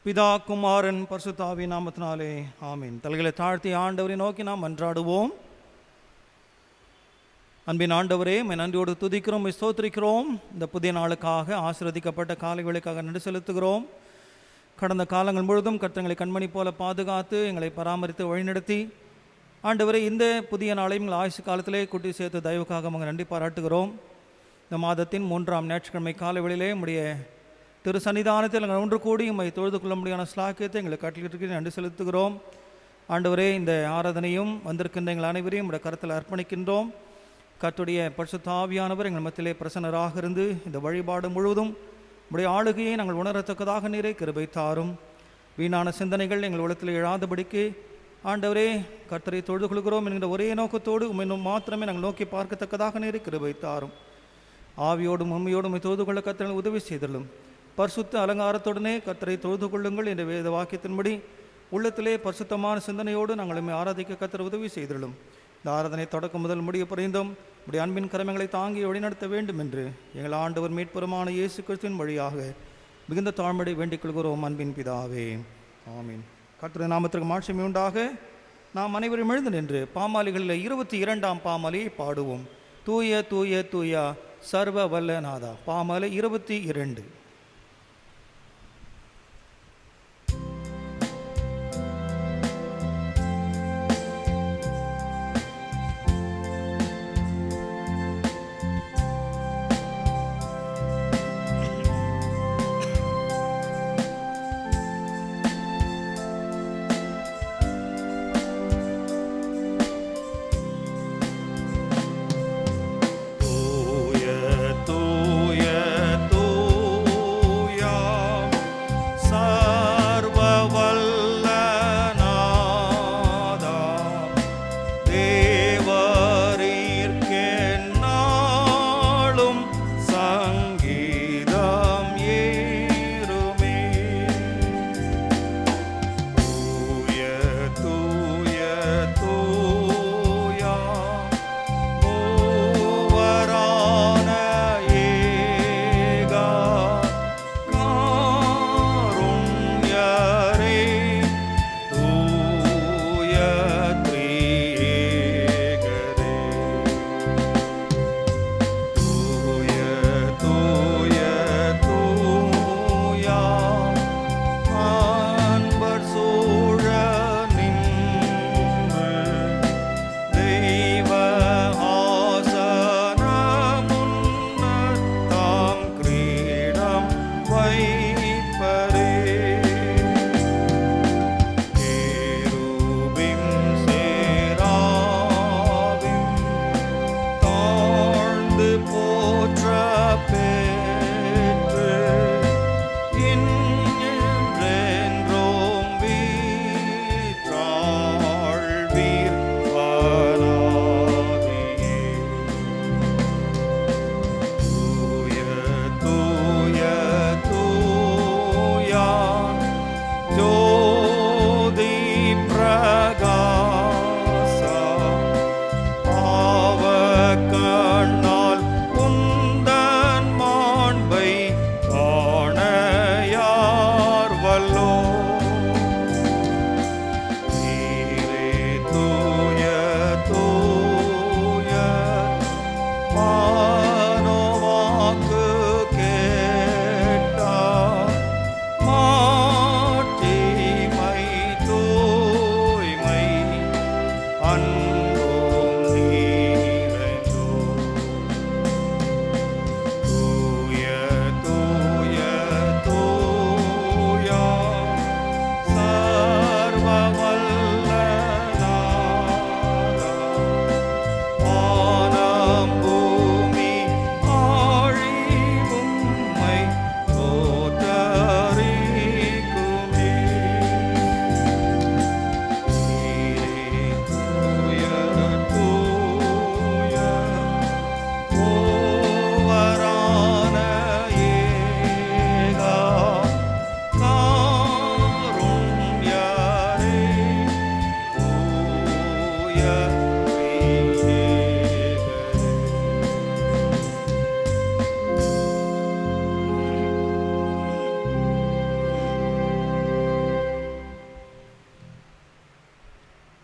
பிதா குமாரன் பரிசுத்தாவி நாமத்தினாலே ஆமீன். தலைகளை தாழ்த்தி ஆண்டவரை நோக்கி நாம் மன்றாடுவோம். அன்பின் ஆண்டவரே, நன்றியோடு துதிக்கிறோம், ஸ்தோத்திரிக்கிறோம். இந்த புதிய நாளுக்காக, ஆசீர்வதிக்கப்பட்ட காலை வேளைக்காக நன்றி செலுத்துகிறோம். கடந்த காலங்கள் முழுதும் கர்த்தங்களை கண்மணி போல பாதுகாத்து எங்களை பராமரித்து வழிநடத்தி ஆண்டவரே, இந்த புதிய நாளையும் எங்கள் ஆயுசு காலத்திலே கூட்டி சேர்த்து தயவுக்காக நாங்கள் நன்றி பாராட்டுகிறோம். இந்த மாதத்தின் 3ஆம் ஞாயிற்றுக்கிழமை காலை வேளையிலே உடைய திரு சன்னிதானத்தில் நாங்கள் ஒன்று கூடி உம்மை தொழுது கொள்ள முடியான ஸ்லாக்கியத்தை எங்களை கட்டளிட்டு நன்றி செலுத்துகிறோம். ஆண்டவரே, இந்த ஆராதனையும் வந்திருக்கின்ற எங்கள் அனைவரையும் உடைய கருத்தில் அர்ப்பணிக்கின்றோம். கர்த்தருடைய பரிசுத்த ஆவியானவர் எங்கள் மத்தியிலே பிரசன்னராக இருந்து இந்த வழிபாடு முழுவதும் உடைய ஆளுகையை நாங்கள் உணரத்தக்கதாக நீரை கிருபை தாரும். வீணான சிந்தனைகள் எங்கள் உள்ளத்தில் எழாதபடிக்கு ஆண்டவரே, கர்த்தரை தொழுது கொள்கிறோம் என்கிற ஒரே நோக்கத்தோடு உம்மை மாத்திரமே நாங்கள் நோக்கி பார்க்கத்தக்கதாக நீரை கிருபை தாரும். ஆவியோடும் உண்மையோடும் தொழுது கொள்ள கர்த்தரை உதவி செய்தலும். பரிசுத்த அலங்காரத்துடனே கர்த்தரை தொழுது கொள்ளுங்கள் என்ற வேத வாக்கியத்தின்படி உள்ளத்திலே பரிசுத்தமான சிந்தனையோடு நாங்கள் ஆராதிக்க கர்த்தரை உதவி செய்தலும். இந்த ஆராதனை தொடக்கம் முதல் முடிய புரிந்தும் உடைய அன்பின் கரமங்களை தாங்கி வழிநடத்த வேண்டும் என்று எங்கள் ஆண்டவர் மீட்பெருமான இயேசு கிறிஸ்துவின் வழியாக மிகுந்த தாழ்மையை வேண்டிக் கொள்கிறோம். அன்பின் பிதாவே, ஆமீன். கர்த்தருடைய நாமத்திற்கு மாட்சிமை உண்டாக. நாம் அனைவரும் எழுந்து நின்று பாமாலிகளில் 22ஆம் பாமாலியை பாடுவோம். தூய தூய தூயா சர்வ வல்ல நாதா. பாமாலை 22. தூய தூய தூய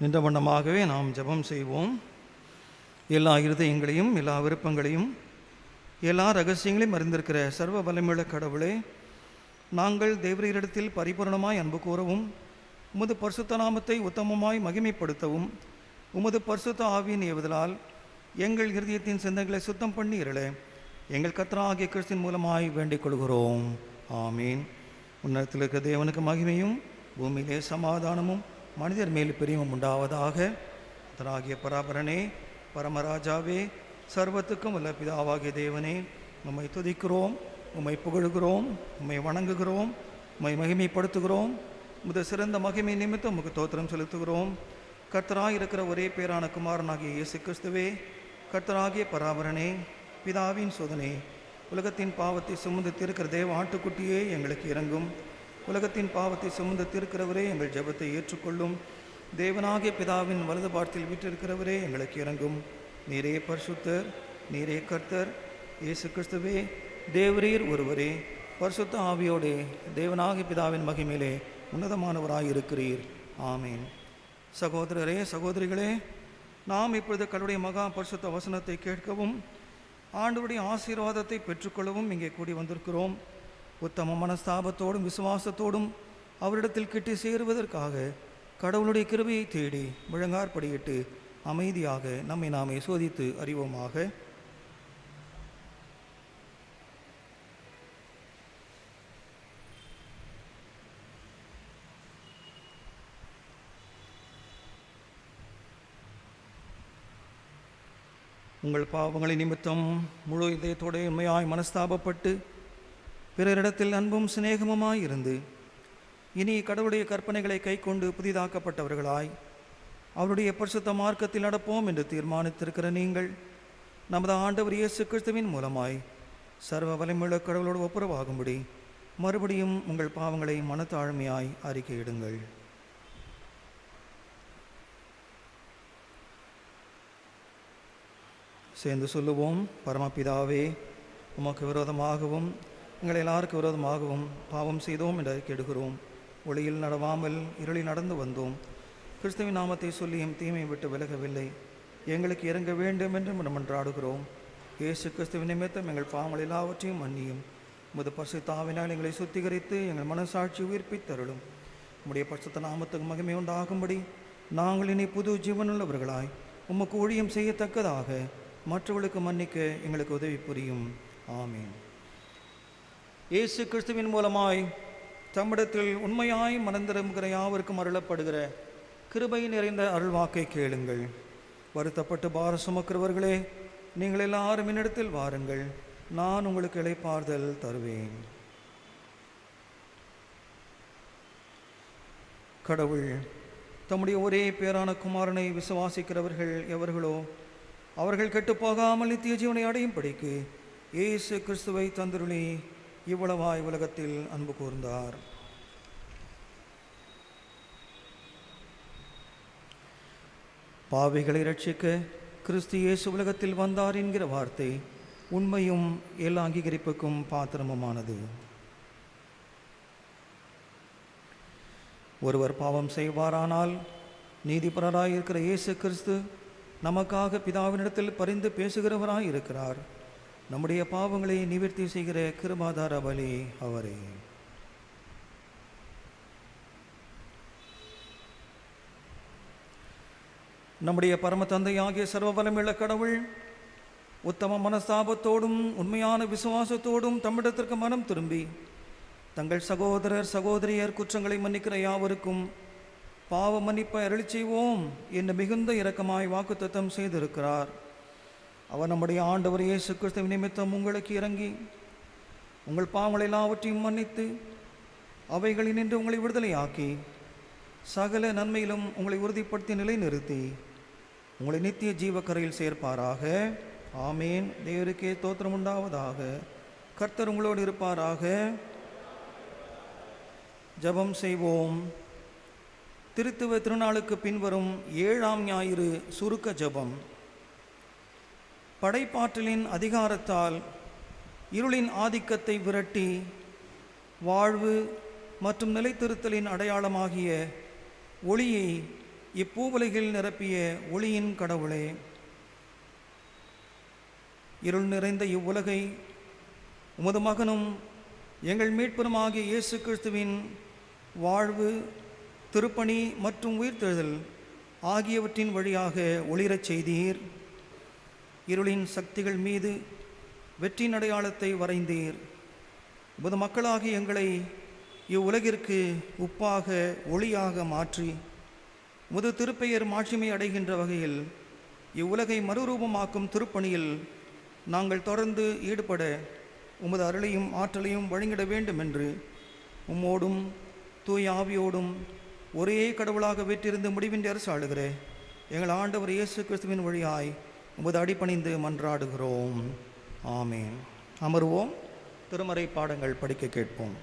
நின்ற வண்ணமாகவே நாம் ஜெபம் செய்வோம். எல்லா இருதயங்களையும், எல்லா விருப்பங்களையும், எல்லா ரகசியங்களையும் அறிந்திருக்கிற சர்வ வல்லமையுள்ள கடவுளே, நாங்கள் தேவரீரிடத்தில் பரிபூரணமாய் அன்பு கூறவும், உமது பரிசுத்த நாமத்தை உத்தமமாய் மகிமைப்படுத்தவும், உமது பரிசுத்த ஆவியின் ஏவுதலால் எங்கள் இருதயத்தின் சிந்தனைகளை சுத்தம் பண்ணி இருள எங்கள் கர்த்தராகிய கிறிஸ்துவின் மூலமாய் வேண்டிக் கொள்கிறோம். ஆமீன். உன்னதத்தில் இருக்கிற தேவனுக்கு மகிமையும், பூமியிலே சமாதானமும், மனிதர் மேல் பிரியமும் உண்டாவதாக. கர்த்தராகிய பராபரனே, பரமராஜாவே, சர்வத்துக்கும் உள்ள பிதாவாகிய தேவனே, உம்மை துதிக்கிறோம், உம்மை புகழுகிறோம், உம்மை வணங்குகிறோம், உம்மை மகிமைப்படுத்துகிறோம். உமது சிறந்த மகிமை நிமித்தம் உமக்கு தோத்திரம் செலுத்துகிறோம். கர்த்தராய் இருக்கிற ஒரே பேரான குமாரனாகிய இயேசு கிறிஸ்துவே, கர்த்தராகிய பராபரனே, பிதாவின் சோதனை, உலகத்தின் பாவத்தை சுமந்து தீர்க்கிற தேவ ஆட்டுக்குட்டியே எங்களுக்கு இறங்கும். உலகத்தின் பாவத்தை சுமந்து தீர்க்கிறவரே எங்கள் ஜெபத்தை ஏற்றுக்கொள்ளும். தேவனாகிய பிதாவின் வலது பாரத்தில் வீற்றிருக்கிறவரே எங்களுக்கு இறங்கும். நீரே பரிசுத்தர், நீரே கர்த்தர். இயேசு கிறிஸ்துவே, தேவரீர் ஒருவரே, பரிசுத்த ஆவியோடே தேவனாகிய பிதாவின் மகிமையிலே உன்னதமானவராயிருக்கிறீர். ஆமீன். சகோதரரே, சகோதரிகளே, நாம் இப்பொழுது கடவுளுடைய மகா பரிசுத்த வசனத்தை கேட்கவும் ஆண்டவருடைய ஆசீர்வாதத்தை பெற்றுக்கொள்ளவும் இங்கே கூடி வந்திருக்கிறோம். உத்தம மனஸ்தாபத்தோடும் விசுவாசத்தோடும் அவரிடத்தில் கிட்டி சேருவதற்காக கடவுளுடைய கிருபையை தேடி முழங்காற்படியிட்டு அமைதியாக நம்மை நாமே சோதித்து அறிவோமாக. உங்கள் பாவங்களை நிமித்தம் முழு இதயத்தோடு உண்மையாய் மனஸ்தாபப்பட்டு பிறரிடத்தில் அன்பும் சிநேகமுமாய் இருந்து இனி கடவுளுடைய கற்பனைகளை கைக்கொண்டு புதிதாக்கப்பட்டவர்களாய் அவருடைய பரிசுத்த மார்க்கத்தில் நடப்போம் என்று தீர்மானித்திருக்கிற நீங்கள் நமது ஆண்டவர் இயேசு கிறிஸ்துவின் மூலமாய் சர்வ வல்லமையுள்ள கடவுளோடு ஒப்புரவாகும்படி மறுபடியும் உங்கள் பாவங்களை மனத்தாழ்மையாய் அறிக்கையிடுங்கள். சேர்ந்து சொல்லுவோம். பரமபிதாவே, உமக்கு விரோதமாகவும் எங்கள் எல்லாருக்கும் விரோதமாகவும் பாவம் செய்தோம் என்று அறிக்கையிடுகிறோம். ஒளியில் நடவாமல் இருளில் நடந்து வந்தோம். கிறிஸ்துவின் நாமத்தை சொல்லியும் தீமை விட்டு விலகவில்லை. எங்களுக்கு இறங்க வேண்டும் என்று மன்றாடுகிறோம். இயேசு கிறிஸ்துவின் நிமித்தம் எங்கள் பாவங்கள் எல்லாவற்றையும் மன்னியும். உமது பரிசுத்த ஆவியினால் எங்களை சுத்திகரித்து எங்கள் மனசாட்சி உயிர்ப்பித்தருளும். உம்முடைய பரிசுத்த நாமத்துக்கு மகிமை உண்டாகும்படி நாங்கள் இனி புது ஜீவனுள்ளவர்களாய் உமக்கு ஊழியம் செய்யத்தக்கதாக மற்றவர்களுக்கு மன்னிக்க எங்களுக்கு உதவி புரியும். ஆமீன். இயேசு கிறிஸ்துவின் மூலமாய் தம்மிடத்தில் உண்மையாய் மனந்திரும்புகிற யாவருக்கும் அருளப்படுகிற கிருபை நிறைந்த அருள்வாக்கை கேளுங்கள். வருத்தப்பட்டு பாரம் சுமக்கிறவர்களே, நீங்கள் எல்லாரும் என்னிடத்தில் வாருங்கள், நான் உங்களுக்கு இளைப்பாறுதல் தருவேன். கடவுள் தம்முடைய ஒரே பேரான குமாரனை விசுவாசிக்கிறவர்கள் எவர்களோ அவர்கள் கெட்டுப்போகாமல் நித்திய ஜீவனை அடையும் படிக்கு இயேசு கிறிஸ்துவை தந்துருளி இவ்வளவாய் உலகத்தில் அன்பு கூர்ந்தார். பாவிகளை ரட்சிக்க கிறிஸ்து இயேசு உலகத்தில் வந்தார் என்கிற வார்த்தை உண்மையும் எல்லா அங்கீகரிப்புக்கும் பாத்திரமுமானது. ஒருவர் பாவம் செய்வாரானால் நீதிபரராய் இருக்கிற இயேசு கிறிஸ்து நமக்காக பிதாவினிடத்தில் பரிந்து பேசுகிறவராய் இருக்கிறார். நம்முடைய பாவங்களை நிவர்த்தி செய்கிற கிருபாதார பலி அவரே. நம்முடைய பரம தந்தையாகிய சர்வ வல்லமையுள்ள கடவுள் உத்தம மனஸ்தாபத்தோடும் உண்மையான விசுவாசத்தோடும் தம்மிடத்திற்கு மனம் திரும்பி தங்கள் சகோதரர் சகோதரியர் குற்றங்களை மன்னிக்கிற யாவருக்கும் பாவ மன்னிப்பை அருளி செய்வோம் என்று மிகுந்த இரக்கமாய் வாக்குத்தத்தம் செய்திருக்கிறார். அவர் நம்முடைய ஆண்டவர் இயேசு கிறிஸ்துவின் நிமித்தம் உங்களுக்கு இறங்கி உங்கள் பாவங்கள் எல்லாவற்றையும் மன்னித்து அவைகளினின்று உங்களை விடுதலையாக்கி சகல நன்மையிலும் உங்களை உறுதிப்படுத்தி நிலைநிறுத்தி உங்களை நித்திய ஜீவக்கரையில் சேர்ப்பாராக. ஆமேன். தேவருக்கே தோத்திரம் உண்டாவதாக. கர்த்தர் உங்களோடு இருப்பாராக. ஜெபம் செய்வோம். திருத்துவ திருநாளுக்கு பின்வரும் 7ஆம் ஞாயிறு சுருக்க ஜெபம். படைப்பாற்றலின் அதிகாரத்தால் இருளின் ஆதிக்கத்தை விரட்டி வாழ்வு மற்றும் நிலைத்திருத்தலின் அடையாளமாகிய ஒளியை இப்பூவுலகில் நிரப்பிய ஒளியின் கடவுளே, இருள் நிறைந்த இவ்வுலகை உமது மகனும் எங்கள் மீட்பருமாகிய இயேசு கிறிஸ்துவின் வாழ்வு, திருப்பணி மற்றும் உயிர்த்தெழுதல் ஆகியவற்றின் வழியாக ஒளிரச் செய்தீர். இருளின் சக்திகள் மீது வெற்றியின் அடையாளத்தை வரைந்தீர். உமது மக்களாகிய எங்களை இவ்வுலகிற்கு உப்பாக ஒளியாக மாற்றி உமது திருப்பெயர் மாட்சிமை அடைகின்ற வகையில் இவ்வுலகை மறுரூபமாக்கும் திருப்பணியில் நாங்கள் தொடர்ந்து ஈடுபட உமது அருளையும் ஆற்றலையும் வழங்கிட வேண்டும் என்று உம்மோடும் தூய ஆவியோடும் ஒரே கடவுளாக வீற்றிருந்து முடிவின்றி அரசாளுகிற எங்கள் ஆண்டவர் இயேசு கிறிஸ்துவின் வழியாய் உமது அடிபணிந்து மன்றாடுகிறோம். ஆமேன். அமர்வோம். திருமறை பாடங்கள் படிக்க கேட்போம்.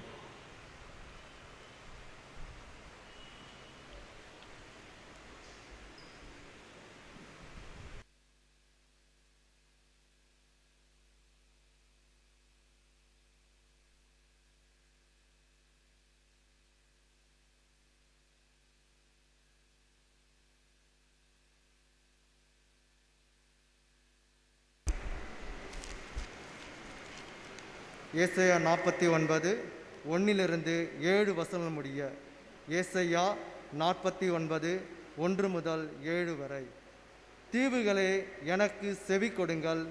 ஏசாயா 49 1 7 வசனம் முடிய. ஏசாயா 49 1 முதல் 7 வரை. தீவுகளே, எனக்கு செவி கொடுங்கள்,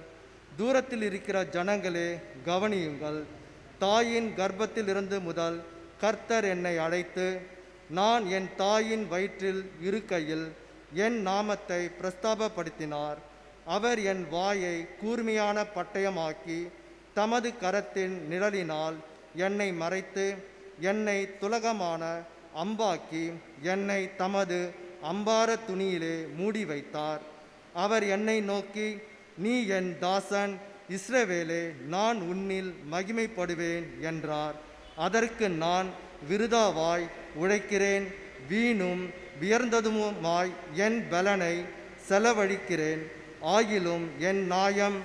தூரத்தில் இருக்கிற ஜனங்களே கவனியுங்கள். தாயின் கர்ப்பத்தில் இருந்து முதல் கர்த்தர் என்னை அழைத்து, நான் என் தாயின் வயிற்றில் இருக்கையில் என் நாமத்தை பிரஸ்தாபப்படுத்தினார். அவர் என் வாயை கூர்மையான பட்டயமாக்கி தமது கரத்தின் நிழலினால் என்னை மறைத்து என்னை துலகமான அம்பாக்கி என்னை தமது அம்பார துணியிலே மூடி வைத்தார். அவர் என்னை நோக்கி, நீ என் தாசன் இஸ்ரவேலே, நான் உன்னில் மகிமைப்படுவேன் என்றார். அதற்கு நான், விருதாவாய் உழைக்கிறேன், வீணும் வியர்ந்ததுமாய் என் பலனை செலவழிக்கிறேன். ஆகிலும் என் நியாயம்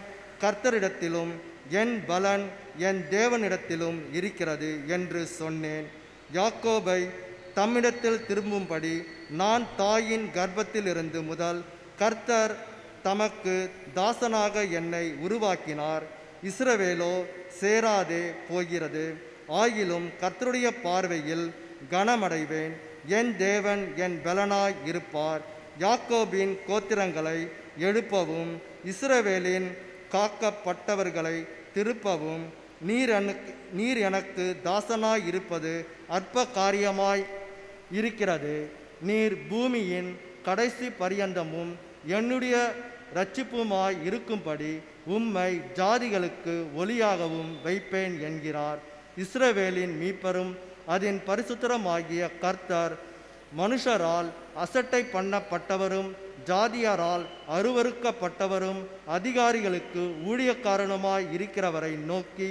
கர்த்தரிடத்திலும் என் பலன் என் தேவனிடத்திலும் இருக்கிறது என்று சொன்னேன். யாக்கோபை தம்மிடத்தில் திரும்பும்படி நான் தாயின் கர்ப்பத்தில் இருந்து முதல் கர்த்தர் தமக்கு தாசனாக என்னை உருவாக்கினார். இஸ்ரவேலோ சேராதே போகிறது. ஆகிலும் கர்த்தருடைய பார்வையில் கனமடைவேன். என் தேவன் என் பலனாய் இருப்பார். யாக்கோபின் கோத்திரங்களை எழுப்பவும் இஸ்ரவேலின் காக்கப்பட்டவர்களை திருப்பவும் நீர் எனக்கு தாசனாய் இருப்பது அற்ப காரியமாய் இருக்கிறது. நீர் பூமியின் கடைசி பரியந்தமும் என்னுடைய இரட்சிப்புமாய் இருக்கும்படி உம்மை ஜாதிகளுக்கு ஒளியாகவும் வைப்பேன் என்கிறார் இஸ்ரவேலின் மீட்பரும் அதன் பரிசுத்தருமாகிய கர்த்தர். மனுஷரால் அசட்டை பண்ணப்பட்டவரும் ஜாதியாரால் அருவருக்கப்பட்டவரும் அதிகாரிகளுக்கு ஊழியக்காரனுமாய் இருக்கிறவரை நோக்கி,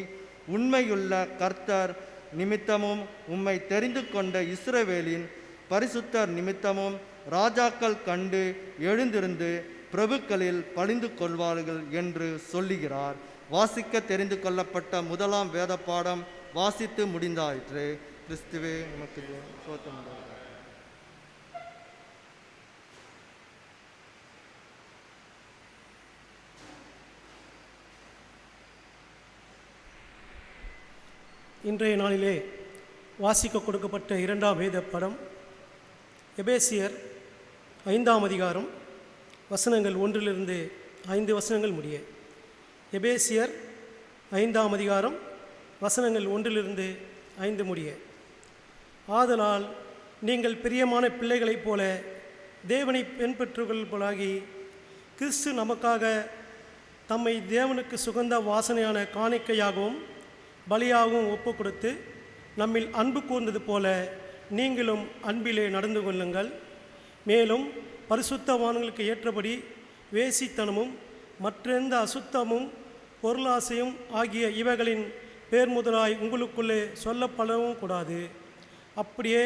உண்மையுள்ள கர்த்தர் நிமித்தமும் உம்மை தெரிந்து கொண்ட இஸ்ரவேலின் பரிசுத்தர் நிமித்தமும் ராஜாக்கள் கண்டு எழுந்திருந்து பிரபுக்களில் பணிந்து கொள்வார்கள் என்று சொல்லுகிறார். வாசிக்க தெரிந்து கொள்ளப்பட்ட முதலாம் வேத பாடம் வாசித்து முடிந்தாயிற்று. கிறிஸ்துவே நமக்கு சோத்திரம். இன்றைய நாளிலே வாசிக்க கொடுக்கப்பட்ட இரண்டாம் வேத படம் எபேசியர் 5ஆம் அதிகாரம் வசனங்கள் 1 5 வசனங்கள் முடிய. எபேசியர் 5ஆம் அதிகாரம் வசனங்கள் 1 5 முடிய. ஆதலால் நீங்கள் பிரியமான பிள்ளைகளைப் போல தேவனை பின்பற்றுகள் போலாகி, கிறிஸ்து நமக்காக தம்மை தேவனுக்கு சுகந்த வாசனையான காணிக்கையாகவும் பலியாகவும் ஒப்பு கொடுத்து நம்மில் அன்பு கூர்ந்தது போல நீங்களும் அன்பிலே நடந்து கொள்ளுங்கள். மேலும் பரிசுத்தவான்களுக்கு ஏற்றபடி வேசித்தனமும் மற்றெந்த அசுத்தமும் பொருளாசையும் ஆகிய இவைகளின் பேர் முதலாய் உங்களுக்குள்ளே சொல்லப்படவும் கூடாது. அப்படியே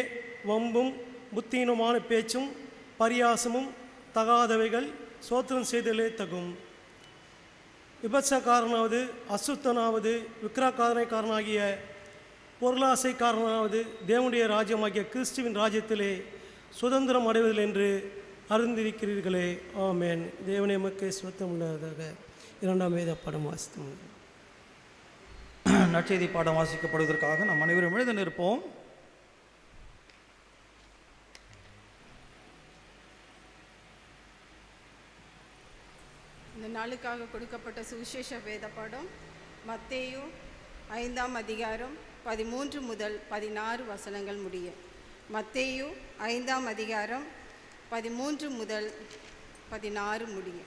வம்பும் புத்தீனமான பேச்சும் பரியாசமும் தகாதவைகள் சோத்திரம் செய்தலே தகும். விபச்சாரக்காரனாவது, அசுத்தனாவது, விக்கிரகாரனாகிய பொருளாசைக்காரனாவது தேவனுடைய ராஜ்யமாகிய கிறிஸ்துவின் ராஜ்யத்திலே சுதந்திரம் அடைவதில் என்று அருந்திருக்கிறீர்களே. ஆமென். தேவனே உமக்கு ஸ்தோத்திரம் உண்டாவதாக. இரண்டாம் வேத படம் வாசித்தோம். நற்செய்தி பாடம் வாசிக்கப்படுவதற்காக நாம் அனைவரும் எழுந்து நிற்போம். இந்த நாளுக்காக கொடுக்கப்பட்ட சுவிசேஷ வேத பாடம் மத்தேயு 5ஆம் அதிகாரம் 13 முதல் 16 வசனங்கள் முடிய. மத்தேயு 5ஆம் அதிகாரம் 13 முதல் 16 முடிய.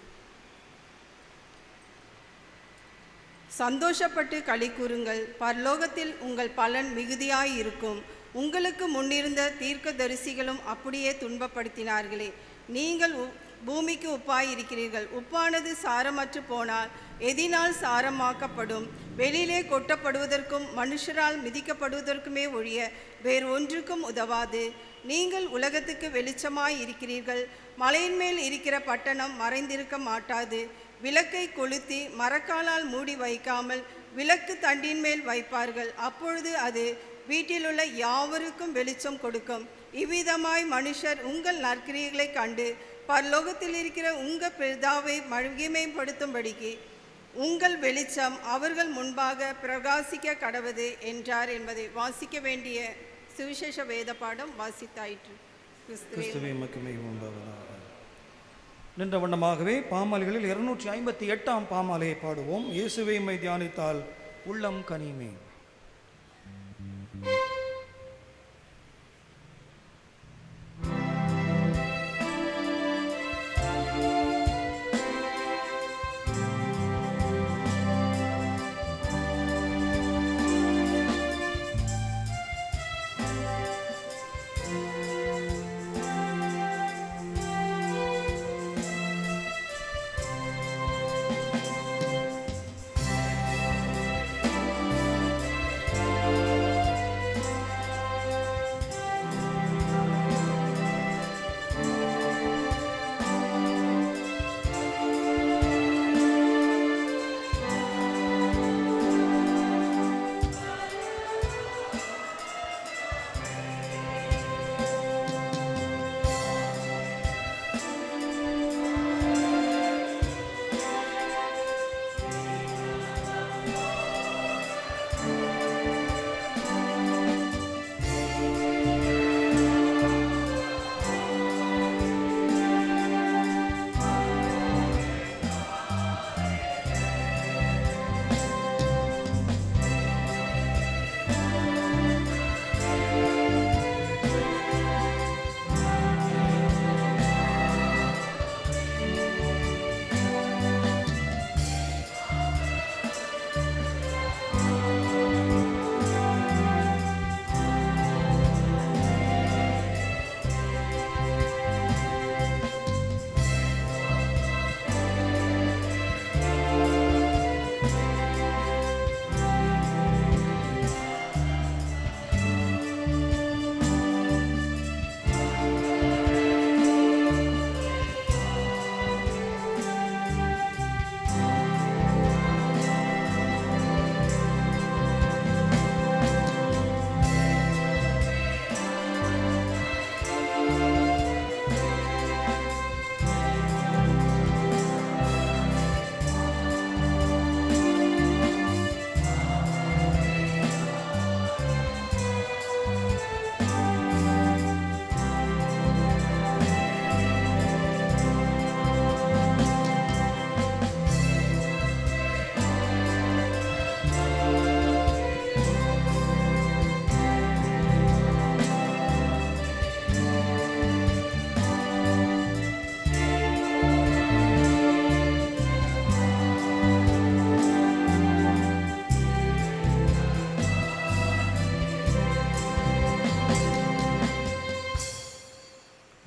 சந்தோஷப்பட்டு களி கூறுங்கள், பரலோகத்தில் உங்கள் பலன் மிகுதியாயிருக்கும். உங்களுக்கு முன்னிருந்த தீர்க்கதரிசிகளும் அப்படியே துன்பப்படுத்தினார்களே. நீங்கள் பூமிக்கு உப்பாய் இருக்கிறீர்கள். உப்பானது சாரமற்று போனால் எதினால் சாரமாக்கப்படும்? வெளியிலே கொட்டப்படுவதற்கும் மனுஷரால் மிதிக்கப்படுவதற்குமே ஒழிய வேறு ஒன்றுக்கும் உதவாது. நீங்கள் உலகத்துக்கு வெளிச்சமாய் இருக்கிறீர்கள். மலையின் மேல் இருக்கிற பட்டணம் மறைந்திருக்க மாட்டாது. விளக்கை கொளுத்தி மரக்காலால் மூடி வைக்காமல் விளக்கு தண்டின் மேல் வைப்பார்கள். அப்பொழுது அது வீட்டிலுள்ள யாவருக்கும் வெளிச்சம் கொடுக்கும். இவ்விதமாய் மனுஷர் உங்கள் நற்கிரியைகளை கண்டு பரலோகத்தில் இருக்கிற உங்கள் பிதாவை மகிமைப்படுத்தும்படிக்கு உங்கள் வெளிச்சம் அவர்கள் முன்பாக பிரகாசிக்க கடவது என்றார் என்பதை வாசிக்க வேண்டிய சுவிசேஷ வேத பாடம் வாசித்தாயிற்று. கிறிஸ்துவே உமக்கு மகிமை உண்டாவதாக. நின்ற வண்ணமாகவே பாமாலைகளில் 258ஆம் பாமாலையை பாடுவோம். இயேசுவை உம்மை தியானித்தால் உள்ளம் கனியுமே.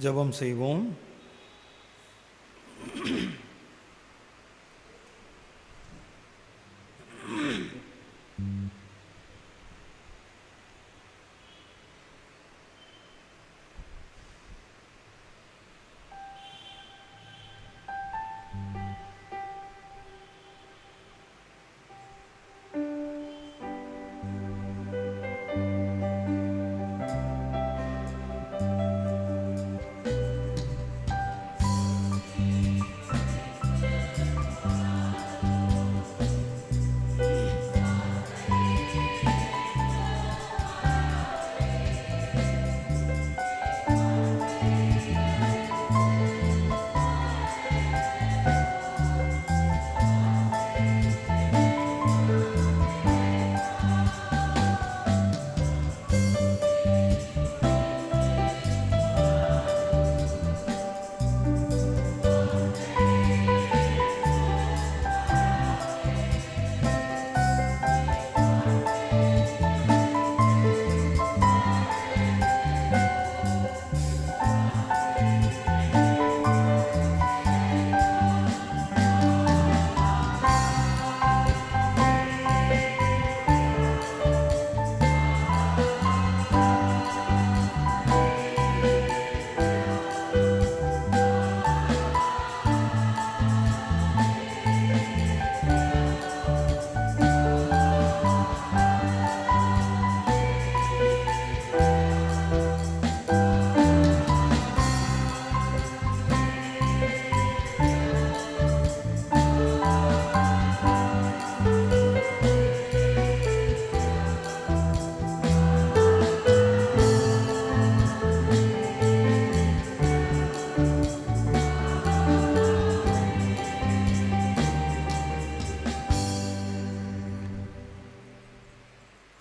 ஜெபம் செய்வோம்.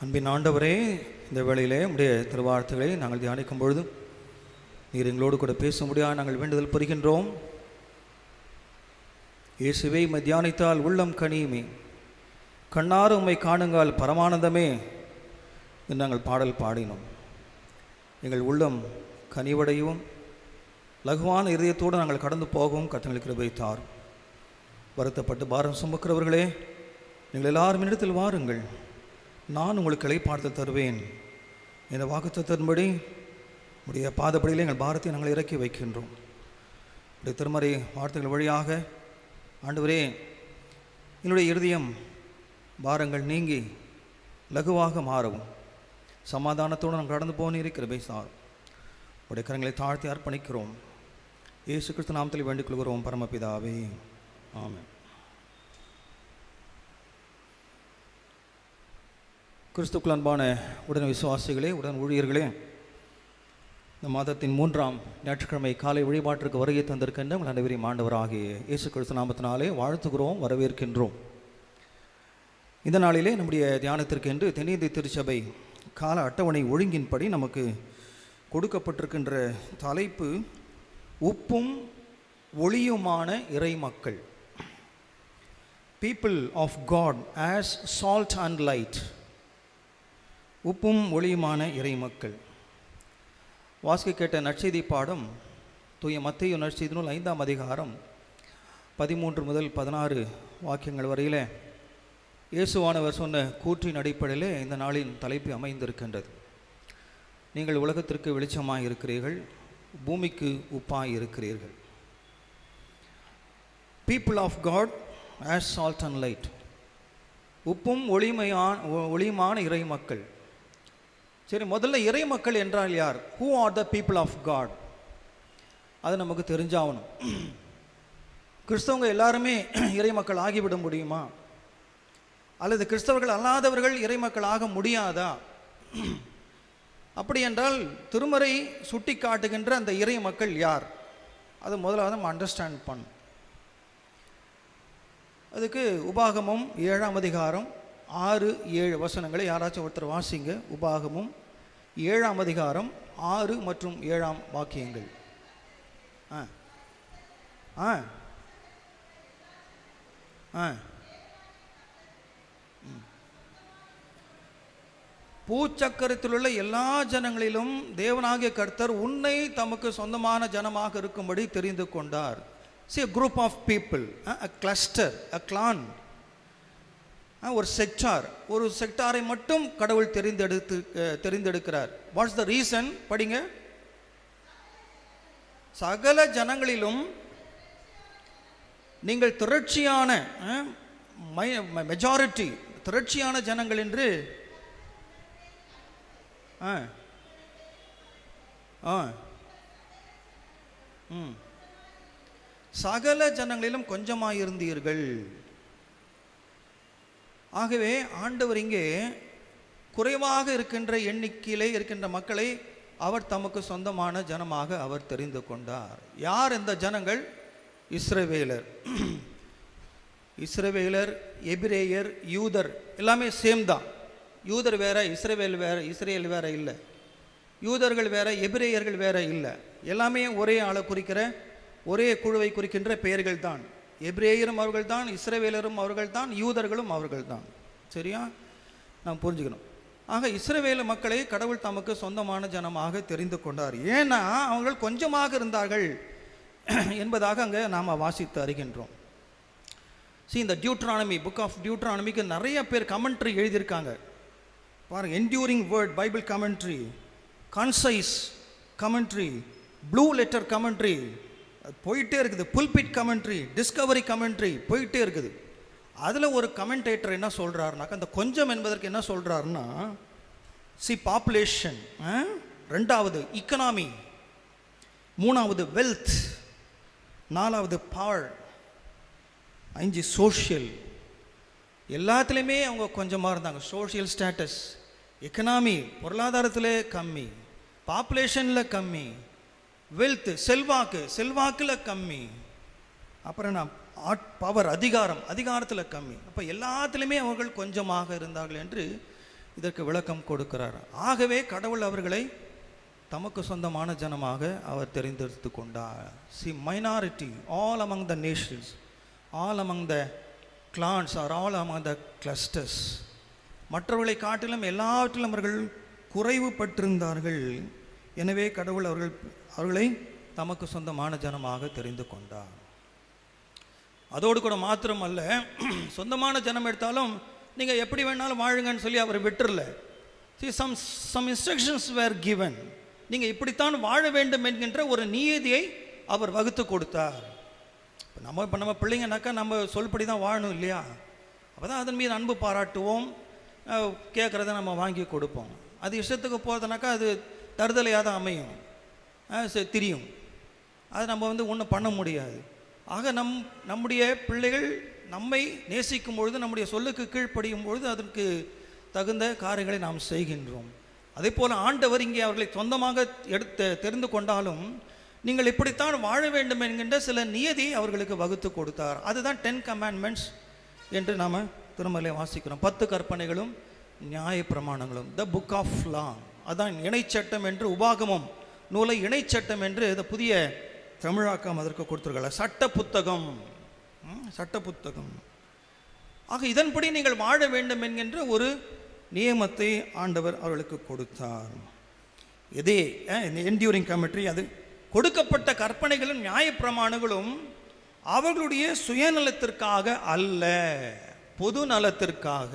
அன்பின் ஆண்டவரே, இந்த வேளையிலே உடைய திருவார்த்தைகளை நாங்கள் தியானிக்கும் பொழுது நீர் எங்களோடு கூட பேச முடியாது நாங்கள் வேண்டுதல் புரிகின்றோம். இயேசுவை உம்மை தியானித்தால் உள்ளம் கனியுமே, கண்ணாறு உம்மை காணுங்கால் பரமானந்தமே என்று நாங்கள் பாடல் பாடினோம். எங்கள் உள்ளம் கனிவடையும் லகுவான இதயத்தோடு நாங்கள் கடந்து போகவும் கர்த்தர்களுக்கு கிருபை தாரும். வருத்தப்பட்டு பாரம் சுமக்கிறவர்களே, நீங்கள் எல்லாரும் இடத்தில் வாருங்கள், நான் உங்களுக்கு இளைப்பாறுதல் தருவேன். இந்த வாக்குத்தத்தின்படி உடைய பாதப்படியில் எங்கள் பாரத்தை நாங்கள் இறக்கி வைக்கின்றோம். உடைய திருமறை வார்த்தைகள் வழியாக ஆண்டவரே, என்னுடைய இருதயம் பாரங்கள் நீங்கி லகுவாக மாறவும் சமாதானத்தோடு நாங்கள் கடந்து போனீரே கிருபை சார். உடைய கரங்களை தாழ்த்தி அர்ப்பணிக்கிறோம். இயேசு கிறிஸ்து நாமத்தில் வேண்டிக் கொள்கிறோம் பரமபிதாவே, ஆமென். கிறிஸ்துக்குள் அன்பான உடன் விசுவாசிகளே, உடன் ஊழியர்களே, இந்த மாதத்தின் 3ஆம் ஞாயிற்றுக்கிழமை காலை வழிபாட்டிற்கு வருகை தந்திருக்கின்ற உங்கள் அனைவரையும் ஆண்டவராகிய இயேசு கிறிஸ்து நாமத்தினாலே வாழ்த்துகிறோம், வரவேற்கின்றோம். இந்த நாளிலே நம்முடைய தியானத்திற்கென்று தென்னிந்திய திருச்சபை கால அட்டவணை ஒழுங்கின்படி நமக்கு கொடுக்கப்பட்டிருக்கின்ற தலைப்பு உப்பும் ஒளியுமான இறை மக்கள். People of God as salt and light. உப்பும் ஒளியுமான இறை மக்கள். வாசிக்க கேட்ட நற்செய்தி பாடம் தூய மத்தேயு நற்செய்தி நூல் 5ஆம் அதிகாரம் 13 முதல் 16 வாக்கியங்கள் வரையில் இயேசுவானவர் சொன்ன கூற்றின் அடிப்படையில் இந்த நாளின் தலைப்பு அமைந்திருக்கின்றது. நீங்கள் உலகத்திற்கு வெளிச்சமாக இருக்கிறீர்கள், பூமிக்கு உப்பாய் இருக்கிறீர்கள். People of God as salt and light. உப்பும் ஒளியுமான இறை மக்கள். சரி, முதல்ல இறை மக்கள் என்றால் யார்? Who are the people of God? அது நமக்கு தெரிஞ்சாகணும். கிறிஸ்தவங்க எல்லாருமே இறை மக்கள் ஆகிவிட முடியுமா? அல்லது கிறிஸ்தவர்கள் அல்லாதவர்கள் இறை மக்கள் ஆக முடியாதா? அப்படி என்றால் திருமறை சுட்டி காட்டுகின்ற அந்த இறை மக்கள் யார்? அது முதலாவது நம்ம அண்டர்ஸ்டாண்ட் பண்ணும். அதுக்கு உபாகமம் 7ஆம் அதிகாரம் 6-7 வசனங்களை யாராச்சும் ஒருத்தர் வாசிங்க. உபாகமும் 7ஆம் அதிகாரம் 6 மற்றும் 7ஆம் வாக்கியங்கள். பூச்சக்கரத்திலுள்ள எல்லா ஜனங்களிலும் தேவனாகிய கர்த்தர் உன்னை தமக்கு சொந்தமான ஜனமாக இருக்கும்படி தெரிந்து கொண்டார். See, a group of people, a cluster, a clan, ஒரு செக்டார், ஒரு செக்டாரை மட்டும் கடவுள் தெரிந்தெடுக்கிறார். What's the reason? படிங்க. சகல ஜனங்களிலும் நீங்கள் திரட்சியான மெஜாரிட்டி, திரட்சியான ஜனங்கள் என்று சகல ஜனங்களிலும் கொஞ்சமாயிருந்தீர்கள். ஆகவே ஆண்டவர் இங்கே குறைவாக இருக்கின்ற எண்ணிக்கையிலே இருக்கின்ற மக்களை அவர் தமக்கு சொந்தமான ஜனமாக அவர் தெரிந்து கொண்டார். யார் இந்த ஜனங்கள்? இஸ்ரவேலர். இஸ்ரவேலர், எபிரேயர், யூதர் எல்லாமே சேம் தான். யூதர் வேற, இஸ்ரேல் வேற இல்லை. யூதர்கள் வேற, எபிரேயர்கள் வேற இல்லை. எல்லாமே ஒரே ஆளை குறிக்கிற, ஒரே குழுவை குறிக்கின்ற பெயர்கள் தான். எபிரேயரும் அவர்கள் தான், இஸ்ரவேலரும் அவர்கள் தான், யூதர்களும் அவர்கள் தான். சரியா? நாம் புரிஞ்சுக்கணும். ஆக இஸ்ரவேல மக்களை கடவுள் தமக்கு சொந்தமான ஜனமாக தெரிந்து கொண்டார். ஏன்னா அவர்கள் கொஞ்சமாக இருந்தார்கள் என்பதாக அங்கே நாம் வாசித்து அறிகின்றோம். இந்த டியூட்ரானமி, புக் ஆஃப் டியூட்ரானமிக்கு நிறைய பேர் கமெண்ட்ரி எழுதியிருக்காங்க பாருங்க. Enduring word Bible commentary, concise commentary, blue letter commentary போயிட்டே இருக்குது. புல்பிட் கமெண்ட்ரி, டிஸ்கவரி கமெண்ட்ரி போயிட்டே இருக்குது. அதில் ஒரு கமெண்டேட்டர் என்ன சொல்கிறாருனாக்கா, அந்த கொஞ்சம் என்பதற்கு என்ன சொல்கிறாருன்னா, பாப்புலேஷன், 2வது இக்கனாமி, 3வது வெல்த், 4வது பவர், 5 சோஷியல். எல்லாத்துலேயுமே அவங்க கொஞ்சமாக இருந்தாங்க. சோஷியல் ஸ்டேட்டஸ், எக்கனாமி பொருளாதாரத்தில் கம்மி, பாப்புலேஷனில் கம்மி, வெல்த் செல்வாக்கில் கம்மி, அப்புறம் நான் பவர் அதிகாரத்தில் கம்மி. அப்போ எல்லாத்துலேயுமே அவர்கள் கொஞ்சமாக இருந்தார்கள் என்று இதற்கு விளக்கம் கொடுக்கிறார். ஆகவே கடவுள் அவர்களை தமக்கு சொந்தமான ஜனமாக அவர் தெரிந்தெடுத்து கொண்டார். C minority all among the nations, all among the clans or all among the clusters. மற்றவர்களை காட்டிலும் எல்லாவற்றிலும் அவர்கள் குறைவுபட்டிருந்தார்கள். எனவே கடவுள் அவர்களை தமக்கு சொந்தமான ஜனமாக தெரிந்து கொண்டார். அதோடு கூட மாத்திரமல்ல, சொந்தமான ஜனம் எடுத்தாலும் நீங்கள் எப்படி வேணாலும் வாழுங்கன்னு சொல்லி அவர் விட்டுறல. See, some instructions were given. நீங்கள் இப்படித்தான் வாழ வேண்டும் என்கின்ற ஒரு நியதியை அவர் வகுத்து கொடுத்தார். இப்போ நம்ம பிள்ளைங்கனாக்கா நம்ம சொல்படி தான் வாழணும் இல்லையா? அப்போ தான் அதன் மீது அன்பு பாராட்டுவோம், கேட்குறத நம்ம வாங்கி கொடுப்போம். அது இஷ்டத்துக்கு போகிறதுனாக்கா அது தருதலையாக தான் அமையும், தெரியும். அது நம்ம ஒன்றும் பண்ண முடியாது. ஆக நம்முடைய பிள்ளைகள் நம்மை நேசிக்கும் பொழுது, நம்முடைய சொல்லுக்கு கீழ்ப்படியும் பொழுது அதற்கு தகுந்த காரியங்களை நாம் செய்கின்றோம். அதே போல் ஆண்டவர் இங்கே அவர்களை சொந்தமாக தெரிந்து கொண்டாலும் நீங்கள் இப்படித்தான் வாழ வேண்டும் என்கின்ற சில நியதி அவர்களுக்கு வகுத்து கொடுத்தார். அதுதான் 10 commandments என்று நாம் திருமலை வாசிக்கிறோம். 10 கற்பனைகளும் நியாய பிரமாணங்களும், த புக் ஆஃப் லா. அதான் இணைச்சட்டம் என்று உபாகமம் நூலை இணைச்சட்டம் என்று இந்த புதிய தமிழாக்கம் அதற்கு கொடுத்துருக்கல. சட்ட புத்தகம். ஆக இதன்படி நீங்கள் வாழ வேண்டும் என்கின்ற ஒரு நியமத்தை ஆண்டவர் அவர்களுக்கு கொடுத்தார். இதே என்டியூரிங் கமிட்ரி, அது கொடுக்கப்பட்ட கற்பனைகளும் நியாய பிரமாணங்களும் அவர்களுடைய சுயநலத்திற்காக அல்ல, பொது நலத்திற்காக,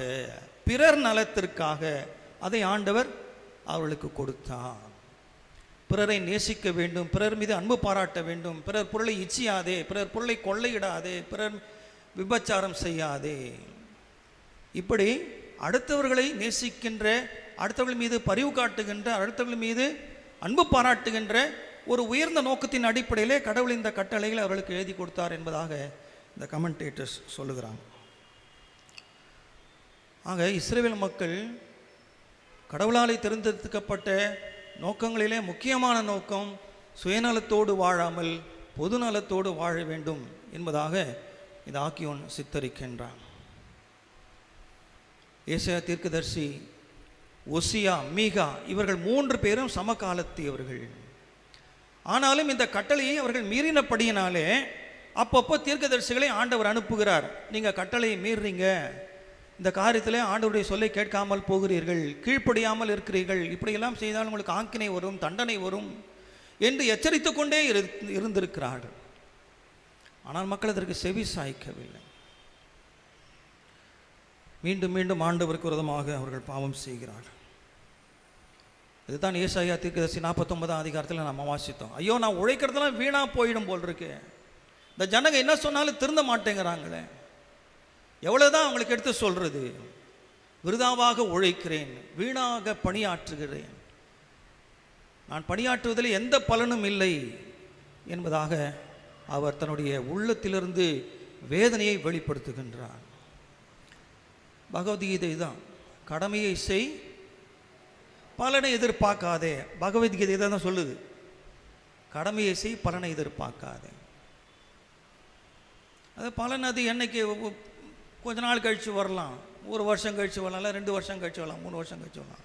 பிறர் நலத்திற்காக அதை ஆண்டவர் அவர்களுக்கு கொடுத்தார். பிறரை நேசிக்க வேண்டும், பிறர் மீது அன்பு பாராட்ட வேண்டும், பிறர் பொருளை இச்சியாதே, பிறர் பொருளை கொள்ளையிடாதே, பிறர் விபச்சாரம் செய்யாதே. இப்படி அடுத்தவர்களை நேசிக்கின்ற, அடுத்தவர்கள் மீது பரிவு காட்டுகின்ற, அடுத்தவர்கள் மீது அன்பு பாராட்டுகின்ற ஒரு உயர்ந்த நோக்கத்தின் அடிப்படையிலே கடவுள் இந்த கட்டளைகளை அவர்களுக்கு எழுதி கொடுத்தார் என்பதாக இந்த கமெண்டேட்டர்ஸ் சொல்லுகிறாங்க. ஆக இஸ்ரவேல் மக்கள் கடவுளாலே தேர்ந்தெடுக்கப்பட்ட நோக்கங்களிலே முக்கியமான நோக்கம் சுயநலத்தோடு வாழாமல் பொது நலத்தோடு வாழ வேண்டும் என்பதாக இந்த ஆக்கியோன் சித்தரிக்கின்றான். ஏசாயா தீர்க்கதரிசி, ஒசியா, மீகா இவர்கள் 3 பேரும் சமகாலத்தியவர்கள். ஆனாலும் இந்த கட்டளையை அவர்கள் மீறினபடியினாலே அப்பப்போ தீர்க்கதரிசிகளை ஆண்டவர் அனுப்புகிறார். நீங்கள் கட்டளையை மீறுறீங்க, இந்த காரியத்தில் ஆண்டவருடைய சொல்லை கேட்காமல் போகிறீர்கள், கீழ்ப்படியாமல் இருக்கிறீர்கள், இப்படியெல்லாம் செய்தால் உங்களுக்கு ஆக்கினை வரும், தண்டனை வரும் என்று எச்சரித்து கொண்டே இருந்திருக்கிறார்கள். ஆனால் மக்கள் அதற்கு செவி சாய்க்கவில்லை. மீண்டும் மீண்டும் ஆண்டவருக்கு விரோதமாக அவர்கள் பாவம் செய்கிறார்கள். இதுதான் ஏசாயா தீர்க்கதரிசி 49ஆம் அதிகாரத்தில் நம்ம வாசித்தோம். ஐயோ, நான் உழைக்கிறதெல்லாம் வீணாக போயிடும் போல் இருக்கு, இந்த ஜனங்க என்ன சொன்னாலும் திருந்த மாட்டேங்கிறாங்களே, எவ்வளோதான் அவங்களுக்கு எடுத்து சொல்கிறது, விருதாவாக உழைக்கிறேன், வீணாக பணியாற்றுகிறேன், நான் பணியாற்றுவதில் எந்த பலனும் இல்லை என்பதாக அவர் தன்னுடைய உள்ளத்திலிருந்து வேதனையை வெளிப்படுத்துகின்றார். பகவத்கீதை தான், கடமையை செய், பலனை எதிர்பார்க்காதே. பகவத்கீதை தான் சொல்லுது, கடமையை செய், பலனை எதிர்பார்க்காதே. அது பலன் அது என்னைக்கு, கொஞ்ச நாள் கழித்து வரலாம், 1 வருஷம் கழித்து வரலாம், 2 வருஷம் கழித்து வரலாம், 3 வருஷம் கழித்து வரலாம்.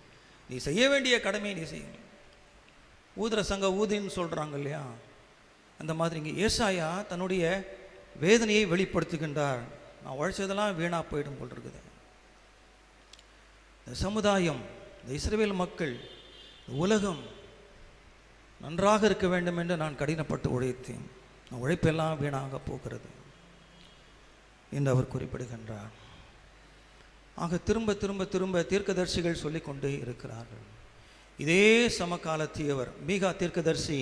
நீ செய்ய வேண்டிய கடமையை நீ செய்யணும். ஊதுற சங்க ஊதின்னு சொல்கிறாங்க இல்லையா, அந்த மாதிரி இங்கே ஏசாயா தன்னுடைய வேதனையை வெளிப்படுத்துகின்றார். நான் உழைச்சதெல்லாம் வீணாக போயிடும் போல் இருக்குது. இந்த சமுதாயம், இந்த இஸ்ரவேல் மக்கள், உலகம் நன்றாக இருக்க வேண்டும் என்று நான் கடினப்பட்டு உழைத்தேன், நான் உழைப்பெல்லாம் வீணாக போகிறது என்று அவர் குறிப்பிடுகின்றார். ஆக திரும்ப திரும்ப திரும்ப தீர்க்கதரிசிகள் சொல்லிக்கொண்டே இருக்கிறார்கள். இதே சமகாலத்தியவர் மீகா தீர்க்கதரிசி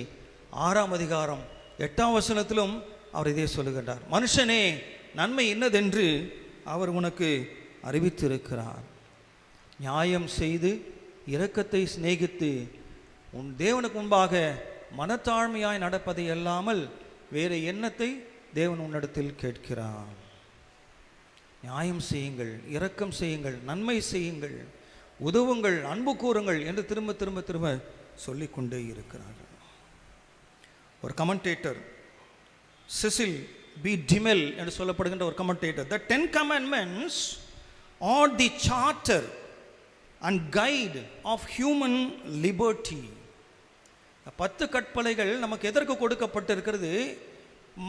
6ஆம் அதிகாரம் 8ஆம் வசனத்திலும் அவர் இதே சொல்லுகின்றார். மனுஷனே, நன்மை இன்னதென்று அவர் உனக்கு அறிவித்திருக்கிறார். நியாயம் செய்து இரக்கத்தை சிநேகித்து உன் தேவனுக்கு முன்பாக மனத்தாழ்மையாய் நடப்பதை அல்லாமல் வேறு எண்ணத்தை தேவன் உன்னிடத்தில் கேட்கிறார். நியாயம் செய்யுங்கள், இரக்கம் செய்யுங்கள், நன்மை செய்யுங்கள், உதவுங்கள், அன்பு கூறுங்கள் என்று திரும்ப திரும்ப திரும்ப சொல்லிக்கொண்டே இருக்கிறார்கள். ஒரு கமெண்டேட்டர், செசில் பி டிமெல் என்று சொல்லப்படுகின்ற ஒரு commentator, the 10 commandments are the charter and guide of human liberty. 10 கற்பனைகள் நமக்கு எதற்கு கொடுக்கப்பட்டிருக்கிறது?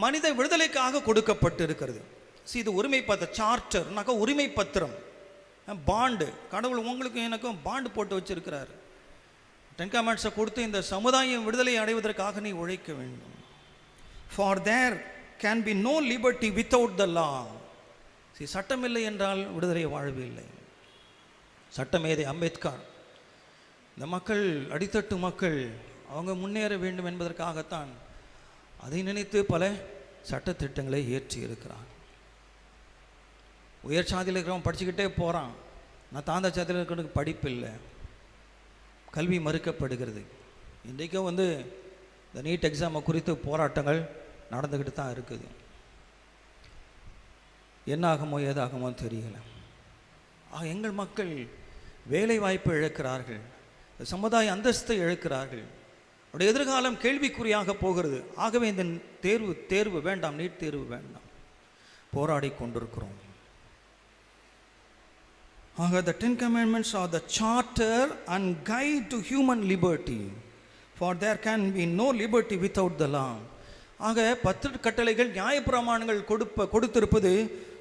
மனித விடுதலைக்காக கொடுக்கப்பட்டிருக்கிறது. இது உரிமை பத்திரம், சார்ட்டர்னாக்கா உரிமை பத்திரம், பாண்டு. கடவுள் உங்களுக்கும் எனக்கும் பாண்டு போட்டு வச்சிருக்கிறார். 10 கமாண்ட்ஸை கொடுத்து இந்த சமுதாயம் விடுதலை அடைவதற்காக நீ உழைக்க வேண்டும். For there can be no liberty without the law. சட்டம் இல்லை என்றால் விடுதலை வாழ்வு இல்லை. சட்டமேதை அம்பேத்கர் இந்த மக்கள், அடித்தட்டு மக்கள் அவங்க முன்னேற வேண்டும் என்பதற்காகத்தான் அதை நினைத்து பல சட்டத்திட்டங்களை இயற்றி இருக்கிறார். உயர் சாதியில் இருக்கிறவன் படிச்சுக்கிட்டே போகிறான். நான் தாழ்ந்த சாதியில் இருக்கிறவனுக்கு படிப்பு இல்லை, கல்வி மறுக்கப்படுகிறது. இன்றைக்கும் இந்த நீட் எக்ஸாமை குறித்து போராட்டங்கள் நடந்துக்கிட்டு தான் இருக்குது. என்ன ஆகுமோ ஏதாகுமோ தெரியல. எங்கள் மக்கள் வேலை வாய்ப்பு இழக்கிறார்கள், சமுதாய அந்தஸ்தை இழக்கிறார்கள். அவருடைய எதிர்காலம் கேள்விக்குறியாக போகிறது. ஆகவே இந்த தேர்வு வேண்டாம், நீட் தேர்வு வேண்டாம், போராடி கொண்டிருக்கிறோம். The 10 commandments are the charter and guide to human liberty, for there can be no liberty without the law. 10 கட்டளைகள் நியாயப்பிரமாணங்கள் கொடுத்திருப்பது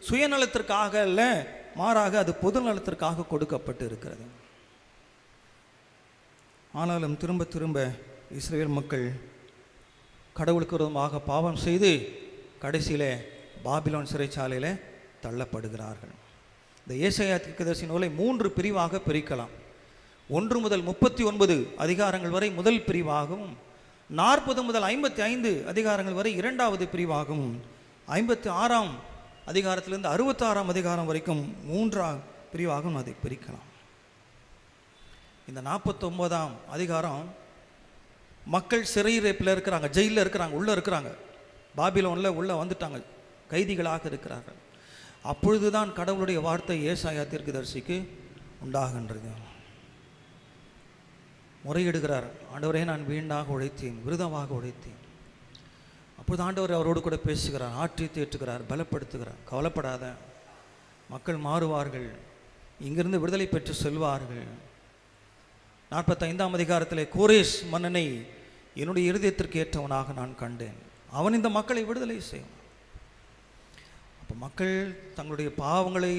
சுயநலத்திற்காக அல்ல, மாறாக அது பொது நலத்திற்காக கொடுக்கப்பட்டு இருக்கிறது. ஆனாலும் திரும்ப திரும்ப இஸ்ரேல் மக்கள் கடவுளுக்கு விரோதமாக பாவம் செய்து கடைசியில் பாபிலோன் சிறைச்சாலையில் தள்ளப்படுகிறார்கள். இந்த ஏசாயா தீர்க்கதரிசி நூலை 3 பிரிவாக பிரிக்கலாம். 1 முதல் 39 அதிகாரங்கள் வரை முதல் பிரிவாகவும், 40 முதல் 55 அதிகாரங்கள் வரை 2வது பிரிவாகவும், 56ஆம் அதிகாரத்திலிருந்து 66ஆம் அதிகாரம் வரைக்கும் 3ஆம் பிரிவாகவும் அதை பிரிக்கலாம். இந்த 49ஆம் அதிகாரம் மக்கள் சிறையிருப்பில் இருக்கிறாங்க, ஜெயிலில் இருக்கிறாங்க, உள்ளே இருக்கிறாங்க, பாபிலோனில் உள்ளே வந்துட்டாங்க, கைதிகளாக இருக்கிறார்கள். அப்பொழுதுதான் கடவுளுடைய வார்த்தை ஏசாயா தீர்க்கதரிசிக்கு உண்டாகின்றது. முறையிடுகிறார், ஆண்டவரே நான் வீணாக உழைத்தேன், விருதமாக உழைத்தேன். அப்போது ஆண்டவர் அவரோடு கூட பேசுகிறார், ஆற்றி தேற்றுகிறார், பலப்படுத்துகிறார். கவலைப்படாத, மக்கள் மாறுவார்கள், இங்கிருந்து விடுதலை பெற்று செல்வார்கள். 45ஆம் அதிகாரத்தில் கோரேஸ் மன்னனை என்னுடைய இருதயத்திற்கு ஏற்றவனாக நான் கண்டேன், அவன் இந்த மக்களை விடுதலை செய்வான். அப்போ மக்கள் தங்களுடைய பாவங்களை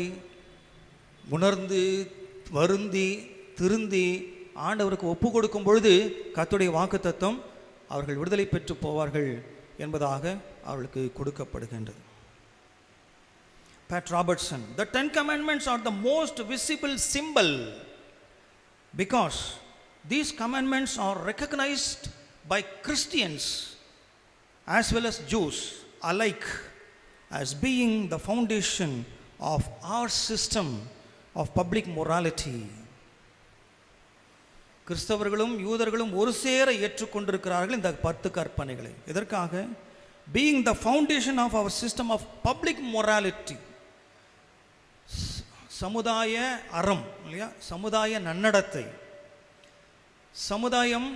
உணர்ந்து வருந்தி திருந்தி ஆண்டவருக்கு ஒப்பு கொடுக்கும் பொழுது கர்த்தருடைய வாக்குத்தத்தம் அவர்கள் விடுதலை பெற்று போவார்கள் என்பதாக அவர்களுக்கு கொடுக்கப்படுகின்றது. Pat Robertson, the 10 commandments are the most visible symbol because these commandments are recognized by Christians as well as Jews alike as being the foundation of our system of public morality. கிறிஸ்தவர்களும் யூதர்களும் ஒரு சேர ஏற்றுக்கொண்டிருக்கிறார்கள் இந்த 10 கற்பனைகளை. எதற்காக? being the foundation of our system of public morality. சமுதாய அறம் இல்லையா, சமுதாய நன்னடத்தை, சமுதாயம்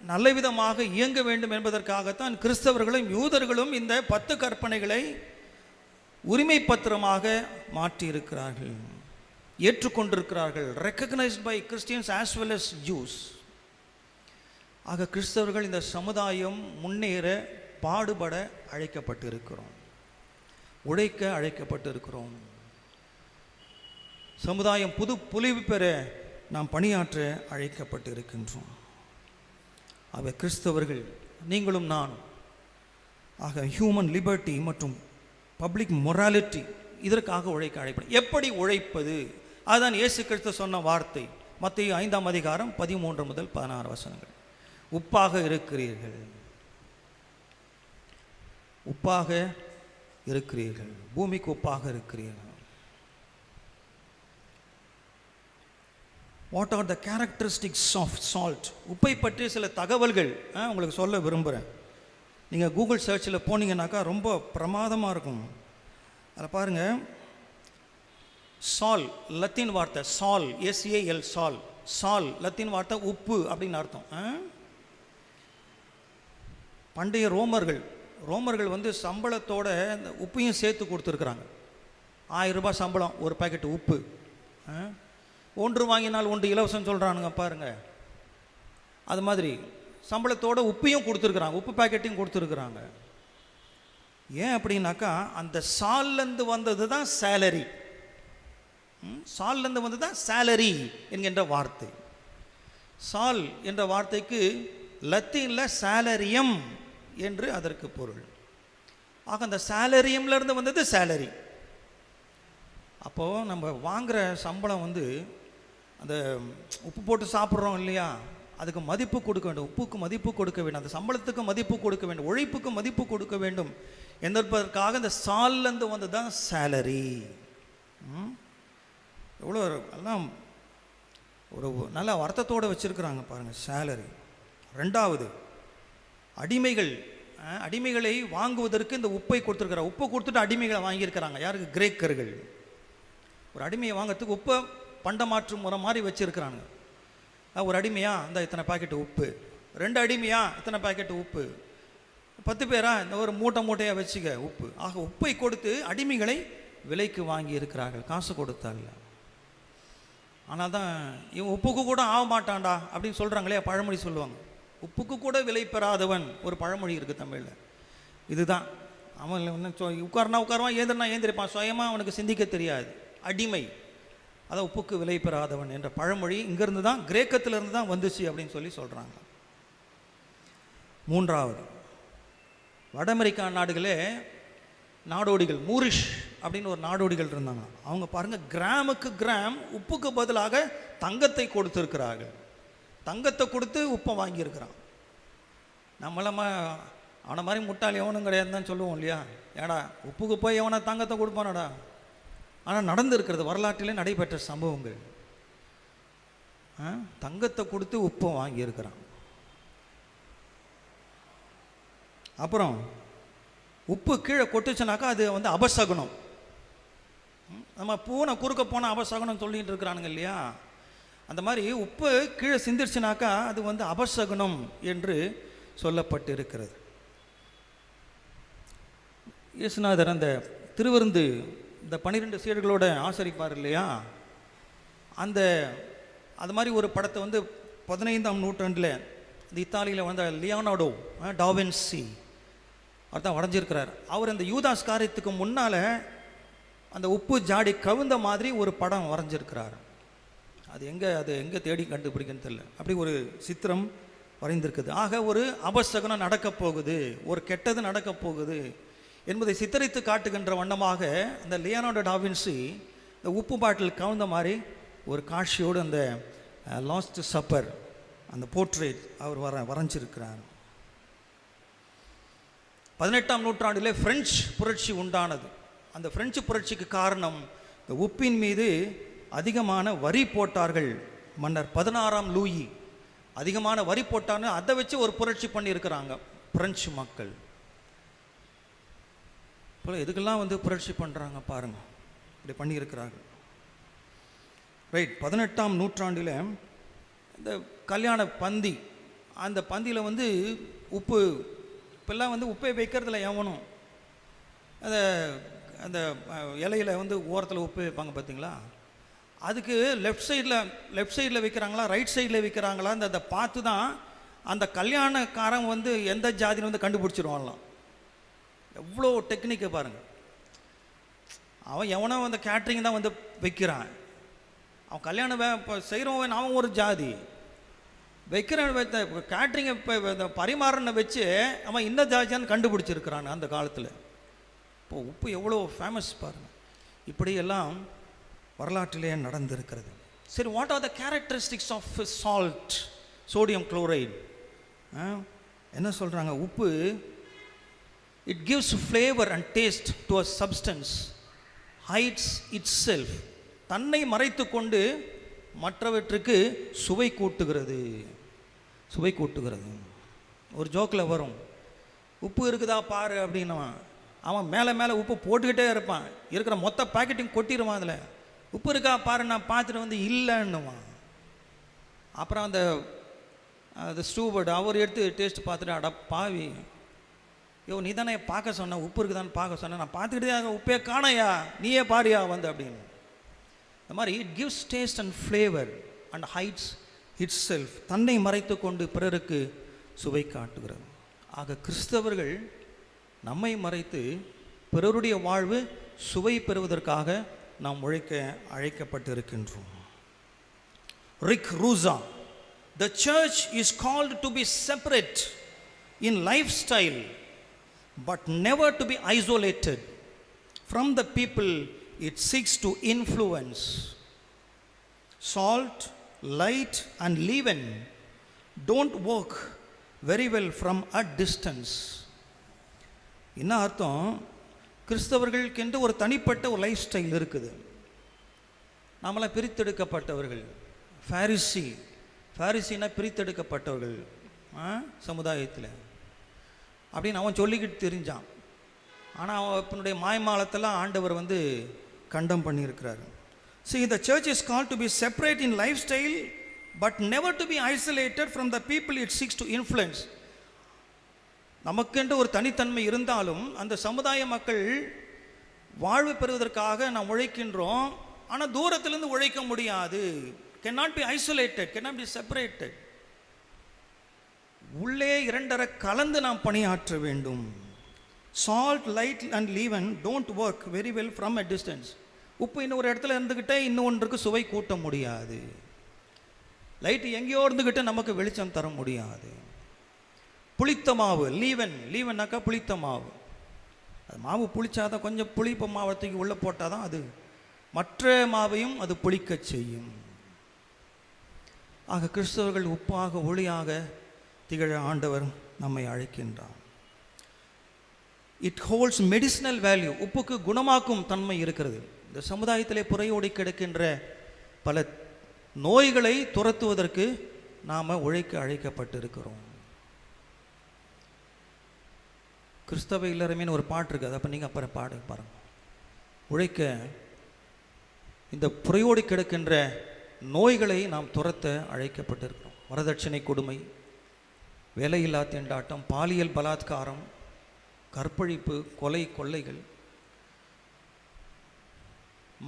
நல்ல விதமாக இயங்க வேண்டும் என்பதற்காகத்தான் கிறிஸ்தவர்களும் யூதர்களும் இந்த 10 கற்பனைகளை உரிமை பத்திரமாக மாற்றியிருக்கிறார்கள், ஏற்றுக்கொண்டிருக்கிறார்கள். recognized by Christians as well as Jews. கிறிஸ்தவர்கள் இந்த சமுதாயம் முன்னேற பாடுபட அழைக்கப்பட்டிருக்கிறோம், உழைக்க அழைக்கப்பட்டிருக்கிறோம். சமுதாயம் புது பொலிவு பெற நாம் பணியாற்ற அழைக்கப்பட்டு இருக்கின்றோம். கிறிஸ்தவர்கள் நீங்களும் நான் ஹியூமன் லிபர்ட்டி மற்றும் பப்ளிக் மொராலிட்டி இதற்காக உழைக்க அழைப்பது. எப்படி உழைப்பது? அதுதான் இயேசு கிறிஸ்து சொன்ன வார்த்தை. மத்தேயு 5ஆம் அதிகாரம் 13 முதல் 16 வசனங்கள். உப்பாக இருக்கிறீர்கள், உப்பாக இருக்கிறீர்கள், பூமிக்கு உப்பாக இருக்கிறீர்கள். What are the characteristics of salt? உப்பை பற்றி சில தகவல்கள் உங்களுக்கு சொல்ல விரும்புகிறேன். நீங்கள் கூகுள் சர்ச்சில் போனீங்கன்னாக்கா ரொம்ப பிரமாதமாக இருக்கும். அதில் பாருங்கள், சால் லத்தீன் வார்த்தை, சால் SAL சால், சால் லத்தீன் வார்த்தை உப்பு அப்படின்னு அர்த்தம். பண்டைய ரோமர்கள் சம்பளத்தோட இந்த உப்பையும் சேர்த்து கொடுத்துருக்குறாங்க. 1000 ரூபாய் சம்பளம், ஒரு பாக்கெட் உப்பு. ஒன்று வாங்கினால் ஒன்று இலவசம் சொல்கிறானுங்க பாருங்க. அது மாதிரி சம்பளத்தோட உப்பையும் கொடுத்துருக்குறாங்க, உப்பு பேக்கெட்டையும் கொடுத்துருக்குறாங்க. ஏன் அப்படின்னாக்கா அந்த சால்லேருந்து வந்தது தான் சேலரி. சால்லேருந்து வந்தது தான் சேலரி என்கின்ற வார்த்தை. சால் என்ற வார்த்தைக்கு லத்தீனில் சேலரியம் என்று அதற்கு பொருள். ஆக அந்த சேலரியம்லேருந்து வந்தது சேலரி. அப்போது நம்ம வாங்குகிற சம்பளம் வந்து அந்த உப்பு போட்டு சாப்பிட்றோம் இல்லையா, அதுக்கு மதிப்பு கொடுக்க வேண்டும், உப்புக்கு மதிப்பு கொடுக்க வேண்டும், அந்த சம்பளத்துக்கு மதிப்பு கொடுக்க வேண்டும், உழைப்புக்கு மதிப்பு கொடுக்க வேண்டும் என்பதற்காக இந்த சால்லேருந்து வந்தது தான் சேலரி. எவ்வளோ எல்லாம் ஒரு நல்ல அர்த்தத்தோடு வச்சுருக்குறாங்க பாருங்கள் சேலரி. ரெண்டாவது, அடிமைகளை வாங்குவதற்கு இந்த உப்பை கொடுத்துருக்குறாங்க. உப்பை கொடுத்துட்டு அடிமைகளை வாங்கியிருக்கிறாங்க. யாருக்கு? கிரேக்கர்கள். ஒரு அடிமையை வாங்கிறதுக்கு உப்பை பண்டமாற்று முறை மாதிரி வச்சுருக்கிறாங்க. ஒரு அடிமையா இந்த இத்தனை பாக்கெட்டு உப்பு, 2 அடிமையா இத்தனை பாக்கெட்டு உப்பு, 10 பேரா இந்த ஒரு மூட்டையாக வச்சுக்க உப்பு. ஆக உப்பை கொடுத்து அடிமைகளை விலைக்கு வாங்கி இருக்கிறார்கள், காசு கொடுத்தாங்க. ஆனால் தான் இவன் உப்புக்கு கூட ஆக மாட்டான்டா அப்படின்னு சொல்கிறாங்களே, பழமொழி சொல்லுவாங்க. உப்புக்கு கூட விலை பெறாதவன் ஒரு பழமொழி இருக்குது தமிழில். இதுதான் அவன் உட்காருவான், ஏந்திரிப்பான், சுயமாக அவனுக்கு சிந்திக்க தெரியாது. அடிமை, அதான் உப்புக்கு விலை பெறாதவன் என்ற பழமொழி இங்கேருந்து தான், கிரேக்கத்திலிருந்து தான் வந்துச்சு அப்படின்னு சொல்லி சொல்கிறாங்க. மூன்றாவது, வட அமெரிக்கா நாடுகளே நாடோடிகள், மூரிஷ் அப்படின்னு ஒரு நாடோடிகள் இருந்தாங்க. அவங்க பாருங்கள், கிராமுக்கு கிராம் உப்புக்கு பதிலாக தங்கத்தை கொடுத்துருக்கிறார்கள். தங்கத்தை கொடுத்து உப்பை வாங்கியிருக்கிறான். நம்மளாம அவனை மாதிரி முட்டாள் எவனும் கிடையாதுன்னு தான் சொல்லுவோம் இல்லையா. ஏடா உப்புக்கு போய் எவனை தங்கத்தை கொடுப்பானடா. ஆனால் நடந்திருக்கிறது, வரலாற்றிலே நடைபெற்ற சம்பவங்கள். தங்கத்தை கொடுத்து உப்பை வாங்கியிருக்கிறான். அப்புறம் உப்பு கீழே கொட்டுச்சுனாக்கா அது வந்து அபசகுனம். நம்ம பூனை குறுக்க போனால் அபசகுனம் சொல்லிட்டு இருக்கிறானுங்க இல்லையா. அந்த மாதிரி உப்பு கீழே சிந்திருச்சுனாக்கா அது வந்து அபசகுனம் என்று சொல்லப்பட்டு இருக்கிறது. இயேசுநாதர் அந்த திருவிருந்து இந்த 12 சீடர்களோட ஆசரிப்பார் இல்லையா, அது மாதிரி ஒரு படத்தை வந்து 15ஆம் நூற்றாண்டில் இந்த இத்தாலியில் வந்த லியோனார்டோ டா வின்சி அவர் தான் வரைஞ்சிருக்கிறார். அவர் அந்த யூதாஸ் காரியத்துக்கு முன்னால் அந்த உப்பு ஜாடி கவிழ்ந்த மாதிரி ஒரு படம் வரைஞ்சிருக்கிறார். அது எங்கே தேடி கண்டுபிடிக்கன்னு தெரியல, அப்படி ஒரு சித்திரம் வரைந்திருக்குது. ஆக ஒரு அபசகுனம் நடக்கப் போகுது, ஒரு கெட்டது நடக்கப் போகுது என்பதை சித்தரித்து காட்டுகின்ற வண்ணமாக அந்த லியோனார்டோ டா வின்சி இந்த உப்பு பாட்டில் கவுந்த மாதிரி ஒரு காட்சியோடு அந்த லாஸ்ட் சப்பர் அந்த போர்ட்ரேட் அவர் வரைஞ்சிருக்கிறார். 18ஆம் நூற்றாண்டிலே பிரெஞ்சு புரட்சி உண்டானது. அந்த பிரெஞ்சு புரட்சிக்கு காரணம் இந்த உப்பின் மீது அதிகமான வரி போட்டார்கள். மன்னர் 16ஆம் லூயி அதிகமான வரி போட்டான்னு அதை வச்சு ஒரு புரட்சி பண்ணியிருக்கிறாங்க பிரெஞ்சு மக்கள். இப்போ எதுக்கெல்லாம் வந்து புரட்சி பண்ணுறாங்க பாருங்கள், இப்படி பண்ணியிருக்கிறார்கள். ரைட். 18ஆம் நூற்றாண்டில் இந்த கல்யாண பந்தி, அந்த பந்தியில் வந்து உப்பு இப்போல்லாம் வந்து உப்பை வைக்கிறதுல எவனும் அந்த அந்த இலையில் வந்து ஓரத்தில் உப்பு வைப்பாங்க பார்த்தீங்களா, அதுக்கு லெஃப்ட் சைடில் வைக்கிறாங்களா ரைட் சைடில் வைக்கிறாங்களா அந்த பார்த்து தான் அந்த கல்யாணக்காரன் வந்து எந்த ஜாதின்னு வந்து கண்டுபிடிச்சிருவான்லாம். எவ்வளோ டெக்னிக்கை பாருங்கள். அவன் எவனோ அந்த கேட்ரிங் தான் வந்து வைக்கிறான். அவன் கல்யாணம் இப்போ செய்கிறவன் அவன் ஒரு ஜாதி, வைக்கிற கேட்ரிங்கை இப்போ பரிமாறனை வச்சு அவன் இந்த ஜாதியான்னு கண்டுபிடிச்சிருக்கிறான் அந்த காலத்தில். இப்போ உப்பு எவ்வளோ ஃபேமஸ் பாருங்கள். இப்படியெல்லாம் வரலாற்றிலே நடந்திருக்கிறது. சரி, what are the characteristics of salt, sodium chloride? என்ன சொல்கிறாங்க? உப்பு it gives flavor and taste to a substance, hides itself, தன்னை மறைத்து கொண்டு மற்றவற்றுக்கு சுவை கூட்டுகிறது. ஒரு ஜோக்கில் வரும், உப்பு இருக்குதா பாரு அப்படின்னு. அவன் மேலே உப்பு போட்டுக்கிட்டே இருப்பான், இருக்கிற மொத்த பாக்கெட்டையும் கொட்டிடுவான். அதில் உப்பு இருக்கா பாரு, நான் பார்த்துட்டு வந்து இல்லைன்னுவான். அப்புறம் அந்த ஸ்டூவர்டு அவர் எடுத்து டேஸ்ட் பார்த்துட்டு, அட பாவி, நீ தானே பார்க்க சொன்ன, உப்பு இருக்குதான்னு பார்க்க சொன்ன, நான் பார்த்துக்கிட்டே உப்பே காணையா, நீயே பாரியா வந்து அப்படின்னு. இந்த மாதிரி it gives taste and flavour and heights it's self, தன்னை மறைத்து கொண்டு பிறருக்கு சுவை காட்டுகிறது. ஆக கிறிஸ்தவர்கள் நம்மை மறைத்து பிறருடைய வாழ்வு சுவை பெறுவதற்காக நாம் உழைக்க அழைக்கப்பட்டிருக்கின்றோம். Rick Rusaw, the church is called to be separate in lifestyle but never to be isolated from the people it seeks to influence. Salt, light and leaven don't work very well from a distance. என்ன அர்த்தம்? கிறிஸ்தவர்களுக்கென்று ஒரு தனிப்பட்ட ஒரு life style இருக்குது. நாமெல்லாம் பிரித்தெடுக்கப்பட்டவர்கள். ஃபாரிசினா பிரித்தெடுக்கப்பட்டவர்கள் சமுதாயத்தில் அப்படின்னு அவன் சொல்லிக்கிட்டு தெரிஞ்சான். ஆனால் அவனுடைய மாய்மாலத்தெல்லாம் ஆண்டவர் கண்டம் பண்ணியிருக்கிறார். See, the church is called to be separate in lifestyle but never to be isolated from the people it seeks to influence. நமக்கென்று ஒரு தனித்தன்மை இருந்தாலும் அந்த சமுதாய மக்கள் வாழ்வு பெறுவதற்காக நாம் உழைக்கின்றோம். ஆனால் தூரத்திலிருந்து உழைக்க முடியாது. cannot be isolated, cannot be separated. உள்ளே இரண்டரை கலந்து நாம் பணியாற்ற வேண்டும். Salt, light and leaven don't work very well from a distance. உப்பு இன்னொரு இடத்துல இருந்துக்கிட்டே இன்னொன்றுக்கு சுவை கூட்ட முடியாது. லைட் எங்கேயோ இருந்துக்கிட்டே நமக்கு வெளிச்சம் தர முடியாது. புளித்த மாவு, லீவன்னாக்கா புளித்த மாவு. அது மாவு புளிச்சாதான், கொஞ்சம் புளிப்பு மாவத்துக்கு உள்ளே போட்டால் தான் அது மற்ற மாவையும் அது புளிக்க செய்யும். ஆக கிறிஸ்தவர்கள் உப்பாக ஒளியாக திகழ ஆண்டவர் நம்மை அழைக்கின்றார். It holds medicinal value. உப்புக்கு குணமாக்கும் தன்மை இருக்கிறது. இந்த சமுதாயத்திலே புறையோடி கிடக்கின்ற பல நோய்களை துரத்துவதற்கு நாம் உழைக்க அழைக்கப்பட்டிருக்கிறோம். கிறிஸ்தவ இல்லறமேன்னு ஒரு பாட்டு இருக்குது, அதை அப்போ நீங்கள் அப்புறம் பாருங்க. உழைக்க இந்த புறையோடி கிடக்கின்ற நோய்களை நாம் துரத்த அழைக்கப்பட்டிருக்கிறோம். வரதட்சணை கொடுமை, வேலையில்லா திண்டாட்டம், பாலியல் பலாத்காரம், கற்பழிப்பு, கொலை, கொள்ளைகள்,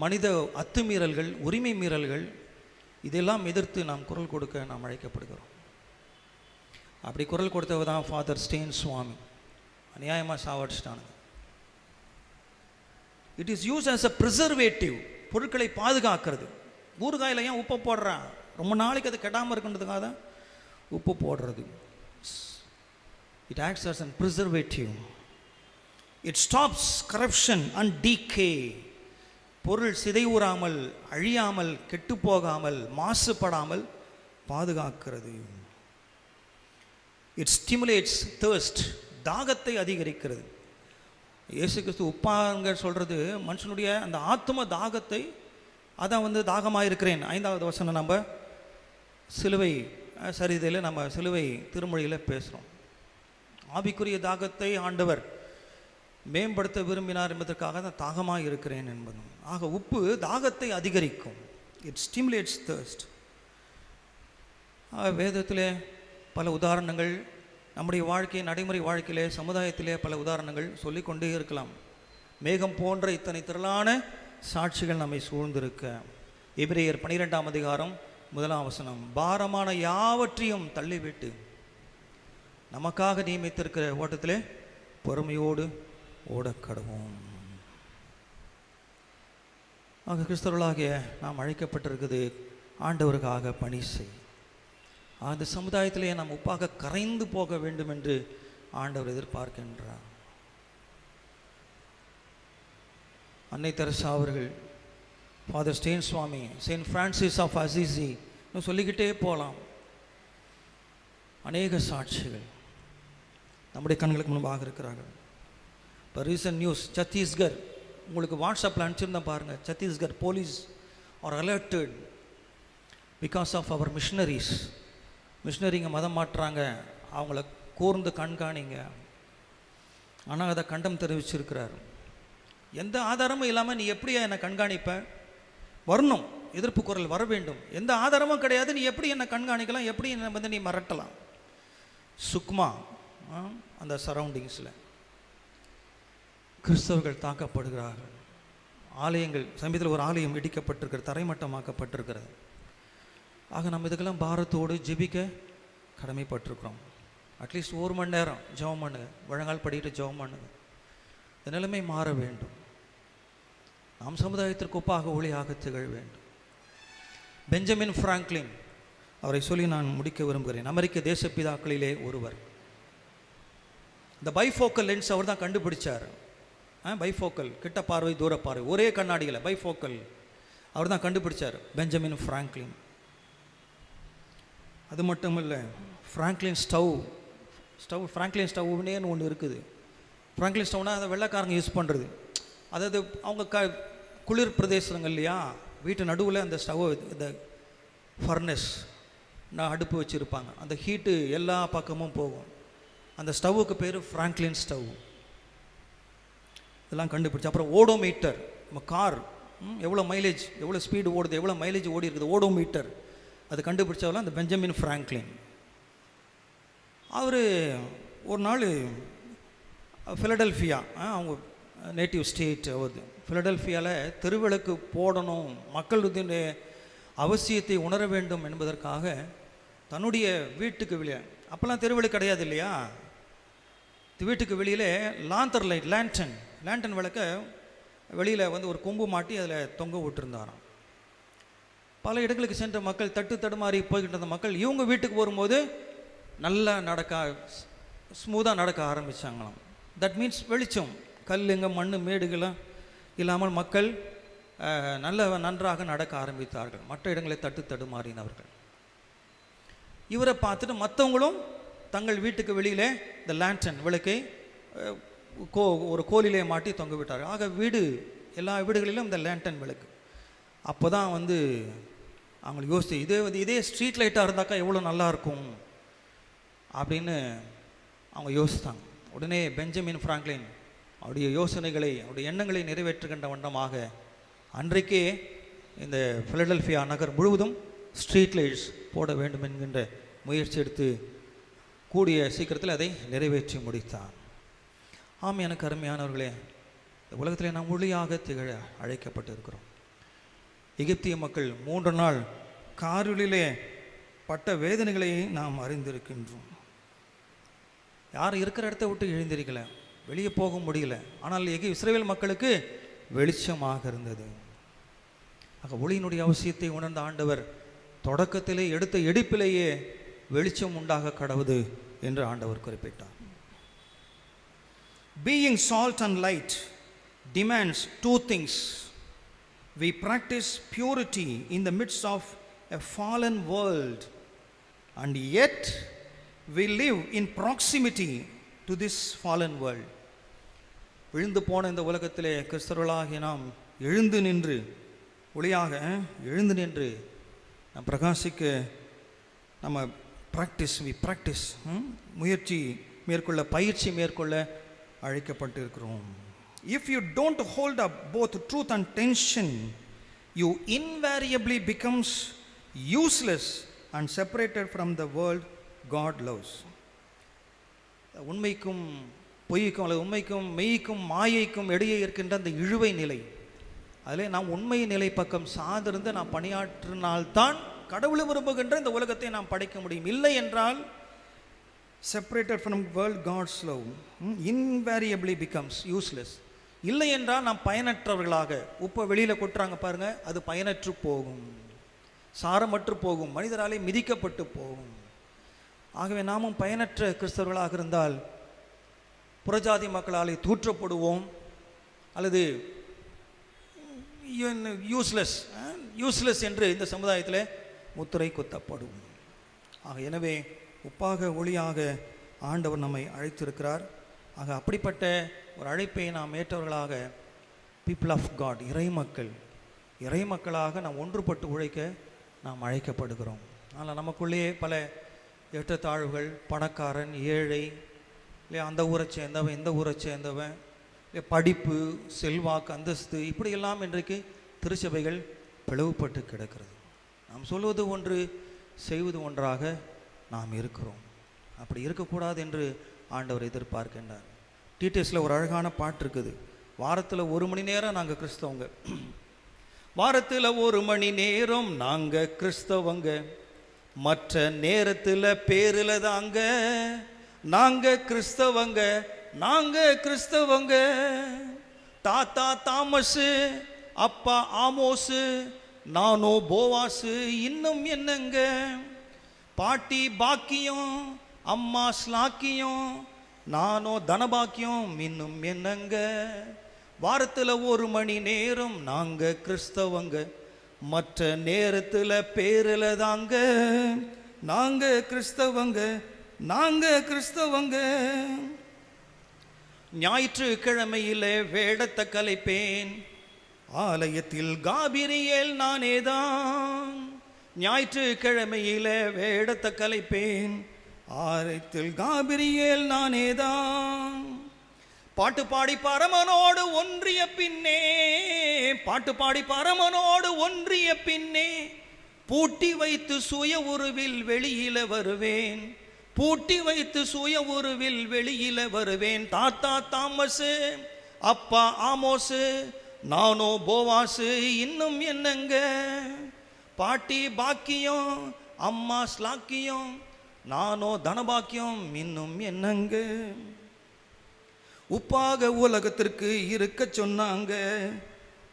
மனித அத்துமீறல்கள், உரிமை மீறல்கள், இதெல்லாம் எதிர்த்து நாம் குரல் கொடுக்க நாம் அழைக்கப்படுகிறோம். அப்படி குரல் கொடுத்தவர் தான் ஃபாதர் ஸ்டேன் சுவாமி. அநியாயமாக சாவடிச்சிட்டானுங்க. It is use as a preservative. பொருட்களை பாதுகாக்கிறது. ஊறுகாயில் ஏன் உப்பு போடுறான்? ரொம்ப நாளைக்கு அது கெடாமல் இருக்குன்றதுக்காக தான் உப்பு போடுறது. It acts as a preservative. It stops corruption and decay. பொருள் சிதைவுறாமல், அழியாமல், கெட்டு போகாமல், மாசுபடாமல் பாதுகாக்கிறது. It stimulates thirst. தாகத்தை அதிகரிக்கிறது. இயேசு கிறிஸ்து உப்பாங்க சொல்கிறது மனுஷனுடைய அந்த ஆத்ம தாகத்தை, அதான் தாகமாக இருக்கிறேன். 5வது வசனம் நம்ம சிலுவை சரிதையில் நம்ம சிலுவை திருமொழியில் பேசுகிறோம். ஆவிக்குரிய தாகத்தை ஆண்டவர் மேம்படுத்த விரும்பினார் என்பதற்காக தான் தாகமாக இருக்கிறேன் என்பதும். ஆக உப்பு தாகத்தை அதிகரிக்கும். It stimulates thirst. வேதத்திலே பல உதாரணங்கள், நம்முடைய வாழ்க்கை, நடைமுறை வாழ்க்கையிலே, சமுதாயத்திலே பல உதாரணங்கள் சொல்லிக்கொண்டே இருக்கலாம். மேகம் போன்ற இத்தனை திரளான சாட்சிகள் நம்மை சூழ்ந்திருக்க. எபிரேயர் 12ஆம் அதிகாரம் 1ஆம் வசனம், பாரமான யாவற்றையும் தள்ளிவிட்டு நமக்காக நியமித்திருக்கிற ஓட்டத்திலே பொறுமையோடு ஓடக்கடுவோம். ஆக கிறிஸ்தவர்களாகிய நாம் அழைக்கப்பட்டிருக்குது ஆண்டவருக்காக பணி செய். அந்த சமுதாயத்திலே நாம் உப்பாக கரைந்து போக வேண்டும் என்று ஆண்டவர் எதிர்பார்க்கின்றார். அன்னை தெரசா அவர்கள், Father Stan Swamy, Saint Francis of Assisi, இன்னும் சொல்லிக்கிட்டே போகலாம். அநேக சாட்சிகள் நம்முடைய கண்களுக்கு முன்பாக இருக்கிறார்கள். இப்போ ரீசன்ட் நியூஸ், சத்தீஸ்கர், உங்களுக்கு வாட்ஸ்அப்பில் அனுப்பிச்சிருந்தேன் பாருங்கள். Chhattisgarh police are alerted because of our missionaries. மிஷனரிங்க மதம் மாற்றுறாங்க, அவங்கள கூர்ந்து கண்காணிங்க. ஆனால் அதை கண்டம் தெரிவிச்சிருக்கிறார். எந்த ஆதாரமும் இல்லாமல் நீ எப்படி என்னை கண்காணிப்ப? வரணும், எதிர்ப்பு குரல் வர வேண்டும். எந்த ஆதாரமும் கிடையாது, நீ எப்படி என்னை கண்காணிக்கலாம்? எப்படி என்னை நீ மிரட்டலாம்? சுக்மா அந்த சரௌண்டிங்ஸில் கிறிஸ்தவர்கள் தாக்கப்படுகிறார்கள். ஆலயங்கள், சமீபத்தில் ஒரு ஆலயம் இடிக்கப்பட்டிருக்கிறது, தரைமட்டமாக்கப்பட்டிருக்கிறது. ஆக நம்ம இதுக்கெல்லாம் பாரத்தோடு ஜெபிக்க கடமைப்பட்டிருக்கிறோம். அட்லீஸ்ட் 1 மணி நேரம் ஜெபம் பண்ணுங்க, முழங்கால் படிக்கிட்டு ஜெபம் பண்ணுங்க. இந்த நிலைமை மாற வேண்டும். நாம் சமுதாயத்திற்கு ஒப்பாக ஒளியாக திகழ வேண்டும். பெஞ்சமின் பிராங்க்லின், அவரை சொல்லி நான் முடிக்க விரும்புகிறேன். அமெரிக்க தேசப்பிதாக்களிலே ஒருவர். இந்த பைஃபோக்கல் லென்ஸ் அவர் தான் கண்டுபிடிச்சார். பைஃபோக்கல், கிட்ட பார்வை தூர பார்வை, ஒரே கண்ணாடியில் பைஃபோக்கல் அவர் தான் கண்டுபிடிச்சார், பெஞ்சமின் பிராங்க்லின். அது மட்டும் இல்லை, ஃப்ராங்க்லின் ஃப்ராங்க்லின் ஸ்டவ்னே ஒன்று இருக்குது. ஃப்ராங்க்லின் ஸ்டவ்னா அதை வெள்ளைக்காரங்க யூஸ் பண்ணுறது. அதாவது அவங்க குளிர் பிரதேசங்கள் இல்லையா, வீட்டு நடுவில் அந்த ஸ்டவ், இந்த ஃபர்னஸ் அடுப்பு வச்சுருப்பாங்க. அந்த ஹீட்டு எல்லா பக்கமும் போகும். அந்த ஸ்டவ்வுக்கு பேர் ஃப்ராங்க்லின் ஸ்டவ். இதெல்லாம் கண்டுபிடிச்சு. அப்புறம் ஓடோமீட்டர், நம்ம கார் எவ்வளோ மைலேஜ், எவ்வளோ ஸ்பீடு ஓடுது, எவ்வளோ மைலேஜ் ஓடி இருக்குது, ஓடோமீட்டர் அது கண்டுபிடிச்சவெல்லாம் அந்த பெஞ்சமின் ஃப்ராங்க்லின். அவர் ஒரு நாள் ஃபிலடெல்ஃபியா, அவங்க நேட்டிவ் ஸ்டேட் அவரு, ஃபிலடெல்ஃபியாவில் தெருவிளக்கு போடணும், மக்களுடைய அவசியத்தை உணர வேண்டும் என்பதற்காக தன்னுடைய வீட்டுக்கு வெளியே, அப்போல்லாம் தெருவிளக்கு கிடையாது இல்லையா, வீட்டுக்கு வெளியில் லேண்டன் விளக்க வெளியில் வந்து ஒரு கொம்பு மாட்டி அதில் தொங்க விட்டுருந்தாராம். பல இடங்களுக்கு சென்ற மக்கள் தடுமாறி போய்கிட்டு இருந்த மக்கள் இவங்க வீட்டுக்கு வரும்போது நல்லா ஸ்மூத்தாக நடக்க ஆரம்பித்தாங்களாம். தட் மீன்ஸ் வெளிச்சம், கல்லுங்க மண் மேடுகளாம் இல்லாமல் மக்கள் நன்றாக நடக்க ஆரம்பித்தார்கள். மற்ற இடங்களை தடுமாறினவர்கள். இவரை பார்த்துட்டு மற்றவங்களும் தங்கள் வீட்டுக்கு வெளியிலே இந்த லேண்டன் விளக்கை ஒரு கோலிலே மாட்டி தொங்க விட்டார்கள். ஆக எல்லா வீடுகளிலும் இந்த லேண்டன் விளக்கு. அப்போ தான் வந்து அவங்களுக்கு யோசிச்சு, இதே ஸ்ட்ரீட் லைட்டாக இருந்தாக்கா எவ்வளோ நல்லாயிருக்கும் அப்படின்னு அவங்க யோசித்தாங்க. உடனே பெஞ்சமின் பிராங்க்லின் அவருடைய யோசனைகளை, அவருடைய எண்ணங்களை நிறைவேற்றுகின்ற வண்ணமாக அன்றைக்கே இந்த பிலடெல்ஃபியா நகர் முழுவதும் ஸ்ட்ரீட் லைட்ஸ் போட வேண்டும் என்கின்ற முயற்சி எடுத்து கூடிய சீக்கிரத்தில் அதை நிறைவேற்றி முடித்தார். ஆம், எனக்கு அருமையானவர்களே, இந்த உலகத்தில் நாம் ஒளியாக திகழ அழைக்கப்பட்டு இருக்கிறோம். எகிப்திய மக்கள் 3 நாள் காரிலே பட்ட வேதனைகளை நாம் அறிந்திருக்கின்றோம். யாரும் இருக்கிற இடத்த விட்டு எழுந்திருக்கல, வெளியே போக முடியல. ஆனால் இஸ்ரவேல் மக்களுக்கு வெளிச்சமாக இருந்தது. ஆக ஒளியினுடைய அவசியத்தை உணர்ந்த ஆண்டவர் தொடக்கத்திலே எடுத்த எடுப்பிலேயே வெளிச்சம் உண்டாக கடவுது என்று ஆண்டவர் குறிப்பிட்டார். Being salt and light demands 2 things. We practice purity in the midst of a fallen world, and yet we live in proximity to this fallen world. விழுந்து போன இந்த உலகத்திலே கிறிஸ்தவர்களாகிய நாம் எழுந்து நின்று, ஒளியாக எழுந்து நின்று நாம் பிரகாசிக்க நம்ம ப்ராக்டிஸ் முயற்சி மேற்கொள்ள, பயிற்சி மேற்கொள்ள அழைக்கப்பட்டு இருக்கிறோம். If you don't hold up both truth and tension, you invariably becomes useless and separated from the world God loves. உண்மைக்கும் பொய்க்கும், அல்லது உண்மைக்கும் மெய்க்கும் மாயைக்கும் இடையே இருக்கின்ற அந்த இழுவை நிலை, அதில் நாம் உண்மை நிலை பக்கம் சார்ந்திருந்து நாம் பணியாற்றினால்தான் கடவுளை விரும்புகின்ற இந்த உலகத்தை நாம் படைக்க முடியும். இல்லை என்றால் separated from world God's love, invariably becomes useless. இல்லை என்றால் நாம் பயனற்றவர்களாக, உப்பை வெளியில் கொட்டுறாங்க பாருங்க, அது பயனற்று போகும், சாரமற்று போகும், மனிதராலே மிதிக்கப்பட்டு போகும். ஆகவே நாமும் பயனற்ற கிறிஸ்தவர்களாக இருந்தால் புறஜாதி மக்களாலே தூற்றப்படுவோம், அல்லது யூஸ்லெஸ் என்று இந்த சமுதாயத்தில் முத்திரை குத்தப்படும். எனவே உப்பாக ஒளியாக ஆண்டவர் நம்மை அழைத்திருக்கிறார். ஆக அப்படிப்பட்ட ஒரு அழைப்பை நாம் ஏற்றவர்களாக, பீப்புள் ஆஃப் காட், இறைமக்களாக நாம் ஒன்றுபட்டு உழைக்க நாம் அழைக்கப்படுகிறோம். ஆனால் நமக்குள்ளேயே பல ஏற்றத்தாழ்வுகள், பணக்காரன் ஏழை, இல்லை அந்த ஊரை சேர்ந்தவன் இந்த ஊரை சேர்ந்தவன், இல்லை படிப்பு செல்வாக்கு அந்தஸ்து, இப்படியெல்லாம் இன்றைக்கு திருச்சபைகள் பிளவுபட்டு கிடக்கிறது. நாம் சொல்வது ஒன்று, செய்வது ஒன்றாக நாம் இருக்கிறோம். அப்படி இருக்கக்கூடாது என்று ஆண்டவர் எதிர்பார்க்கின்றார். டீட்டெயில்ஸில் ஒரு அழகான பாட்டு இருக்குது, வாரத்தில் 1 மணி நேரம் நாங்கள் கிறிஸ்தவங்க. வாரத்தில் 1 மணி நேரம் நாங்கள் கிறிஸ்தவங்க, மற்ற நேரத்தில் பேரில் தாங்க நாங்கள் கிறிஸ்தவங்க, நாங்கள் கிறிஸ்தவங்க. தாத்தா தாமஸு, அப்பா ஆமோஸு, நானோ போவாஸு, இன்னும் என்னங்க. பாட்டி பாக்கியம், அம்மா ஸ்லாக்கியம், நானோ தனபாக்கியம், இன்னும் என்னங்க. வாரத்தில் 1 மணி நேரம் நாங்கள் கிறிஸ்தவங்க, மற்ற நேரத்தில் பேரில் தாங்க நாங்கள் கிறிஸ்தவங்க, நாங்கள் கிறிஸ்தவங்க. ஞாயிற்றுக்கிழமையில் வேடத்தை கலைப்பேன், ஆலயத்தில் காபிரியேல் நானேதான். ஞாயிற்றுக்கிழமையில் வேடத்தை கலைப்பேன், ஆலயத்தில் காபிரியேல் நானேதான். பாட்டு பாடி பரமனோடு ஒன்றிய பின்னே, பாட்டு பாடி பரமனோடு ஒன்றிய பின்னே, பூட்டி வைத்து சுய உருவில் வெளியில வருவேன், பூட்டி வைத்து சுய உருவில் வெளியில வருவேன். தாத்தா தாமஸு, அப்பா ஆமோஸு, நானோ போவாஸு, இன்னும் என்னங்க. பாட்டி பாக்கியம், அம்மா ஸ்லாக்கியம், நானோ தனபாக்கியம், இன்னும் என்னங்க. உப்பாக உலகத்திற்கு இருக்க சொன்னாங்க,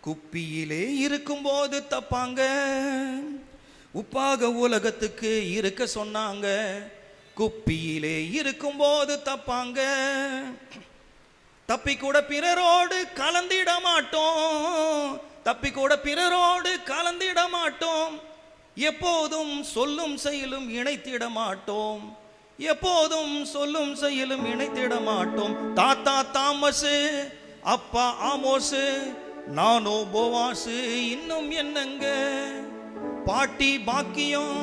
குப்பியிலே இருக்கும்போது தப்பாங்க. உப்பாக உலகத்துக்கு இருக்க சொன்னாங்க, குப்பியிலே இருக்கும்போது தப்பாங்க. தப்பி கூட பிறரோடு கலந்திட மாட்டோம், தப்பி கூட பிறரோடு கலந்திட மாட்டோம். எப்போதும் சொல்லும் செயலும் இணைத்திட மாட்டோம், எப்போதும் சொல்லும் செயலும் இணைத்திட மாட்டோம். தாத்தா தாமஸு, அப்பா ஆமோஸு, நானோ போவாஸு, இன்னும் என்னங்க. பாட்டி பாக்கியம்,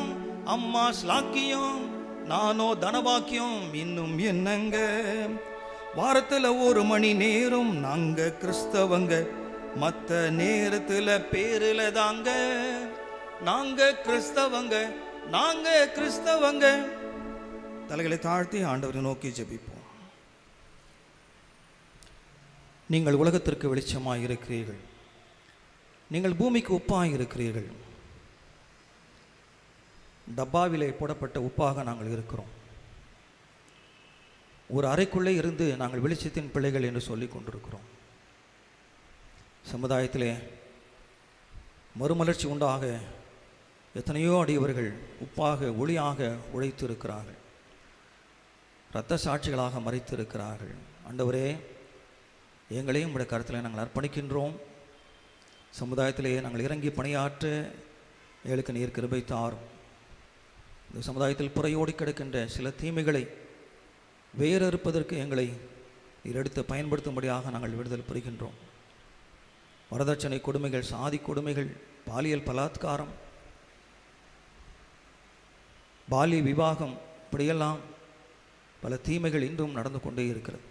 அம்மா ஸ்லாக்கியம், நானோ தனபாக்கியம், இன்னும் என்னங்க. வாரத்தில் 1 மணி நேரம் நாங்கள் கிறிஸ்தவங்க, மற்ற நேரத்தில் பேரில் தாங்க நாங்கள் கிறிஸ்தவங்க, நாங்கள் கிறிஸ்தவங்க. தலைகளை தாழ்த்தி ஆண்டவரை நோக்கி ஜெபிப்போம். நீங்கள் உலகத்திற்கு வெளிச்சமாக இருக்கிறீர்கள், நீங்கள் பூமிக்கு உப்பாக இருக்கிறீர்கள். டப்பாவிலே போடப்பட்ட உப்பாக நாங்கள் இருக்கிறோம். ஒரு அறைக்குள்ளே இருந்து நாங்கள் வெளிச்சத்தின் பிள்ளைகள் என்று சொல்லிக் கொண்டிருக்கிறோம். சமுதாயத்திலே மறுமலர்ச்சி உண்டாக எத்தனையோ அடியவர்கள் உப்பாக ஒளியாக உழைத்து இருக்கிறார்கள், இரத்த சாட்சிகளாக மறைத்து இருக்கிறார்கள். ஆண்டவரே, எங்களையும் உடைய கருத்தில் நாங்கள் அர்ப்பணிக்கின்றோம். சமுதாயத்திலே நாங்கள் இறங்கி பணியாற்ற எங்களுக்கு நீர் கிருபை தாரும். இந்த சமுதாயத்தில் புறையோடி கிடக்கின்ற சில தீமைகளை வேறறுப்பதற்கு எங்களை நீர் எடுத்து பயன்படுத்தும்படியாக நாங்கள் விடுதல் புரிகின்றோம். வரதட்சணை கொடுமைகள், சாதி கொடுமைகள், பாலியல் பலாத்காரம், பாலிய விவாகம், இப்படியெல்லாம் பல தீமைகள் இன்றும் நடந்து கொண்டே இருக்கிறது.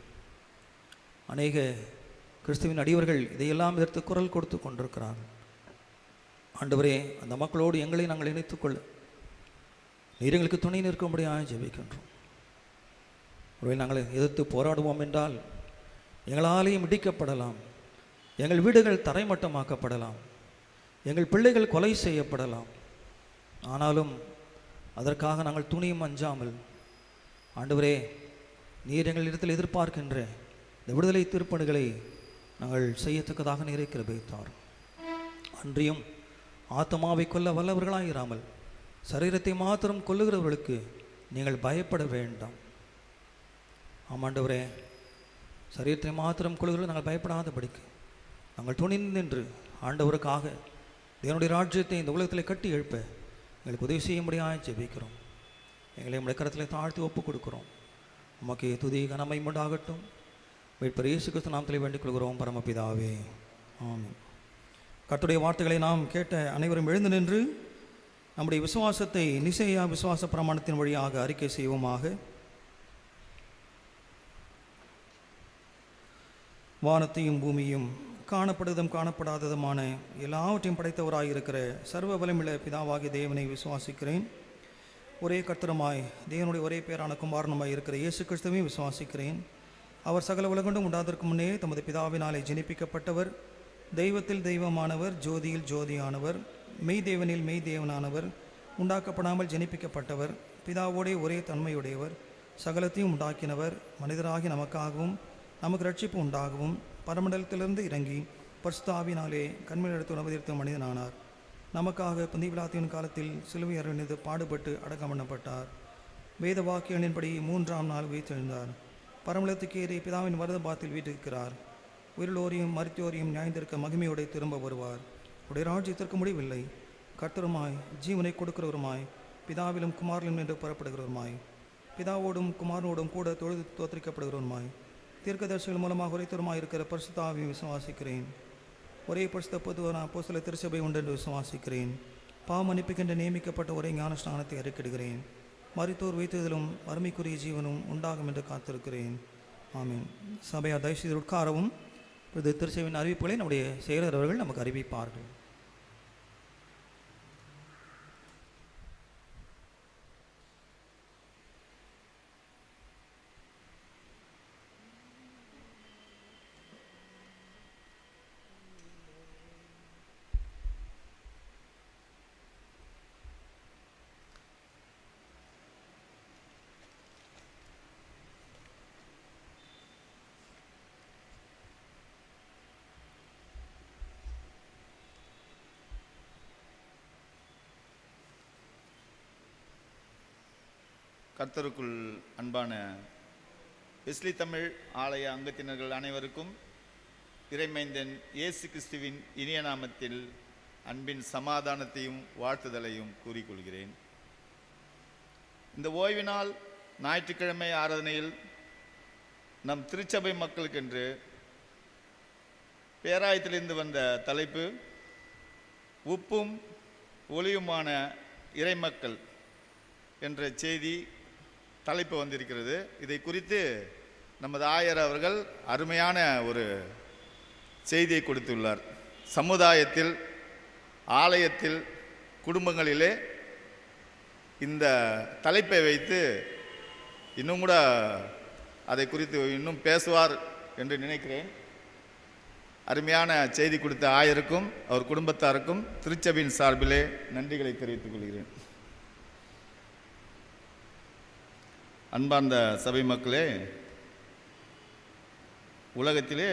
அநேக கிறிஸ்துவின் அடியவர்கள் இதையெல்லாம் எதிர்த்து குரல் கொடுத்து கொண்டிருக்கிறார்கள். ஆண்டவரே, அந்த மக்களோடு எங்களை நாங்கள் இணைத்துக்கொள்ள நீர் எங்களுக்கு துணை நிற்கும்படியாக ஜெபிக்கின்றோம். ஒருவேளை நாங்கள் எதிர்த்து போராடுவோம் என்றால் எங்களாலேயும் இடிக்கப்படலாம், எங்கள் வீடுகள் தரைமட்டமாக்கப்படலாம், எங்கள் பிள்ளைகள் கொலை செய்யப்படலாம். ஆனாலும் அதற்காக நாங்கள் துணியும் அஞ்சாமல், ஆண்டவரே, நீர் எங்கள் இடத்தில் எதிர்பார்க்கின்ற இந்த விடுதலை திருப்பணிகளை நாங்கள் செய்யத்தக்கதாக நீரை கிருபை தாரும். அன்றியும் ஆத்மாவை கொல்ல வல்லவர்களாயிராமல் சரீரத்தை மாத்திரம் கொல்லுகிறவர்களுக்கு நீங்கள் பயப்பட வேண்டாம். ஆமாண்டவரே, சரீரத்தை மாத்திரம் கொள்ளுகிறது நாங்கள் பயப்படாதபடிக்கு நாங்கள் துணிந்து நின்று ஆண்டவருக்காக தேவனுடைய ராஜ்யத்தை இந்த உலகத்தில் கட்டி எழுப்ப எங்களுக்கு உதவி செய்யும்படியாக ஜெபிக்கிறோம். எங்களை நம்முடைய கரத்தில் தாழ்த்தி ஒப்புக் கொடுக்கிறோம். உமக்கு துதி கனமை உண்டாகட்டும். மீட்பர் இயேசு கிறிஸ்து நாமத்தில் வேண்டிக் கொள்கிறோம் பரமபிதாவே, ஆமென். கர்த்தருடைய வார்த்தைகளை நாம் கேட்ட அனைவரும் எழுந்து நின்று நம்முடைய விசுவாசத்தை நிசேயா விசுவாச பிரமாணத்தின் வழியாக அறிக்கை செய்வோமாக. வானத்தையும் பூமியும் காணப்படுவதும் காணப்படாததுமான எல்லாவற்றையும் படைத்தவராயிருக்கிற சர்வ வல்லமையுள்ள பிதாவாகிய தேவனை விசுவாசிக்கிறேன். ஒரே கர்த்தருமாய் தேவனுடைய ஒரே பேரான குமாரனுமாய் இருக்கிற இயேசு கிறிஸ்துவையும் விசுவாசிக்கிறேன். அவர் சகல உலகண்டும் உண்டாதற்கு முன்னே தமது பிதாவினாலே ஜெனிப்பிக்கப்பட்டவர், தெய்வத்தில் தெய்வமானவர், ஜோதியில் ஜோதியானவர், மெய் தேவனில் மெய் தேவனானவர், உண்டாக்கப்படாமல் ஜெனிப்பிக்கப்பட்டவர், பிதாவோடே ஒரே தன்மையுடையவர், சகலத்தையும் உண்டாக்கினவர், மனிதராகி நமக்காகவும் நமக்கு ரட்சிப்பு உண்டாகவும் பரமண்டலத்திலிருந்து இறங்கி பரிசுத்த ஆவியினாலே கன்மலையிடத்து உணவதிர்த்த மனிதனானார். நமக்காக பந்திவிழாத்தின் காலத்தில் சிலுவை அறைந்து பாடுபட்டு அடக்கம் பண்ணப்பட்டார். வேத வாக்கியங்களின்படி 3ஆம் நாள் உயிர்த்தெழுந்தார். பரமண்டலத்துக்கு ஏறி பிதாவின் வலது பாத்தில் வீட்டிருக்கிறார். உயிரோரையும் மரித்தோரையும் நியாயந்திருக்க மகிமையோடு திரும்ப வருவார். உடைய ராஜ்யத்திற்கு முடிவில்லை. கர்த்தருமாய் ஜீவனை கொடுக்கிறவருமாய் பிதாவிலும் குமாரிலும் என்று புறப்படுகிறவருமாய் பிதாவோடும் குமாரனோடும் கூட தொழுது தோற்கரிக்கப்படுகிறவருமாய் தீர்க்கதரிசிகள் மூலமாக உரைத்தருமாய் இருக்கிற பரிசுத்த ஆவியை விசுவாசிக்கிறேன். ஒரே பரிசுத்த பொதுவான அப்போஸ்தல திருச்சபை உண்டு என்று விசுவாசிக்கிறேன். பாவ மன்னிப்புக்கென்று நியமிக்கப்பட்ட ஒரே ஞான ஸ்நானத்தை அறிக்கையிடுகிறேன். மரித்தோர் வைத்ததிலும் வறுமைக்குரிய ஜீவனும் உண்டாகும் என்று காத்திருக்கிறேன். ஆமீன். சபையார் தயவுசெய்து உட்காரவும். இது திருச்சபையின் அறிவிப்புகளை நம்முடைய செயலர் அவர்கள் நமக்கு அறிவிப்பார்கள். கர்த்தருக்குள் அன்பான வெஸ்லி தமிழ் ஆலய அங்கத்தினர்கள் அனைவருக்கும் இறைமைந்தன் இயேசு கிறிஸ்துவின் இனிய நாமத்தில் அன்பின் சமாதானத்தையும் வாழ்த்துதலையும் கூறிக்கொள்கிறேன். இந்த ஓய்வு நாள் ஞாயிற்றுக்கிழமை ஆராதனையில் நம் திருச்சபை மக்களுக்கென்று பேராயத்திலிருந்து வந்த தலைப்பு உப்பும் ஒளியுமான இறைமக்கள் என்ற செய்தி தலைப்பு வந்திருக்கிறது. இதை குறித்து நமது ஆயர் அவர்கள் அருமையான ஒரு செய்தியை கொடுத்துள்ளார். சமுதாயத்தில், ஆலயத்தில், குடும்பங்களிலே இந்த தலைப்பை வைத்து இன்னும் கூட அதை குறித்து இன்னும் பேசுவார் என்று நினைக்கிறேன். அருமையான செய்தி கொடுத்த ஆயருக்கும் அவர் குடும்பத்தாருக்கும் திருச்சபையின் சார்பிலே நன்றிகளை தெரிவித்துக் கொள்கிறேன். அன்பார்ந்த சபை மக்களே, உலகத்திலே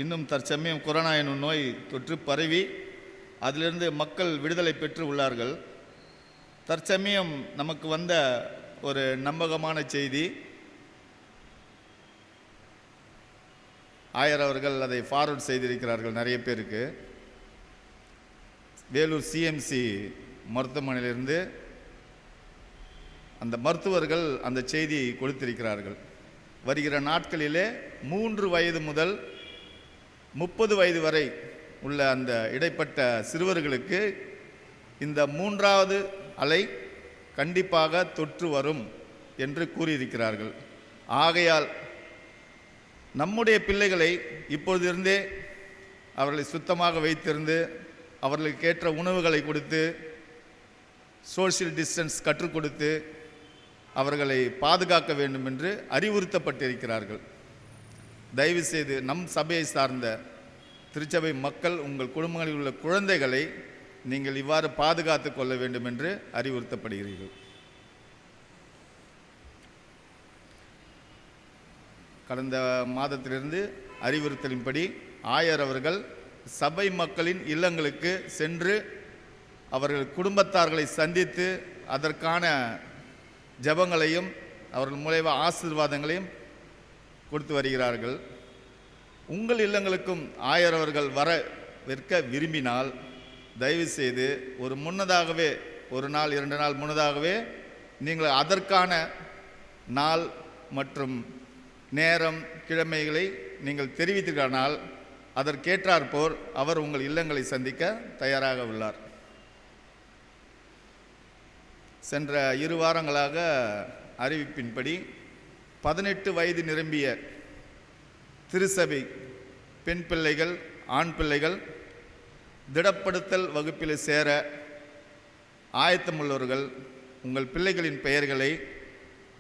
இன்னும் தற்சமயம் கொரோனா எனும் நோய் தொற்று பரவி அதிலிருந்து மக்கள் விடுதலை பெற்று உள்ளார்கள். தற்சமயம் நமக்கு வந்த ஒரு நம்பகமான செய்தி, ஆயர் அவர்கள் அதை ஃபார்வர்ட் செய்திருக்கிறார்கள் நிறைய பேருக்கு. வேலூர் சிஎம்சி மருத்துவமனையிலிருந்து அந்த மருத்துவர்கள் அந்த செய்தியை கொடுத்திருக்கிறார்கள். வருகிற நாட்களிலே 3 வயது முதல் 30 வயது வரை உள்ள அந்த இடைப்பட்ட சிறுவர்களுக்கு இந்த 3வது அலை கண்டிப்பாக தொற்று வரும் என்று கூறியிருக்கிறார்கள். ஆகையால் நம்முடைய பிள்ளைகளை இப்பொழுதிருந்தே அவர்களை சுத்தமாக வைத்திருந்து அவர்களுக்கு ஏற்ற உணவுகளை கொடுத்து சோஷியல் டிஸ்டன்ஸ் கற்றுக் கொடுத்து அவர்களை பாதுகாக்க வேண்டும் என்று அறிவுறுத்தப்பட்டிருக்கிறார்கள். தயவு செய்து நம் சபையை சார்ந்த திருச்சபை மக்கள் உங்கள் குடும்பங்களில் உள்ள குழந்தைகளை நீங்கள் இவ்வாறு பாதுகாத்து கொள்ள வேண்டும் என்று அறிவுறுத்தப்படுகிறீர்கள். கடந்த மாதத்திலிருந்து அறிவுறுத்தலின்படி ஆயர் அவர்கள் சபை மக்களின் இல்லங்களுக்கு சென்று அவர்கள் குடும்பத்தார்களை சந்தித்து அதற்கான ஜெபங்களையும் அவர்கள் மூலமாக ஆசீர்வாதங்களையும் கொடுத்து வருகிறார்கள். உங்கள் இல்லங்களுக்கும் ஆயர் அவர்கள் வரவிற்க விரும்பினால் தயவு செய்து ஒரு முன்னதாகவே 1 நாள் 2 நாள் முன்னதாகவே நீங்கள் அதற்கான நாள் மற்றும் நேரம் கிழமைகளை நீங்கள் தெரிவித்தீர்களானால் அதற்கேற்றாற்போர் அவர் உங்கள் இல்லங்களை சந்திக்க தயாராக உள்ளார். சென்ற 2 வாரங்களாக அறிவிப்பின்படி 18 வயது நிரம்பிய திருச்சபை பெண் பிள்ளைகள், ஆண் பிள்ளைகள் திடப்படுத்தல் வகுப்பில் சேர ஆயத்தமுள்ளவர்கள் உங்கள் பிள்ளைகளின் பெயர்களை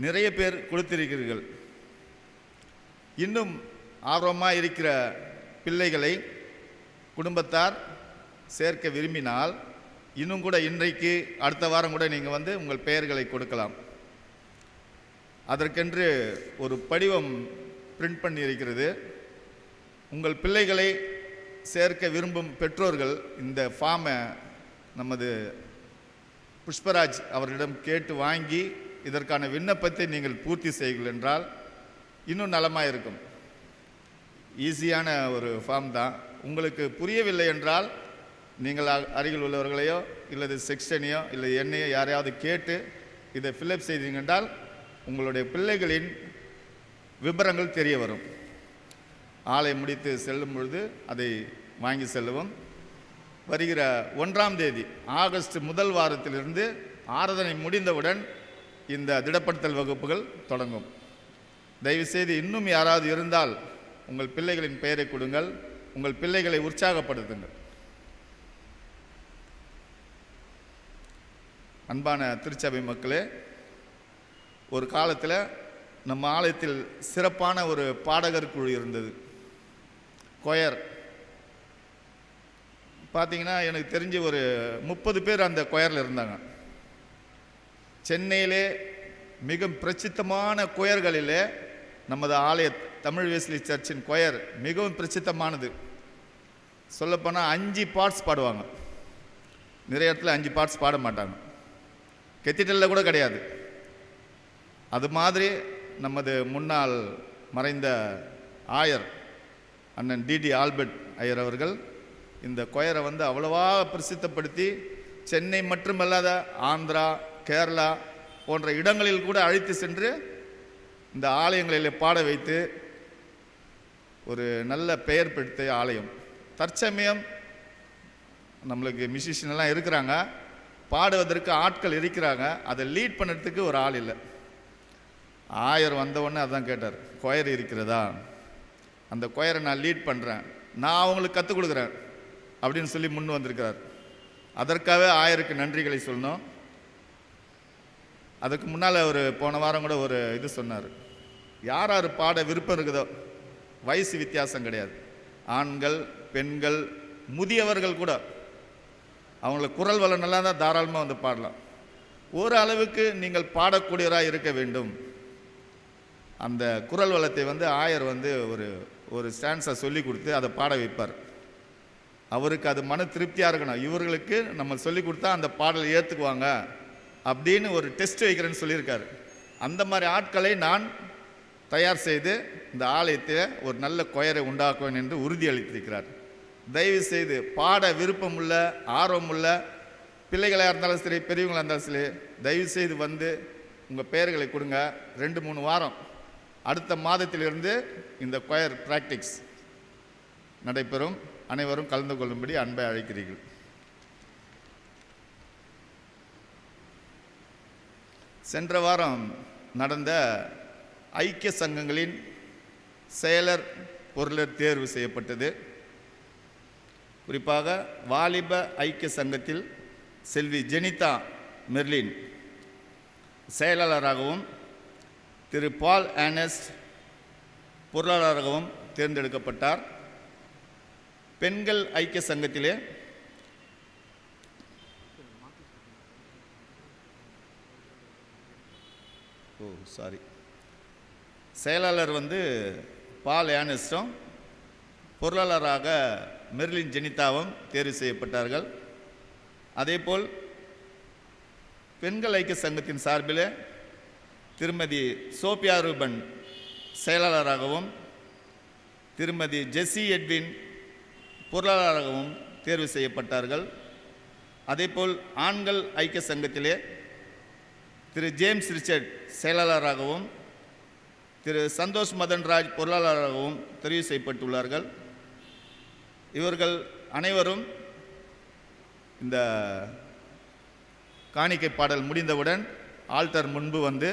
நிறைய பேர் கொடுத்திருக்கிறீர்கள். இன்னும் ஆர்வமாக இருக்கிற பிள்ளைகளை குடும்பத்தார் சேர்க்க விரும்பினால் இன்னும் கூட இன்றைக்கு அடுத்த வாரம் கூட நீங்கள் வந்து உங்கள் பெயர்களை கொடுக்கலாம். அதற்கென்று ஒரு படிவம் பிரிண்ட் பண்ணி இருக்கிறது. உங்கள் பிள்ளைகளை சேர்க்க விரும்பும் பெற்றோர்கள் இந்த ஃபார்மை நமது புஷ்பராஜ் அவர்களிடம் கேட்டு வாங்கி இதற்கான விண்ணப்பத்தை நீங்கள் பூர்த்தி செய்யுங்கள் என்றால் இன்னும் நலமாக இருக்கும். ஈஸியான ஒரு ஃபார்ம் தான். உங்களுக்கு புரியவில்லை என்றால் நீங்கள் அருகில் உள்ளவர்களையோ இல்லது செக்ஷனையோ இல்லை என்னையோ யாரையாவது கேட்டு இதை ஃபில்அப் செய்தீங்க என்றால் உங்களுடைய பிள்ளைகளின் விபரங்கள் தெரிய வரும். ஆலை முடித்து செல்லும் பொழுது அதை வாங்கி செல்லவும். வருகிற 1ஆம் தேதி ஆகஸ்ட் முதல் வாரத்திலிருந்து ஆராதனை முடிந்தவுடன் இந்த திடப்படுத்தல் வகுப்புகள் தொடங்கும். தயவுசெய்து இன்னும் யாராவது இருந்தால் உங்கள் பிள்ளைகளின் பெயரை கொடுங்கள். உங்கள் பிள்ளைகளை உற்சாகப்படுத்துங்கள். அன்பான திருச்சபை மக்களே, ஒரு காலத்தில் நம்ம ஆலயத்தில் சிறப்பான ஒரு பாடகர் குழு இருந்தது, கொயர். பார்த்தீங்கன்னா எனக்கு தெரிஞ்சு ஒரு 30 பேர் அந்த கொயரில் இருந்தாங்க. சென்னையிலே மிக பிரசித்தமான கொயர்களிலே நமது ஆலய தமிழ் வெஸ்லி சர்ச்சின் கொயர் மிகவும் பிரசித்தமானது. சொல்லப்போனால் 5 பார்ட்ஸ் பாடுவாங்க. நிறைய இடத்துல 5 பார்ட்ஸ் பாட மாட்டாங்க. கெத்திட்டலில் கூட கிடையாது. அது மாதிரி நமது முன்னாள் மறைந்த ஆயர் அண்ணன் டிடி ஆல்பர்ட் ஐயர் அவர்கள் இந்த கொயரை வந்து அவ்வளவா பிரசித்தப்படுத்தி சென்னை மட்டுமல்லாத ஆந்திரா, கேரளா போன்ற இடங்களில் கூட அழைத்து சென்று இந்த ஆலயங்களில் பாட வைத்து ஒரு நல்ல பெயர் பெற்ற ஆலயம். தற்சமயம் நம்மளுக்கு மியூசிஷியன்லாம் இருக்கிறாங்க, பாடுவதற்கு ஆட்கள் இருக்கிறாங்க, அதை லீட் பண்ணுறதுக்கு ஒரு ஆள் இல்லை. ஆயர் வந்தவுடனே அதான் கேட்டார், கொயர் இருக்கிறதா, அந்த கொயரை நான் லீட் பண்ணுறேன், நான் அவங்களுக்கு கற்றுக் கொடுக்குறேன் அப்படின்னு சொல்லி முன் வந்திருக்கிறார். அதற்காகவே ஆயருக்கு நன்றிகளை சொல்லணும். அதுக்கு முன்னால் ஒரு போன வாரம் கூட ஒரு இது சொன்னார், யார் யார் பாட விருப்பம் இருக்குதோ, வயசு வித்தியாசம் கிடையாது, ஆண்கள் பெண்கள் முதியவர்கள் கூட அவங்கள குரல் வளம் நல்லா தான் தாராளமாக வந்து பாடலாம். ஒரு அளவுக்கு நீங்கள் பாடக்கூடியவராக இருக்க வேண்டும். அந்த குரல் வளத்தை வந்து ஆயர் வந்து ஒரு ஸ்டான்ஸை சொல்லி கொடுத்து அதை பாட வைப்பார். அவருக்கு அது மன திருப்தியாக இருக்கணும். இவர்களுக்கு நம்ம சொல்லி கொடுத்தா அந்த பாடலை ஏற்றுக்குவாங்க அப்படின்னு ஒரு டெஸ்ட் வைக்கிறேன்னு சொல்லியிருக்காரு. அந்த மாதிரி ஆட்களை நான் தயார் செய்து இந்த ஆலயத்தில் ஒரு நல்ல கொயரை உண்டாக்குவேன் என்று உறுதியளித்திருக்கிறார். தயவு செய்து பாட விருப்பமுள்ள ஆர்வமுள்ள பிள்ளைகளாக இருந்தாலும் சரி, பெரியவங்களாக இருந்தாலும் சரி, தயவு செய்து வந்து உங்கள் பெயர்களை கொடுங்க. 2-3 வாரம் அடுத்த மாதத்திலிருந்து இந்த கொயர் பிராக்டிக்ஸ் நடைபெறும். அனைவரும் கலந்து கொள்ளும்படி அன்பை அழைக்கிறீர்கள். சென்ற வாரம் நடந்த ஐக்கிய சங்கங்களின் செயலர் பொருளர் தேர்வு செய்யப்பட்டது. குறிப்பாக வாலிப ஐக்கிய சங்கத்தில் செல்வி ஜெனிதா மெர்லின் செயலாளராகவும் திரு பால் ஆனஸ்ட் பொருளாளராகவும் தேர்ந்தெடுக்கப்பட்டார். பெண்கள் ஐக்கிய சங்கத்திலே செயலாளர் வந்து பால் ஆனஸ்டும் பொருளாளராக மெர்லின் ஜெனிதாவும் தேர்வு செய்யப்பட்டார்கள். அதேபோல் பெண்கள் ஐக்கிய சங்கத்தின் சார்பில் திருமதி சோபியா ரூபன் செயலாளராகவும் திருமதி ஜெஸ்ஸி எட்வின் பொருளாளராகவும் தேர்வு செய்யப்பட்டார்கள். அதேபோல் ஆண்கள் ஐக்கிய சங்கத்திலே திரு ஜேம்ஸ் ரிச்சர்ட் செயலாளராகவும் திரு சந்தோஷ் மதன்ராஜ் பொருளாளராகவும் தெரிவு செய்யப்பட்டுள்ளார்கள். இவர்கள் அனைவரும் இந்த காணிக்கை பாடல் முடிந்தவுடன் ஆல்டர் முன்பு வந்து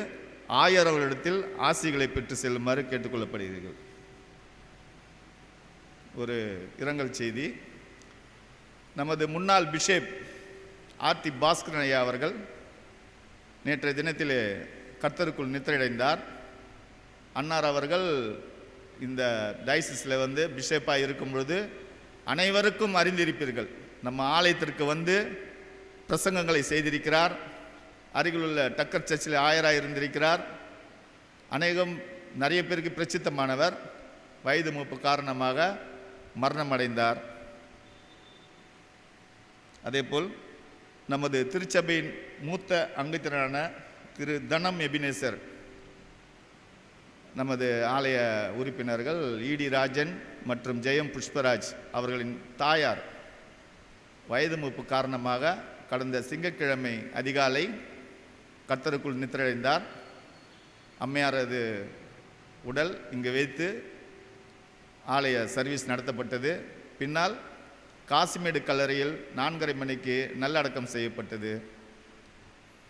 ஆயர் அவர்களிடத்தில் ஆசிகளை பெற்று செல்லுமாறு கேட்டுக்கொள்ளப்படுகிறீர்கள். ஒரு இரங்கல் செய்தி. நமது முன்னாள் பிஷப் ஆர்டி பாஸ்கரன் ஐயா அவர்கள் நேற்றைய தினத்திலே கர்த்தருக்குள் நித்திரையடைந்தார். அன்னார் அவர்கள் இந்த டயசிஸில் வந்து பிஷப்பாக இருக்கும் பொழுது அனைவருக்கும் அறிந்திருப்பீர்கள். நம்ம ஆலயத்திற்கு வந்து பிரசங்கங்களை செய்திருக்கிறார். அருகிலுள்ள டக்கர் சர்ச்சில் ஆயராக இருந்திருக்கிறார். அநேகம் நிறைய பேருக்கு பிரசித்தமானவர். வயது மூப்பு காரணமாக மரணம் அடைந்தார். அதேபோல் நமது திருச்சபையின் மூத்த அங்கத்தினரான திரு தனம் எபினேசர், நமது ஆலய உறுப்பினர்கள் ஈடி ராஜன் மற்றும் ஜெயம் புஷ்பராஜ் அவர்களின் தாயார் வயது மூப்பு காரணமாக கடந்த திங்கட்கிழமை அதிகாலை கர்த்தருக்குள் நித்திரையடைந்தார். அம்மையாரது உடல் இங்கு வைத்து ஆலய சர்வீஸ் நடத்தப்பட்டது. பின்னால் காசிமேடு கல்லறையில் 4:30 மணிக்கு நல்லடக்கம் செய்யப்பட்டது.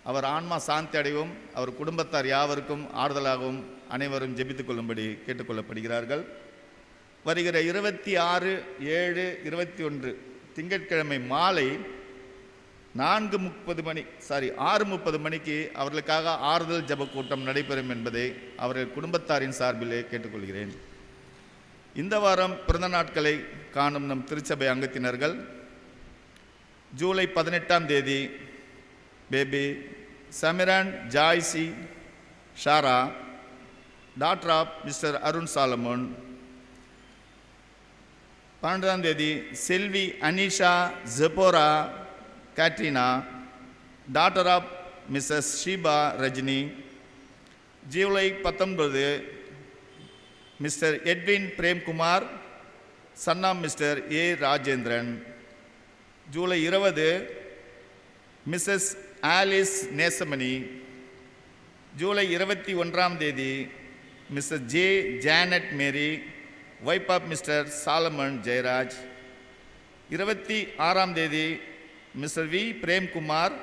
அவர் ஆன்மா சாந்தி அடைவும் அவர் குடும்பத்தார் யாவருக்கும் ஆறுதலாகவும் அனைவரும் ஜெபித்துக் கொள்ளும்படி கேட்டுக்கொள்ளப்படுகிறார்கள். வருகிற 26/7/21 திங்கட்கிழமை மாலை 6:30 மணிக்கு அவர்களுக்காக ஆறுதல் ஜெப கூட்டம் நடைபெறும் என்பதை அவர்கள் குடும்பத்தாரின் சார்பிலே கேட்டுக்கொள்கிறேன். இந்த வாரம் பிறந்த நாட்களை காணும் நம் திருச்சபை அங்கத்தினர்கள் ஜூலை 18ஆம் தேதி baby Samiran Joycy Shara, daughter of Mister Arun Solomon. 12ஆம் தேதி செல்வி Anisha Jebora Katrina, daughter of Missus Sheeba Rajini. July 19 Mister Edwin Premkumar, son of Mister A Rajendran. July 20 Missus Alice Nesamani. July 21ஆம் தேதி Missus J Janet Mary, wife of Mister Solomon Jeyaraj. 26ஆம் தேதி Mister V Premkumar,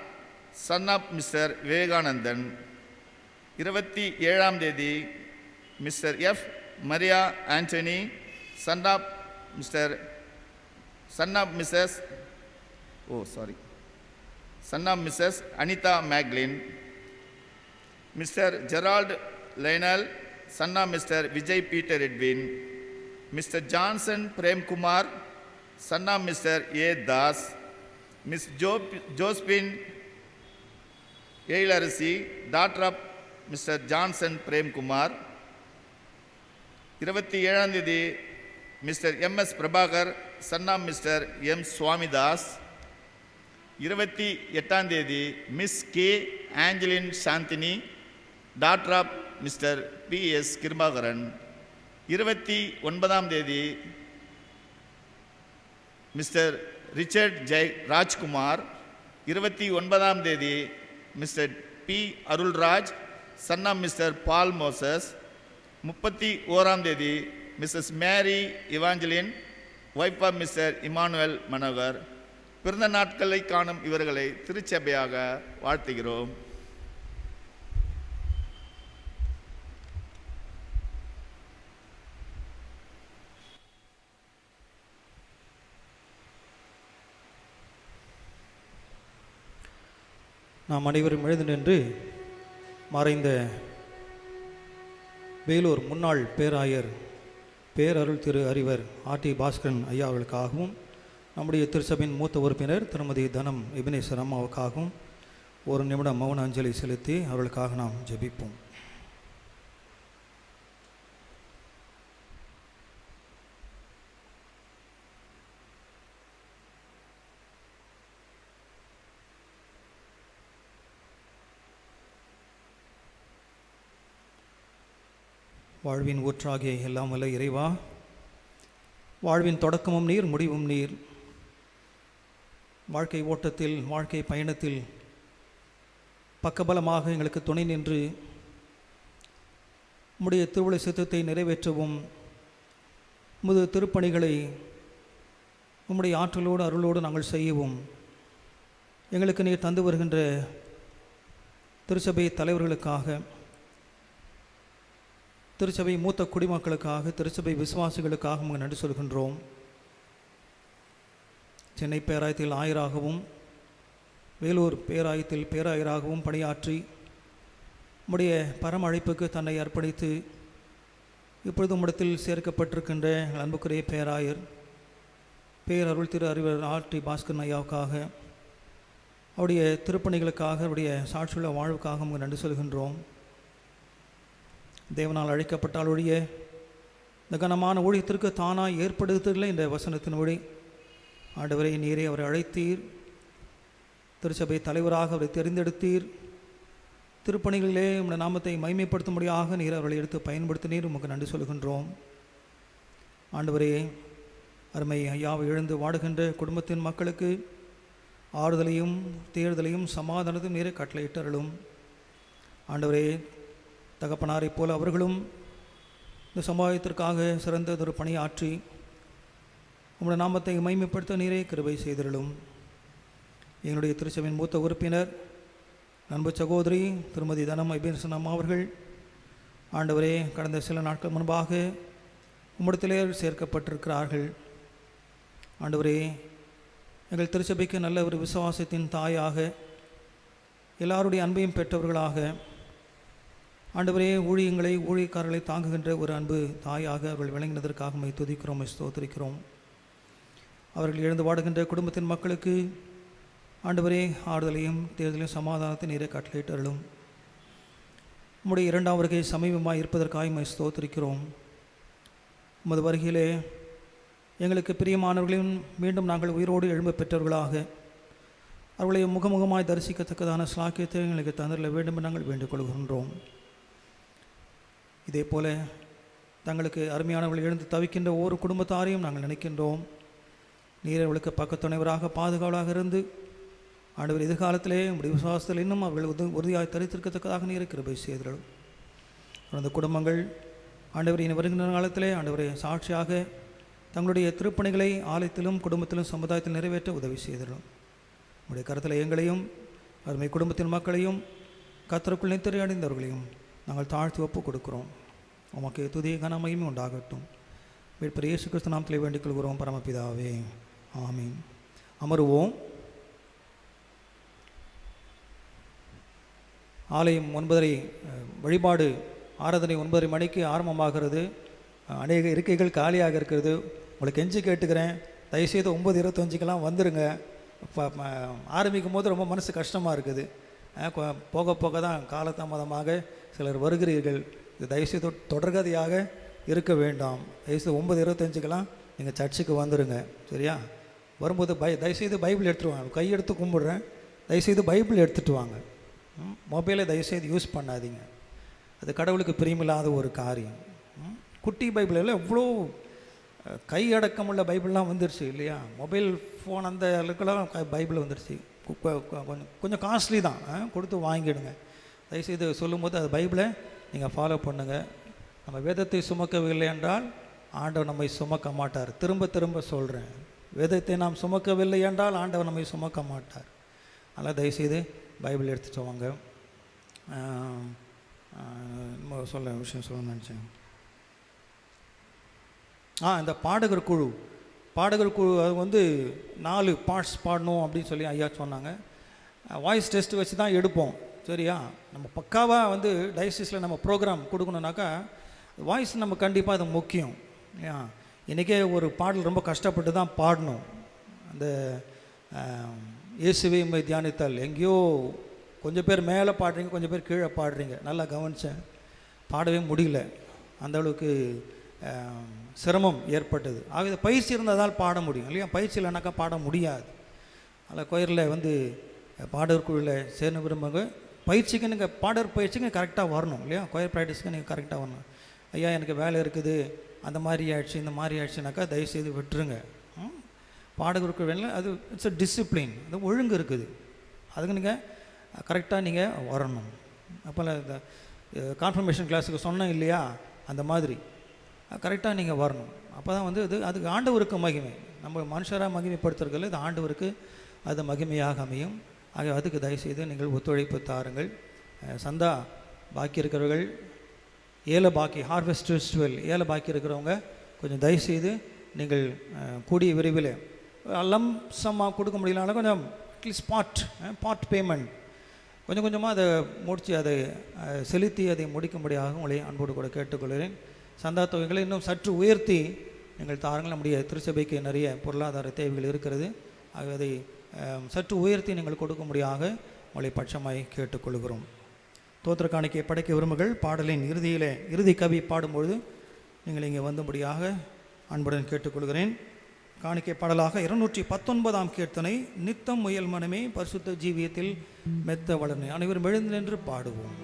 son of Mister Vivekanandan. 27ஆம் தேதி Mister F Maria Antony, son of Missus Anitha மேக்லின். Mister Gerald Lionel, son of Mister Vijay Peter Edwin. Mister Johnson Premkumar, son of Mister A Das. Miss Josephine Eyilarasi, daughter of Mister Johnson Premkumar. 27ஆம் தேதி Mister MS Prabhakar, son of Mister M Swamidas. 28ஆம் தேதி Miss K Angeline Chandini, daughter of Mister P S Kirubakaran. 29ஆம் தேதி Mister Richard Jai Rajkumar. 29ஆம் தேதி Mister P Arulraj, son of Mister Paul Moses. 31ஆம் தேதி Missus Mary Evangeline, wife of mister Emmanuel Manohar. பிறந்த நாட்களை காணும் இவர்களை திருச்சபையாக வாழ்த்துகிறோம். நாம் அனைவரும் எழுந்து நின்று மறைந்த வேலூர் முன்னாள் பேராயர் பேரருள் திரு அறிவர் ஆர்டி பாஸ்கரன் ஐயா அவர்களுக்காகவும், நம்முடைய திருச்சபையின் மூத்த உறுப்பினர் திருமதி தனம் எபினேசர் அம்மாவுக்காகவும் ஒரு நிமிடம் மௌன அஞ்சலி செலுத்தி அவர்களுக்காக நாம் ஜெபிப்போம். வாழ்வின் ஊற்றாகிய எல்லாம் வல்ல இறைவா, வாழ்வின் தொடக்கமும் நீர் முடிவும் நீர். வாழ்க்கை ஓட்டத்தில் வாழ்க்கை பயணத்தில் பக்கபலமாக எங்களுக்கு துணை நின்று உம்முடைய திருவுளை சித்தத்தை நிறைவேற்றவும் உமது திருப்பணிகளை உம்முடைய ஆற்றலோடு அருளோடு நாங்கள் செய்யவும் எங்களுக்கு நீர் தந்து வருகின்ற திருச்சபை தலைவர்களுக்காக, திருச்சபை மூத்த குடிமக்களுக்காக, திருச்சபை விசுவாசிகளுக்காக உங்கள் நன்றி சொல்கின்றோம். சென்னை பேராயத்தில் ஆயராகவும் வேலூர் பேராயத்தில் பேராயராகவும் பணியாற்றி உம்முடைய பரம அழைப்புக்கு தன்னை அர்ப்பணித்து இப்பொழுது உம்மிடத்தில் சேர்க்கப்பட்டிருக்கின்ற எங்கள் அன்புக்குரிய பேராயர் பேரருள் திரு அறிவர் ஆர்டி பாஸ்கரன் ஐயாவுக்காக, அவருடைய திருப்பணிகளுக்காக, அவருடைய சாட்சியுள்ள வாழ்வுக்காக உங்களுக்கு நன்றி சொல்கின்றோம். தேவனால் அழைக்கப்பட்டால் ஒழிய இந்த கனமான ஊழியத்திற்கு தானாக ஏற்படுத்தவில்லை. இந்த வசனத்தின் வழி ஆண்டவரை நீரே அவரை அழைத்தீர், திருச்சபை தலைவராக அவரை தெரிந்தெடுத்தீர், திருப்பணிகளிலே உம்முடைய நாமத்தை மைமைப்படுத்தும்படியாக நீர் அவர்களை எடுத்து பயன்படுத்தினீர். உமக்கு நன்றி சொல்கின்றோம். ஆண்டவரே, அருமை ஐயாவை எழுந்து வாடுகின்ற குடும்பத்தின் மக்களுக்கு ஆறுதலையும் தேர்தலையும் சமாதானத்தையும் நீரை கட்டளையிட்டருளும். ஆண்டவரே, தகப்பனாரைப் போல அவர்களும் இந்த சமுதாயத்திற்காக சிறந்ததொரு பணியாற்றி உம்முடைய நாமத்தை மைமைப்படுத்த நீரே கிருபை செய்திருளும். எங்களுடைய திருச்சபையின் மூத்த உறுப்பினர் அன்பு சகோதரி திருமதி தனம் ஐபேசன் அம்மா அவர்கள் ஆண்டவரே கடந்த சில நாட்கள் முன்பாக உம்மிடத்திலே சேர்க்கப்பட்டிருக்கிறார்கள். ஆண்டவரே, எங்கள் திருச்சபைக்கு நல்ல ஒரு விசுவாசத்தின் தாயாக, எல்லாருடைய அன்பையும் பெற்றவர்களாக, ஆண்டவரே ஊழியங்களை ஊழியக்காரர்களை தாங்குகின்ற ஒரு அன்பு தாயாக அவர்கள் விளங்கினதற்காக மை துதிக்கிறோம், ஸ்தோத்திரிக்கிறோம். அவர்கள் எழுந்து வாடுகின்ற குடும்பத்தின் மக்களுக்கு ஆண்டவரே ஆறுதலையும் தேர்தலையும் சமாதானத்தை நீரை கட்டளையிட்டருளும். உம்முடைய இரண்டாம் வருகை சமீபமாக இருப்பதற்காக மை ஸ்தோத்திரிக்கிறோம். உமது வருகையிலே எங்களுக்கு பிரியமானவர்களையும் மீண்டும் நாங்கள் உயிரோடு எழும்ப பெற்றவர்களாக அவர்களை முகமுகமாய் தரிசிக்கத்தக்கதான ஸ்லாக்கியத்தை எங்களுக்கு தந்திர வேண்டும் என்று நாங்கள் வேண்டிக் கொள்கின்றோம். இதே போல தங்களுக்கு அருமையானவர்கள் எழுந்து தவிக்கின்ற ஒவ்வொரு குடும்பத்தாரையும் நாங்கள் நினைக்கின்றோம். நீர் அவர்களுக்கு பக்கத்துணைவராக பாதுகாவலாக இருந்து ஆண்டவர் எதிர்காலத்திலே உங்களுடைய விசுவாசத்தில் இன்னும் அவர்கள் உறுதியாக தரித்திருக்கத்தக்கதாக நீரை கிருபை செய்தீர்கள். அந்த குடும்பங்கள் ஆண்டவர் இனி வருகின்ற காலத்திலே ஆண்டவரை சாட்சியாக தங்களுடைய திருப்பணிகளை ஆலயத்திலும் குடும்பத்திலும் சமுதாயத்தில் நிறைவேற்ற உதவி செய்தீர்கள். உங்களுடைய கருத்தில் எங்களையும் அருமை குடும்பத்தின் மக்களையும் கர்த்தருக்குள் நித்திரை அடைந்தவர்களையும் நாங்கள் தாழ்த்தி ஒப்பு கொடுக்கிறோம். உமக்கு துதிய கனமையும் உண்டாகட்டும். மீட்பர் இயேசு கிறிஸ்து நாமத்திலே வேண்டிக் கொள்கிறோம் பரமபிதாவே, ஆமீன். அமருவோம். ஆலயம் 9:30 வழிபாடு ஆராதனை 9:30 மணிக்கு ஆரம்பமாகிறது. அநேக இருக்கைகள் காலியாக இருக்கிறது. உங்களுக்கு கெஞ்சி கேட்டுக்கிறேன், தயவுசெய்து 9:25 வந்துடுங்க. ஆரம்பிக்கும் போது ரொம்ப மனசு கஷ்டமாக இருக்குது. போக போக தான் காலதாமதமாக சிலர் வருகிறீர்கள். இது தயவுசெய்து தொடர்கதையாக இருக்க வேண்டாம். தயவுசெய்து 9:25 நீங்கள் சர்ச்சுக்கு வந்துடுங்க, சரியா? வரும்போது தயவுசெய்து பைபிள் எடுத்துகிட்டு வாங்க. கையெடுத்து கும்பிடுறேன், தயவுசெய்து பைபிள் எடுத்துகிட்டு வாங்க. மொபைலை தயவுசெய்து யூஸ் பண்ணாதீங்க, அது கடவுளுக்கு பிரியமில்லாத ஒரு காரியம். குட்டி பைபிளில் எவ்வளோ கையடக்கமுள்ள பைபிள்லாம் வந்துருச்சு இல்லையா? மொபைல் ஃபோன் அந்த அளவுக்குலாம் பைபிள் வந்துருச்சு. கொஞ்சம் காஸ்ட்லி தான், கொடுத்து வாங்கிடுங்க தயவுசெய்து. சொல்லும்போது அது பைபிளை நீங்கள் ஃபாலோ பண்ணுங்கள். நம்ம வேதத்தை சுமக்கவில்லை என்றால் ஆண்டவர் நம்மை சுமக்க மாட்டார். திரும்ப திரும்ப சொல்கிறேன், வேதத்தை நாம் சுமக்கவில்லை என்றால் ஆண்டவர் நம்மை சுமக்க மாட்டார். அதனால் தயவுசெய்து பைபிள் எடுத்துகிட்டு வாங்க. விஷயம் சொல்லணும்னு நினச்சேன். இந்த பாடகர் குழு அது 4 பார்ட்ஸ் பாடணும் அப்படின்னு சொல்லி ஐயா சொன்னாங்க. வாய்ஸ் டெஸ்ட் வச்சு தான் எடுப்போம், சரியா? நம்ம பக்காவாக டயசிஸில் நம்ம ப்ரோக்ராம் கொடுக்கணுன்னாக்கா வாய்ஸ் நம்ம கண்டிப்பாக அது முக்கியம் இல்லையா? இன்றைக்கே ஒரு பாடல் ரொம்ப கஷ்டப்பட்டு தான் பாடணும். அந்த இயேசுவே உம்மை தியானித்தால் எங்கேயோ கொஞ்சம் பேர் மேலே பாடுறீங்க, கொஞ்சம் பேர் கீழே பாடுறீங்க. நல்லா கவனித்தேன், பாடவே முடியல, அந்த அளவுக்கு சிரமம் ஏற்பட்டது. ஆக இதை பயிற்சி இருந்ததால் பாட முடியும் இல்லையா? பயிற்சி இல்லைனாக்கா பாட முடியாது. அதில் கோயிலில் பாடகர் குழுவில் சேர்ந்து விரும்புங்க. பயிற்சிக்கு நீங்கள் பாடகர் பயிற்சிக்கு கரெக்டாக வரணும் இல்லையா? கோயில் ப்ராக்டிஸ்க்கு நீங்கள் கரெக்டாக வரணும். ஐயா எனக்கு வேலை இருக்குது, அந்த மாதிரி ஆயிடுச்சு, இந்த மாதிரி ஆயிடுச்சுனாக்கா தயவுசெய்து விட்டுருங்க. பாடகர் குழுவில் அது இட்ஸ் அ டிசிப்ளின், அது ஒழுங்கு இருக்குது, அதுக்கு நீங்கள் கரெக்டாக நீங்கள் வரணும். அப்போ இந்த கான்ஃபர்மேஷன் கிளாஸுக்கு சொன்னேன் இல்லையா, அந்த மாதிரி கரெக்டாக நீங்கள் வரணும். அப்போ தான் இது அதுக்கு ஆண்டவருக்கு மகிமை. நம்ம மனுஷராக மகிமைப்படுத்துறதுல இது ஆண்டவருக்கு அது மகிமையாக அமையும். ஆக அதுக்கு தயவுசெய்து நீங்கள் ஒத்துழைப்பு தாருங்கள். சந்தா பாக்கி இருக்கிறவர்கள், ஏல பாக்கி ஹார்வெஸ்ட் ஃபெஸ்டிவல் ஏல பாக்கி இருக்கிறவங்க கொஞ்சம் தயவுசெய்து நீங்கள் கூடிய விரைவில் லம்சமாக கொடுக்க முடியலனாலும் கொஞ்சம் அட்லீஸ்ட் பார்ட் பேமெண்ட் கொஞ்சம் கொஞ்சமாக அதை முடித்து அதை செலுத்தி அதை முடிக்கும்படியாக உங்களை அன்போடு கூட கேட்டுக்கொள்கிறேன். சந்தா தொகைகளை இன்னும் சற்று உயர்த்தி நீங்கள் தாருங்கள். நம்முடைய திருச்சபைக்கு நிறைய பொருளாதார தேவைகள் இருக்கிறது. ஆகவே அதை சற்று உயர்த்தி நீங்கள் கொடுக்கும்படியாக உங்களை பட்சமாய் கேட்டுக்கொள்கிறோம். தோத்திர காணிக்கை படைக்க விரும்புகள் பாடலின் இறுதி கவி பாடும்பொழுது நீங்கள் இங்கே வந்தும்படியாக அன்புடன் கேட்டுக்கொள்கிறேன். காணிக்கை பாடலாக 219ஆம் கீர்த்தனை, நித்தம் முயல் மனமே பரிசுத்த ஜீவியத்தில் மெத்த வளர்னை. அனைவரும் எழுந்து நின்று பாடுவோம்.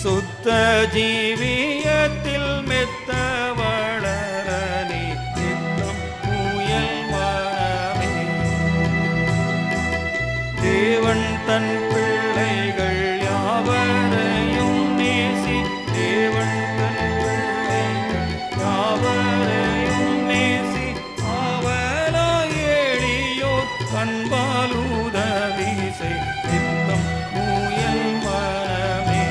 சுத்த ஜீவியத்தில் மெத்த வளர நீ நித்தம் முயல் மனமே. தேவன் தன் பிள்ளைகள் யாவரையும் நேசி, தேவன் தன் பிள்ளைகள் யாவரையும் நேசி, ஆவலாய் எளியோர் அன்பால் உதவி செய். நித்தம் முயல் மனமே.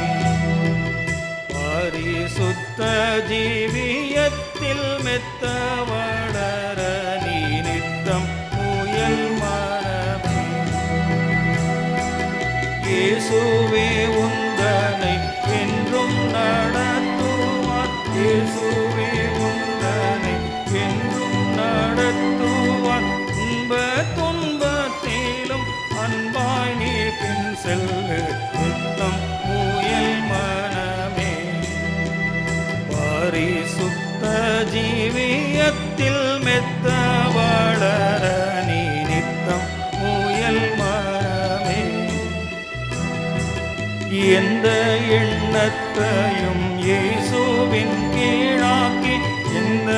பரிசுத்த ஜீவியத்தில் மெத்த வளர நீ நித்தம் முயல் மனமே. இயேசுவே உந்தனை என்றும் நடத்துவார், இயேசுவே உந்தனை என்றும் நடத்துவார். துன்ப துன்பத்திலும் அன்பாய் நீ பின் செல்லு. நித்தம் முயல் மனமே. பரிசுத்த ஜீவியத்தில் மெத்த வளர நீ நித்தம் முயல் மனமே. எந்த எண்ணத்தையும் இயேசுவின் கீழாக்கி, எந்த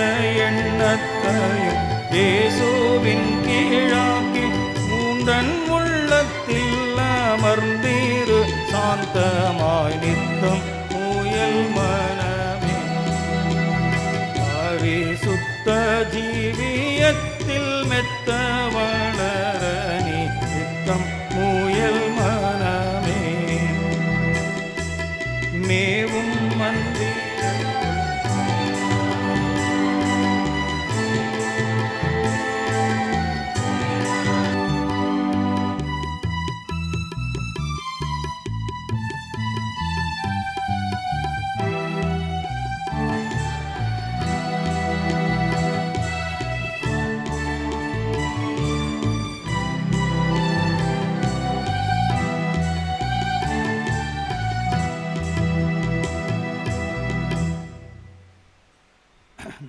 எண்ணத்தையும் இயேசுவின் கீழாக்கி, மூந்தன் உள்ளத்தில் அமர்ந்தீரு சாந்தமாய். நித்தம் முயல் மனமே. பரிசுத்த ஜீவியத்தில் மெத்த வளர நீ நித்தம் முயல் மனமே. மேவும் மந்திரம்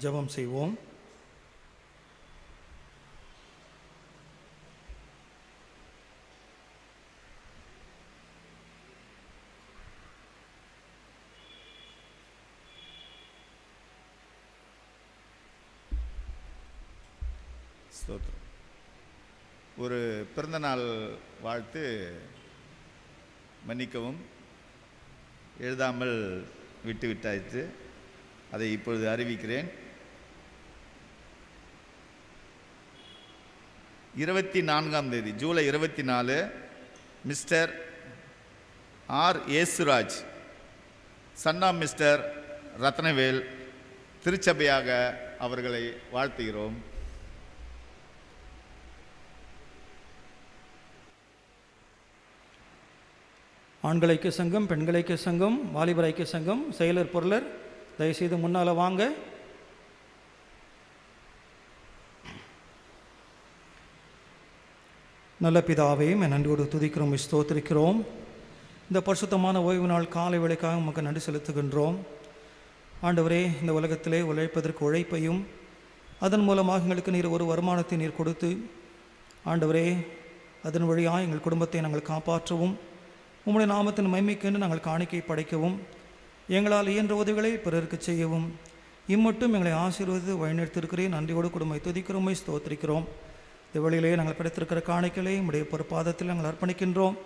ஜெபம் செய்வோம். ஸ்தோத்திரம். ஒரு பிறந்தநாள் வாழ்த்து மன்னிக்கவும் எழுதாமல் விட்டாயிற்று. அதை இப்பொழுது அறிவிக்கிறேன். 24ஆம் தேதி July 24 Mister R Yesuraj, son of Mister Rathnavel, திருச்சபையாக அவர்களை வாழ்த்துகிறோம். ஆண்கள் ஐக்கிய சங்கம், பெண்கள் ஐக்கிய சங்கம், வாலிபர் ஐக்கிய சங்கம், செயலர் பொருளர் தயவுசெய்து முன்னால் வாங்க. நல்ல பிதாவே, நன்றியோடு துதிக்கிறோம், ஸ்தோத்திரிக்கிறோம். இந்த பரிசுத்தமான ஓய்வு நாள் காலை வேளைக்காக உமக்கு நன்றி செலுத்துகின்றோம். ஆண்டவரே, இந்த உலகத்திலே உழைப்பதற்கு உழைப்பையும் அதன் மூலமாக எங்களுக்கு நீர் ஒரு வருமானத்தை நீர் கொடுத்து, ஆண்டவரே, அதன் வழியாக எங்கள் குடும்பத்தை நாங்கள் காப்பாற்றவும், உம்முடைய நாமத்தின் மகிமைக்கென்று நாங்கள் காணிக்கை படைக்கவும், எங்களால் இயன்ற உதவிகளை பிறருக்கு செய்யவும் இம்மட்டும் எங்களை ஆசீர்வதித்து வழிநடத்திருக்கிறேன். நன்றியோடு குடும்பத்தை துதிக்கிறோம், ஸ்தோத்திரிக்கிறோம். இந்த வழியிலே நாங்கள் படைத்திருக்கிற காணிக்கைகளை உம்முடைய பொறுப்பாதத்தில் நாங்கள் அர்ப்பணிக்கின்றோம்.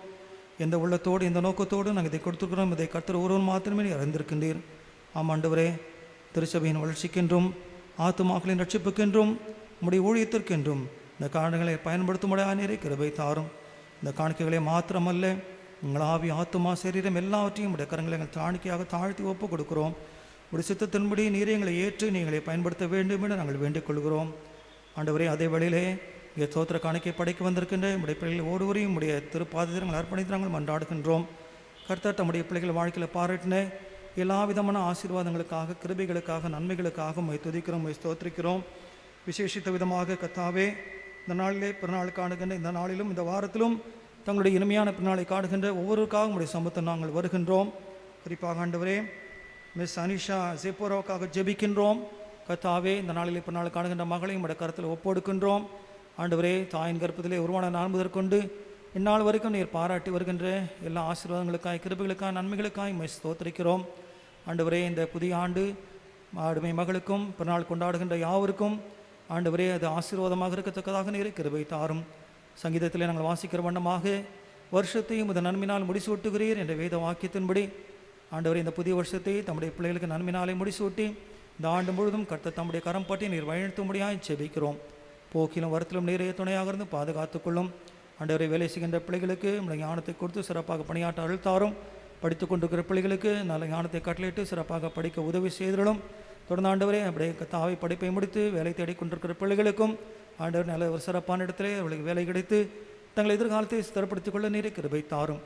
எந்த உள்ளத்தோடு எந்த நோக்கத்தோடு நாங்கள் இதை கொடுத்துருக்கிறோம், இதை கர்த்தர் ஒருவன் மாத்திரமே நீ அறிந்திருக்கின்றீர். ஆமாண்டவரே, திருச்சபையின் வளர்ச்சிக்கென்றும் ஆத்துமாக்களின் ரட்சிப்புக்கென்றும் உம்முடைய ஊழியத்திற்கென்றும் இந்த காணிக்கைகளை பயன்படுத்தும்படியாக நீரை கிருபை தாரும். இந்த காணிக்கைகளை மாத்திரமல்ல, எங்கள் ஆவி, ஆத்துமா, சரீரம் எல்லாவற்றையும் உடைய கரங்களை எங்கள் காணிக்கையாக தாழ்த்தி ஒப்பு கொடுக்கிறோம். உடைய சித்தத்தின்படி நீரை எங்களை ஏற்று நீங்களை பயன்படுத்த வேண்டும் என்று நாங்கள் வேண்டிக் கொள்கிறோம். ஆண்டவரே, அதே வேளையிலே இங்கே தோத்திர காணிக்கை படைக்க வந்திருக்கின்ற உடைய பிள்ளைகள் ஒருவரையும் உடைய திருப்பாதத்தை நாங்கள் அர்ப்பணித்து நாங்கள் மன்றாடுகின்றோம். கர்த்தர் தம்முடைய பிள்ளைகள் வாழ்க்கையில் பாராட்டின எல்லா விதமான ஆசீர்வாதங்களுக்காக, கிருபைகளுக்காக, நன்மைகளுக்காக உம்மை துதிக்கிறோம், உம்மை ஸ்தோத்திரிக்கிறோம். விசேஷித்த விதமாக கர்த்தாவே, இந்த நாளிலே பிறநாள் காணுகின்ற இந்த நாளிலும் இந்த வாரத்திலும் தங்களுடைய இனிமையான பிறநாளை காணுகின்ற ஒவ்வொருவருக்காக உடைய சமூகத்தை நாங்கள் வருகின்றோம். குறிப்பாக ஆண்டவரே, மிஸ் அனிஷா ஜெப்போரோவுக்காக ஜெபிக்கின்றோம். கர்த்தாவே, இந்த நாளிலே பிறநாள் காணுகின்ற மகளையும் உடைய கருத்தில் ஒப்பொடுக்கின்றோம். ஆண்டவரே, தாயின் கர்ப்பத்திலே உருவான நாள் முதற்கொண்டு இந்நாள் வரைக்கும் நீர் பாராட்டி வருகின்ற எல்லா ஆசீர்வாதங்களுக்காய், கிருபைகளுக்காய், நன்மைகளுக்காய் உம்மை ஸ்தோத்திரிக்கிறோம். ஆண்டவரே, இந்த புதிய ஆண்டு ஆடுமை மகளுக்கும் பிறநாள் கொண்டாடுகின்ற யாவருக்கும் ஆண்டவரே அது ஆசீர்வாதமாக இருக்கத்தக்கதாக நீரை கிருபை தாரும். சங்கீதத்திலே நாங்கள் வாசிக்கிற வண்ணமாக வருஷத்தையும் இந்த நன்மையினால் முடிசூட்டுகிறீர் என்ற வேத வாக்கியத்தின்படி ஆண்டவரே, இந்த புதிய வருஷத்தை தம்முடைய பிள்ளைகளுக்கு நன்மையினாலே முடிசூட்டி இந்த ஆண்டு முழுவதும் கர்த்தர் தம்முடைய கரம் பற்றி நீர் வழிநடத்தும்படியாக ஜெபிக்கிறோம். போக்கிலும் வரத்திலும் நீரே துணையாக இருந்து பாதுகாத்துக்கொள்ளும். ஆண்டவரை, வேலை செய்கின்ற பிள்ளைகளுக்கு நம்முடைய ஞானத்தை கொடுத்து சிறப்பாக பணியாற்ற அழுத்தாரும். படித்து கொண்டிருக்கிற பிள்ளைகளுக்கு நல்ல ஞானத்தை கட்டளையிட்டு சிறப்பாக படிக்க உதவி செய்திடும். தொடர்ந்து ஆண்டவரே, அப்படியே தாவை படிப்பை முடித்து வேலை தேடிக்கொண்டிருக்கிற பிள்ளைகளுக்கும் ஆண்டவர் நல்ல ஒரு சிறப்பான இடத்திலே அவர்களுக்கு வேலை கிடைத்து தங்கள் எதிர்காலத்தை ஸ்திரப்படுத்திக் கொள்ள நீரை கிருபை தாரும்.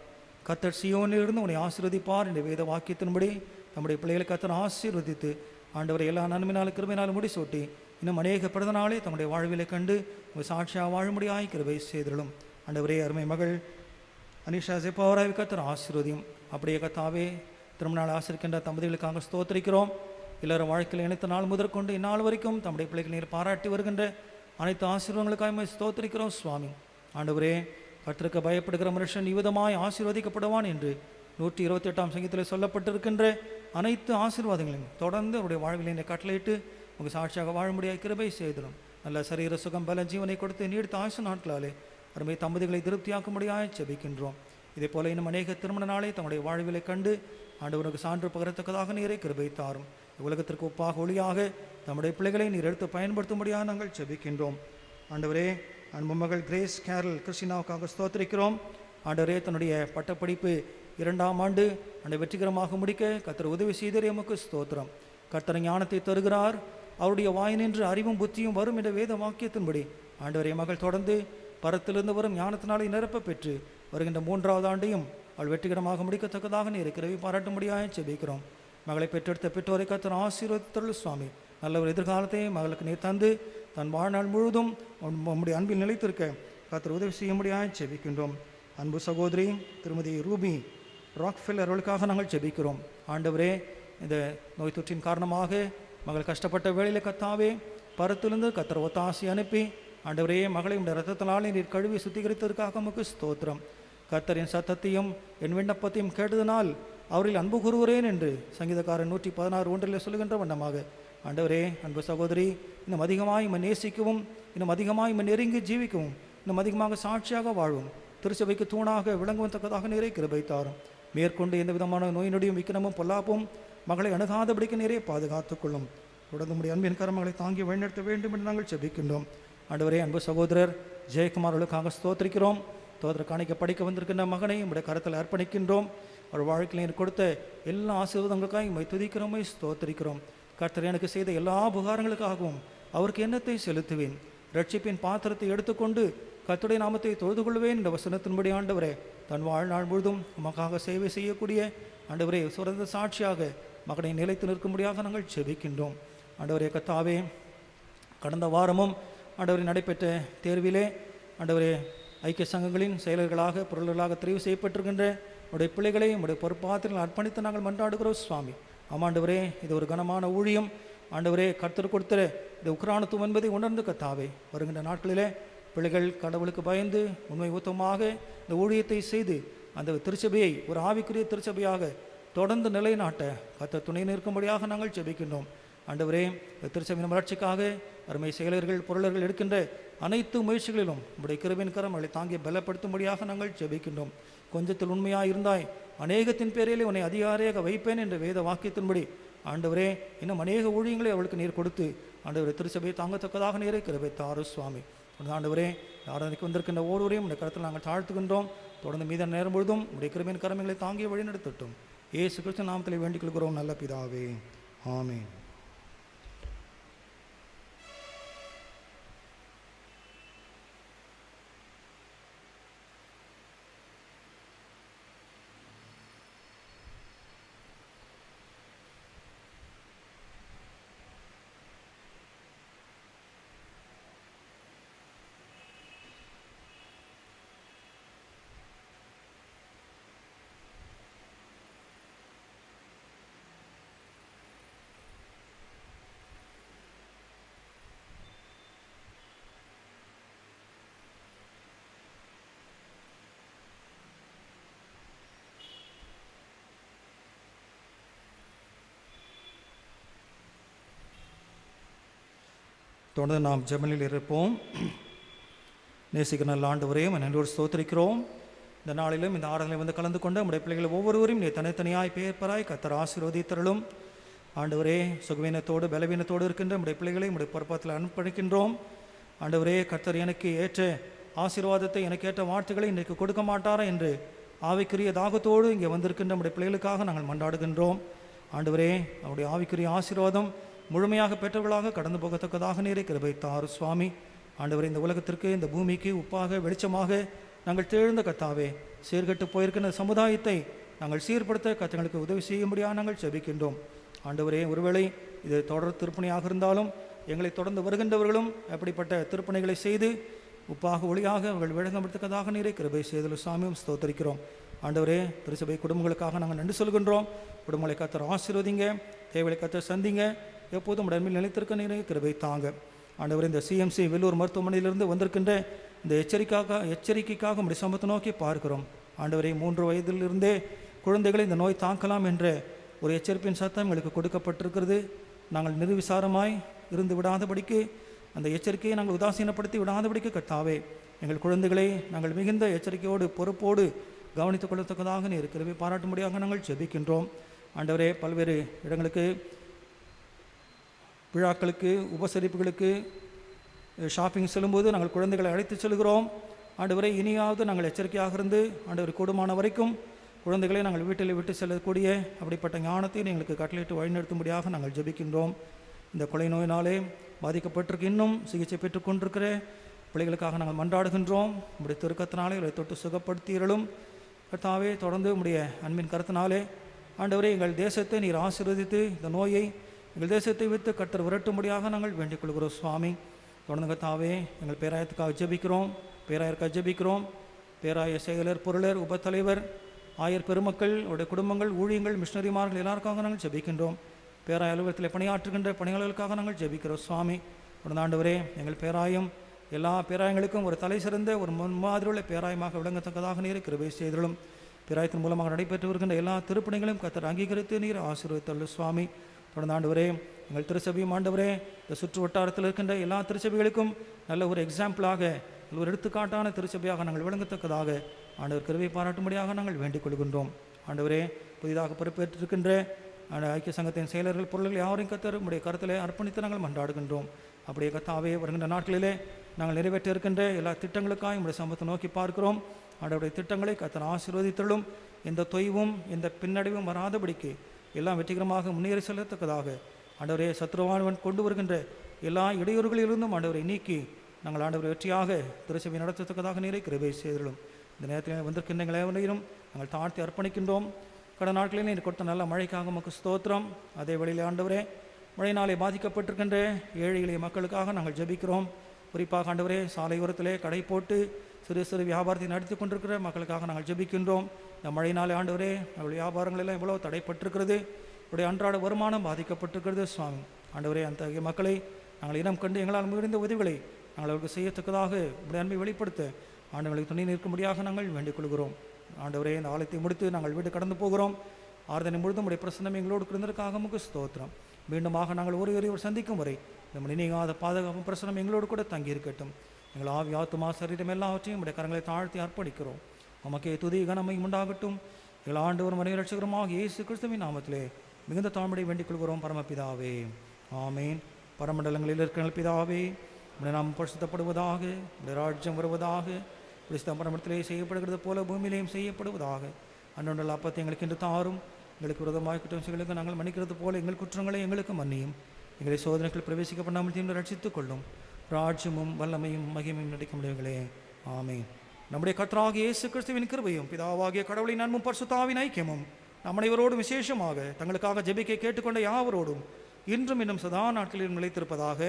கர்த்தர் சீயோனிலிருந்து உன்னை ஆசீர்வதிப்பார் என்ற வேத வாக்கியத்தின்படி நம்முடைய பிள்ளைகளை கர்த்தர் ஆசீர்வதித்து ஆண்டவரை எல்லா நன்மையினாலும் கிருபையினாலும் முடிசூட்டி இன்னும் அநேக பிறந்த நாளே தம்முடைய வாழ்விலை கண்டு உங்கள் சாட்சியாக வாழும்படியாய் கிருபை செய்திடும். ஆண்டவரே, அருமை மகள் அனிஷா ஜெப்போராவை கர்த்தர் ஆசீர்வதியும். அப்படியே கர்த்தாவே, திரும்ப நாள் ஆசிரிக்கின்ற தம்பதிகளுக்காக ஸ்தோத்திரிக்கிறோம். எல்லாரும் வாழ்க்கையில் இணைத்த நாள் முதற்கொண்டு இந்நாள் வரைக்கும் தம்முடைய பிள்ளைகள் நீர் பாராட்டி வருகின்ற அனைத்து ஆசீர்வாதங்களுக்காக ஸ்தோத்திரிக்கிறோம் சுவாமி. ஆண்டவரே, கர்த்தருக்கு பயப்படுகிற மனுஷன் இவ்விதமாய் ஆசீர்வதிக்கப்படுவான் என்று 128ஆம் சங்கீதத்தில் சொல்லப்பட்டிருக்கின்ற அனைத்து ஆசீர்வாதங்களையும் தொடர்ந்து அவருடைய வாழ்விலை கட்டளையிட்டு உங்கள் சாட்சியாக வாழும்படியாக கிருபை செய்திடும். நல்ல சரீர சுகம், பல ஜீவனை கொடுத்து நீடித்த ஆயுசு நாட்களாலே அருமை தம்பதிகளை திருப்தியாக்கும்படியாக ஜெபிக்கின்றோம். இதே போல இன்னும் அநேக திருமண நாளை தம்முடைய வாழ்விலை கண்டு ஆண்டவருக்கு சான்று பகரத்தக்கதாக நீரை கிருபை தாரும். உலகத்திற்கு ஒப்பாக ஒளியாக நம்முடைய பிள்ளைகளை நீர் எடுத்து பயன்படுத்தும்படியாக நாங்கள் ஜெபிக்கின்றோம். ஆண்டவரே, அன்பு மகள் கிரேஸ் கேரல் கிறிஸ்டினாவுக்காக ஸ்தோத்திரிக்கிறோம். ஆண்டவரே, தன்னுடைய பட்டப்படிப்பு 2ஆம் ஆண்டு அந்த வெற்றிகரமாக முடிக்க கர்த்தர் உதவி செய்தே எமக்கு ஸ்தோத்திரம். கர்த்தர் ஞானத்தை தருகிறார், அவருடைய வாய் நின்று அறிவும் புத்தியும் வரும் என்ற வேத வாக்கியத்தின்படி ஆண்டவரே, மகள் தொடர்ந்து பரத்திலிருந்து வரும் ஞானத்தினாலே நிரப்ப பெற்று வருகின்ற 3ஆவது ஆண்டையும் அவள் வெற்றிகரமாக முடிக்கத்தக்கதாக நீர் கிருபை பாராட்டும்படியாக ஜெபிக்கிறோம். மகளை பெற்றெடுத்த பெற்றோரை கர்த்தர் ஆசீர்வதித்தருள் சுவாமி. நல்ல ஒரு எதிர்காலத்தை மகளுக்கு நீர் தந்து தன் வாழ்நாள் முழுவதும் நம்முடைய அன்பில் நிலைத்திருக்க கர்த்தர் உதவி செய்யும்படியாக ஜெபிக்கின்றோம். அன்பு சகோதரி திருமதி ரூபி ராக்ஃபெல்லர் அவர்களுக்காக நாங்கள் ஜெபிக்கிறோம். ஆண்டவரே, இந்த நோய் தொற்றின் காரணமாக மகள் கஷ்டப்பட்ட வேளையில் கர்த்தாவே, பரத்திலிருந்து கர்த்தர் ஒத்தாசி அனுப்பி ஆண்டவரே, மகளை இந்த இரத்தத்தினாலே நீர் கழுவி சுத்திகரித்ததற்காக நமக்கு ஸ்தோத்திரம். கர்த்தரின் சத்தத்தையும் என் விண்ணப்பத்தையும் கேட்டதனால் அவரில் அன்பு கூறுகிறேன் என்று சங்கீதக்காரன் 116:1 சொல்லுகின்ற வண்ணமாக ஆண்டவரே, அன்பு சகோதரி இன்னும் அதிகமாக இம்மன் நேசிக்கவும், இன்னும் அதிகமாக இம்மன் நெருங்கி ஜீவிக்கவும், இன்னும் அதிகமாக சாட்சியாக வாழும், திருச்சபைக்கு தூணாக விளங்குவதற்காக நீரை கிருபை தாரும். மேற்கொண்டு எந்த விதமான நோய் நொடியும் விக்கிரமும் பொல்லாப்பும் மகளை அணுகாதபடிக்கு நீரே பாதுகாத்துக்கொள்ளும். தொடர்ந்து நம்முடைய அன்பின் கரமங்களை தாங்கி வழிநடத்த வேண்டும் என்று நாங்கள் ஜெபிக்கின்றோம். ஆண்டவரே, அன்பு சகோதரர் ஜெயக்குமார் அவர்களுக்காக ஸ்தோத்திரிக்கிறோம். தோதர காணிக்க படிக்க வந்திருக்கின்ற மகனை நம்முடைய கரத்தில் அர்ப்பணிக்கின்றோம். அவர் வாழ்க்கையில் கொடுத்த எல்லா ஆசீர்வாதங்களுக்காக உம்மை துதிக்கிறோம், உம்மை ஸ்தோத்திரிக்கிறோம். கர்த்தர் எனக்கு செய்த எல்லா உபகாரங்களுக்காகவும் அவருக்கு எண்ணத்தை செலுத்துவேன். ரட்சிப்பின் பாத்திரத்தை எடுத்துக்கொண்டு கர்த்தருடைய நாமத்தை தொழுது கொள்வேன் என்ற வசனத்தின்படி ஆண்டவரே தன் வாழ்நாள் முழுதும் உமக்காக சேவை செய்யக்கூடிய ஆண்டவரே சிறந்த சாட்சியாக மகனை நிலைத்து நிற்கும்படியாக நாங்கள் ஜெபிக்கின்றோம். ஆண்டவரே கர்த்தாவே, கடந்த வாரமும் ஆண்டவரே நடைபெற்ற தேர்விலே ஆண்டவரே ஐக்கிய சங்கங்களின் செயலர்களாக பொருள்களாக தெரிவு செய்யப்பட்டிருக்கின்ற உடைய பிள்ளைகளை உடைய பொறுப்பாத்திரங்கள் அர்ப்பணித்து நாங்கள் மன்றாடுகிறோம் சுவாமி. ஆமாண்டவரே, இது ஒரு கனமான ஊழியம். ஆண்டவரே, கர்த்தர் கொடுத்த இந்த உக்ரானத்துவம் என்பதை உணர்ந்து கர்த்தாவே வருகின்ற நாட்களிலே பிள்ளைகள் கடவுளுக்கு பயந்து உண்மை ஊத்தமாக இந்த ஊழியத்தை செய்து அந்த திருச்சபையை ஒரு ஆவிக்குரிய திருச்சபையாக தொடர்ந்து நிலைநாட்ட கர்த்தர் துணை நிற்கும்படியாக நாங்கள் ஜெபிக்கின்றோம். ஆண்டவரே, திருச்சபையின் வளர்ச்சிக்காக அருமை செயலர்கள் பொருளர்கள் எடுக்கின்ற அனைத்து முயற்சிகளிலும் உடைய கிருபையின் கரம் அவளை தாங்கி பலப்படுத்தும்படியாக நாங்கள் ஜெபிக்கின்றோம். கொஞ்சத்தில் உண்மையாக இருந்தாய், அநேகத்தின் பேரிலே உன்னை அதிகாரியாக வைப்பேன் என்ற வேத வாக்கியத்தின்படி ஆண்டவரே இன்னும் அநேக ஊழியங்களை அவளுக்கு நீர் கொடுத்து ஆண்டவரே திருச்சபையை தாங்கத்தக்கதாக நீரை கிருபை தாரு சுவாமி. ஆண்டவரே, ஆராதனைக்கு வந்திருக்கின்ற ஒவ்வொருவரையும் உடைய கருத்தில் நாங்கள் தாழ்த்துகின்றோம். தொடர்ந்து மீத நேரம் பொழுதும் உடைய கிருபையின் கரங்களை தாங்கி வழிநடத்தட்டும். இயேசு கிறிஸ்து நாமத்தில் வேண்டிக் கொள்கிறோம் நல்ல பிதாவே, ஆமென். தொடர்ந்து நாம் ஜெபனில் இருப்போம். நேசிக்கிற நல்ல ஆண்டவரே, நன்றோடு ஸ்தோத்திரிக்கிறோம். இந்த நாளிலும் இந்த ஆராதனை வந்து கலந்து கொண்ட நம்முடைய பிள்ளைகள் ஒவ்வொருவரையும் நீ தனித்தனியாய் பேர்ப்பராய் கர்த்தர் ஆசீர்வதித்தருளும். ஆண்டவரே, சுகவீனத்தோடு பலவீனத்தோடு இருக்கின்ற நம்முடைய பிள்ளைகளை நம்முடைய பொறுப்பாத்தில் அர்ப்பணிக்கின்றோம். ஆண்டவரே, கர்த்தர் எனக்கு ஏற்ற ஆசீர்வாதத்தை எனக்கு ஏற்ற வார்த்தைகளை இன்றைக்கு கொடுக்க மாட்டாரா என்று ஆவிக்குரிய தாகத்தோடு இங்கே வந்திருக்கின்ற நம்முடைய பிள்ளைகளுக்காக நாங்கள் மன்றாடுகின்றோம். ஆண்டவரே, அவருடைய ஆவிக்குரிய ஆசீர்வாதம் முழுமையாக பெற்றவர்களாக கடந்து போகத்தக்கதாக நீரை கிருபை தாரு சுவாமி. ஆண்டவரே, இந்த உலகத்திற்கு இந்த பூமிக்கு உப்பாக வெளிச்சமாக நாங்கள் தேழ்ந்த கர்த்தாவே, சீர்கட்டு போயிருக்கின்ற சமுதாயத்தை நாங்கள் சீர்படுத்த கர்த்தங்களுக்கு உதவி செய்யும்படியாக நாங்கள் ஜெபிக்கின்றோம். ஆண்டவரே, ஒருவேளை இது தொடர் திருப்பணியாக இருந்தாலும் எங்களை தொடர்ந்து வருகின்றவர்களும் அப்படிப்பட்ட திருப்பணிகளை செய்து உப்பாக ஒளியாக அவர்கள் விளங்கப்படுத்தக்கதாக நீரை கிருபை செய்தல் சுவாமியும் ஸ்தோத்தரிக்கிறோம். ஆண்டவரே, திருச்சபை குடும்பங்களுக்காக நாங்கள் நன்றி சொல்கின்றோம். குடும்பங்களை கர்த்தர் ஆசீர்வதிங்க, தேவையை கர்த்தர் சந்திங்க, எப்போதும் உடன்மையில் நிலைத்திருக்க நீரை கிருபை தாங்க. ஆண்டவரே, இந்த சிஎம்சி வெள்ளூர் மருத்துவமனையிலிருந்து வந்திருக்கின்ற இந்த எச்சரிக்கைக்காக நம்முடைய சமூகத்தை நோக்கி பார்க்கிறோம். ஆண்டவரே, 3 வயதிலிருந்தே குழந்தைகளை இந்த நோய் தாக்கலாம் என்ற ஒரு எச்சரிப்பின் சத்தம் எங்களுக்கு கொடுக்கப்பட்டிருக்கிறது. நாங்கள் நிர்விசாரமாய் இருந்து விடாதபடிக்கு, அந்த எச்சரிக்கையை நாங்கள் உதாசீனப்படுத்தி விடாதபடிக்கு கர்த்தாவே, எங்கள் குழந்தைகளை நாங்கள் மிகுந்த எச்சரிக்கையோடு பொறுப்போடு கவனித்துக் கொள்ளத்தக்கதாக நீர் கிருபை பாராட்டும்படியாக நாங்கள் ஜெபிக்கின்றோம். ஆண்டவரே, பல்வேறு இடங்களுக்கு, விழாக்களுக்கு, உபசரிப்புகளுக்கு, ஷாப்பிங் செல்லும்போது நாங்கள் குழந்தைகளை அழைத்து செல்கிறோம். ஆண்டவரை, இனியாவது நாங்கள் எச்சரிக்கையாக இருந்து ஆண்டவர் கூடுமான வரைக்கும் குழந்தைகளை நாங்கள் வீட்டில் விட்டு செல்லக்கூடிய அப்படிப்பட்ட ஞானத்தை எங்களுக்கு கட்டளையிட்டு வழிநடத்தும்படியாக நாங்கள் ஜெபிக்கின்றோம். இந்த கொலை நோயினாலே பாதிக்கப்பட்டிருக்கு இன்னும் சிகிச்சை பெற்றுக்கொண்டிருக்கிற பிள்ளைகளுக்காக நாங்கள் மன்றாடுகின்றோம். உங்களுடைய திருக்கத்தினாலே இவரை தொட்டு சுகப்படுத்தியர்களும் கர்த்தாவே, தொடர்ந்து உங்களுடைய அன்பின் கருத்தினாலே ஆண்டவரே, எங்கள் தேசத்தை நீர் ஆசீர்வதித்து இந்த நோயை எங்கள் தேசத்தை விட்டு கர்த்தர் விரட்டும்படியாக நாங்கள் வேண்டிக் கொள்கிறோம் சுவாமி. தொடர்ந்து கர்த்தாவே, எங்கள் பேராயத்துக்காக ஜெபிக்கிறோம், பேராயருக்காக ஜெபிக்கிறோம். பேராய செயலர், பொருளர், உபத்தலைவர், ஆயர் பெருமக்கள், அவருடைய குடும்பங்கள், ஊழியங்கள், மிஷனரிமார்கள் எல்லாருக்காக நாங்கள் ஜெபிக்கின்றோம். பேராய அலுவலகத்தில் பணியாற்றுகின்ற பணியாளர்களுக்காக நாங்கள் ஜெபிக்கிறோம் சுவாமி. தொடர்ந்து ஆண்டவரே, எங்கள் பேராயம் எல்லா பேராயங்களுக்கும் ஒரு தலை சிறந்த ஒரு முன்மாதிரியுள்ள பேராயமாக விளங்கத்தக்கதாக நீரை கிருபை செய்தலும். பேராயத்தின் மூலமாக நடைபெற்று வருகின்ற எல்லா திருப்பணிகளையும் கர்த்தர் அங்கீகரித்து நீர் ஆசீர்வதித்தல் சுவாமி. தொடர்ந்து ஆண்டவரே, எங்கள் திருச்சபையும் ஆண்டவரே, இந்த சுற்று வட்டாரத்தில் இருக்கின்ற எல்லா திருச்சபைகளுக்கும் நல்ல ஒரு எக்ஸாம்பிளாக, ஒரு எடுத்துக்காட்டான திருச்சபையாக நாங்கள் விளங்கத்தக்கதாக ஆண்டவர் கிருபை பாராட்டும்படியாக நாங்கள் வேண்டிக் கொள்கின்றோம். ஆண்டவரே, புதிதாக பொறுப்பேற்றிருக்கின்ற ஐக்கிய சங்கத்தின் செயலர்கள், பொருள்கள் யாரையும் கர்த்தர் உடைய கருத்தில் அர்ப்பணித்து நாங்கள் மன்றாடுகின்றோம். அப்படியே கர்த்தாவே, வருகின்ற நாட்களிலே நாங்கள் நிறைவேற்ற இருக்கின்ற எல்லா திட்டங்களுக்காக உடைய சமூகத்தை நோக்கி பார்க்கிறோம். ஆண்டவருடைய திட்டங்களை கர்த்தர் ஆசீர்வதித்தலும், எந்த தொய்வும் எந்த பின்னடைவும் வராதபடிக்கு எல்லாம் வெற்றிகரமாக முன்னேறி செல்லத்தக்கதாக ஆண்டவரே, சத்ருவானவன் கொண்டு வருகின்ற எல்லா இடையூறுகளிலிருந்தும் ஆண்டவரை நீக்கி நாங்கள் ஆண்டவரை வெற்றியாக திருச்சபை நடத்தத்தக்கதாக நீரை கிருபை செய்திடும். இந்த நேரத்தில் வந்திருக்கின்ற எங்கள் அனைவரையும் நாங்கள் தாழ்த்தி அர்ப்பணிக்கின்றோம். கடந்த நாட்களில் நீர் கொடுத்த நல்ல மழைக்காக உமக்கு ஸ்தோத்திரம். அதே வழியில் ஆண்டவரே, மழையினாலே பாதிக்கப்பட்டிருக்கின்ற ஏழை எளிய மக்களுக்காக நாங்கள் ஜெபிக்கிறோம். குறிப்பாக ஆண்டவரே, சாலையோரத்திலே கடை போட்டு சிறு சிறு வியாபாரத்தை நடத்தி கொண்டிருக்கிற மக்களுக்காக நாங்கள் ஜெபிக்கின்றோம். இந்த மழையினாலே ஆண்டவரே, அவருடைய வியாபாரங்கள் எல்லாம் எவ்வளோ தடைப்பட்டிருக்கிறது, அவருடைய அன்றாட வருமானம் பாதிக்கப்பட்டிருக்கிறது. சுவாமி ஆண்டவரே, அந்த மக்களை நாங்கள் இனம் கண்டு எங்களால் முடிந்த உதவிகளை நாங்கள் அவர்களுக்கு செய்யத்தக்கதாக உடைய அன்பை வெளிப்படுத்த ஆண்டவர்களுக்கு துணை நிற்கும்படியாக நாங்கள் வேண்டிக் கொள்கிறோம். ஆண்டவரே, இந்த ஆலயத்தை முடித்து நாங்கள் வீடு கடந்து போகிறோம். ஆறுதனை முழுதும் உடைய பிரசன்னம் எங்களோடு இருந்ததற்காக நமக்கு ஸ்தோத்திரம். மீண்டுமாக நாங்கள் ஒருவர் சந்திக்கும் வரை இந்த நீங்காத பாதுகாப்பு பிரசனம் எங்களோடு கூட தங்கியிருக்கட்டும். எங்கள் ஆவி ஆத்துமா சரீரம் எல்லாவற்றையும் உடைய கரங்களை தாழ்த்தி அர்ப்பணிக்கிறோம். உமக்கே துதி கனமையும் உண்டாகட்டும். எங்கள் ஆண்டவர் மனித ரட்சகரமாக இயேசு கிறிஸ்துவின் நாமத்திலே மிகுந்த தாழ்மையை வேண்டிக் கொள்கிறோம் பரமபிதாவே. ஆமேன். பரமண்டலங்களில் இருக்கிற பிதாவே, உடைய நாம் பரிசுத்தப்படுவதாக, உடைய ராஜ்யம் வருவதாக, கிறிஸ்தவ பரமத்திலே செய்யப்படுகிறது போல பூமியிலேயும் செய்யப்படுவதாக. அன்றொன்றில் அப்பத்தை எங்களுக்கு இன்று தாரும். எங்களுக்கு விரோதமாக குற்றங்களுக்கு நாங்கள் மன்னிக்கிறது போல எங்கள் குற்றங்களை எங்களுக்கு மன்னியும். எங்களை சோதனைகள் பிரவேசிக்க பண்ணாமல் தீர்ந்து ரட்சித்துக் கொள்ளும். ராஜ்யமும் வல்லமையும் மகிமையும் நடிக்க முடியுங்களே. ஆமேன். நம்முடைய கர்த்தராகிய இயேசு கிறிஸ்துவின் கிருபையும் பிதாவாகிய கடவுளின் அன்பும் பரிசுத்தாவின் ஐக்கியமும் நம் அனைவரோடும் விசேஷமாக தங்களுக்காக ஜெபிக்க கேட்டுக்கொண்ட யாவரோடும் இன்றும் இன்னும் சதா நாட்களில் நிலைத்திருப்பதாக.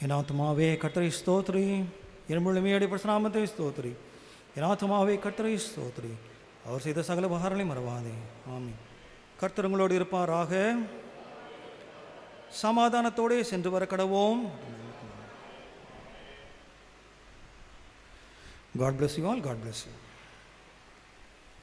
என் ஆத்துமாவே கர்த்தரை ஸ்தோத்திரி, என் முழுமையடி பிரசனாமத்தை ஸ்தோத்திரி. என் ஆத்துமாவே கர்த்தரை ஸ்தோத்திரி, அவர் செய்த சகல உபகாரங்களை மறவாதே. ஆமீன். கர்த்தர் உங்களோடு இருப்பாராக. சமாதானத்தோடு சென்று வர கடவோம். God bless you all. God bless you.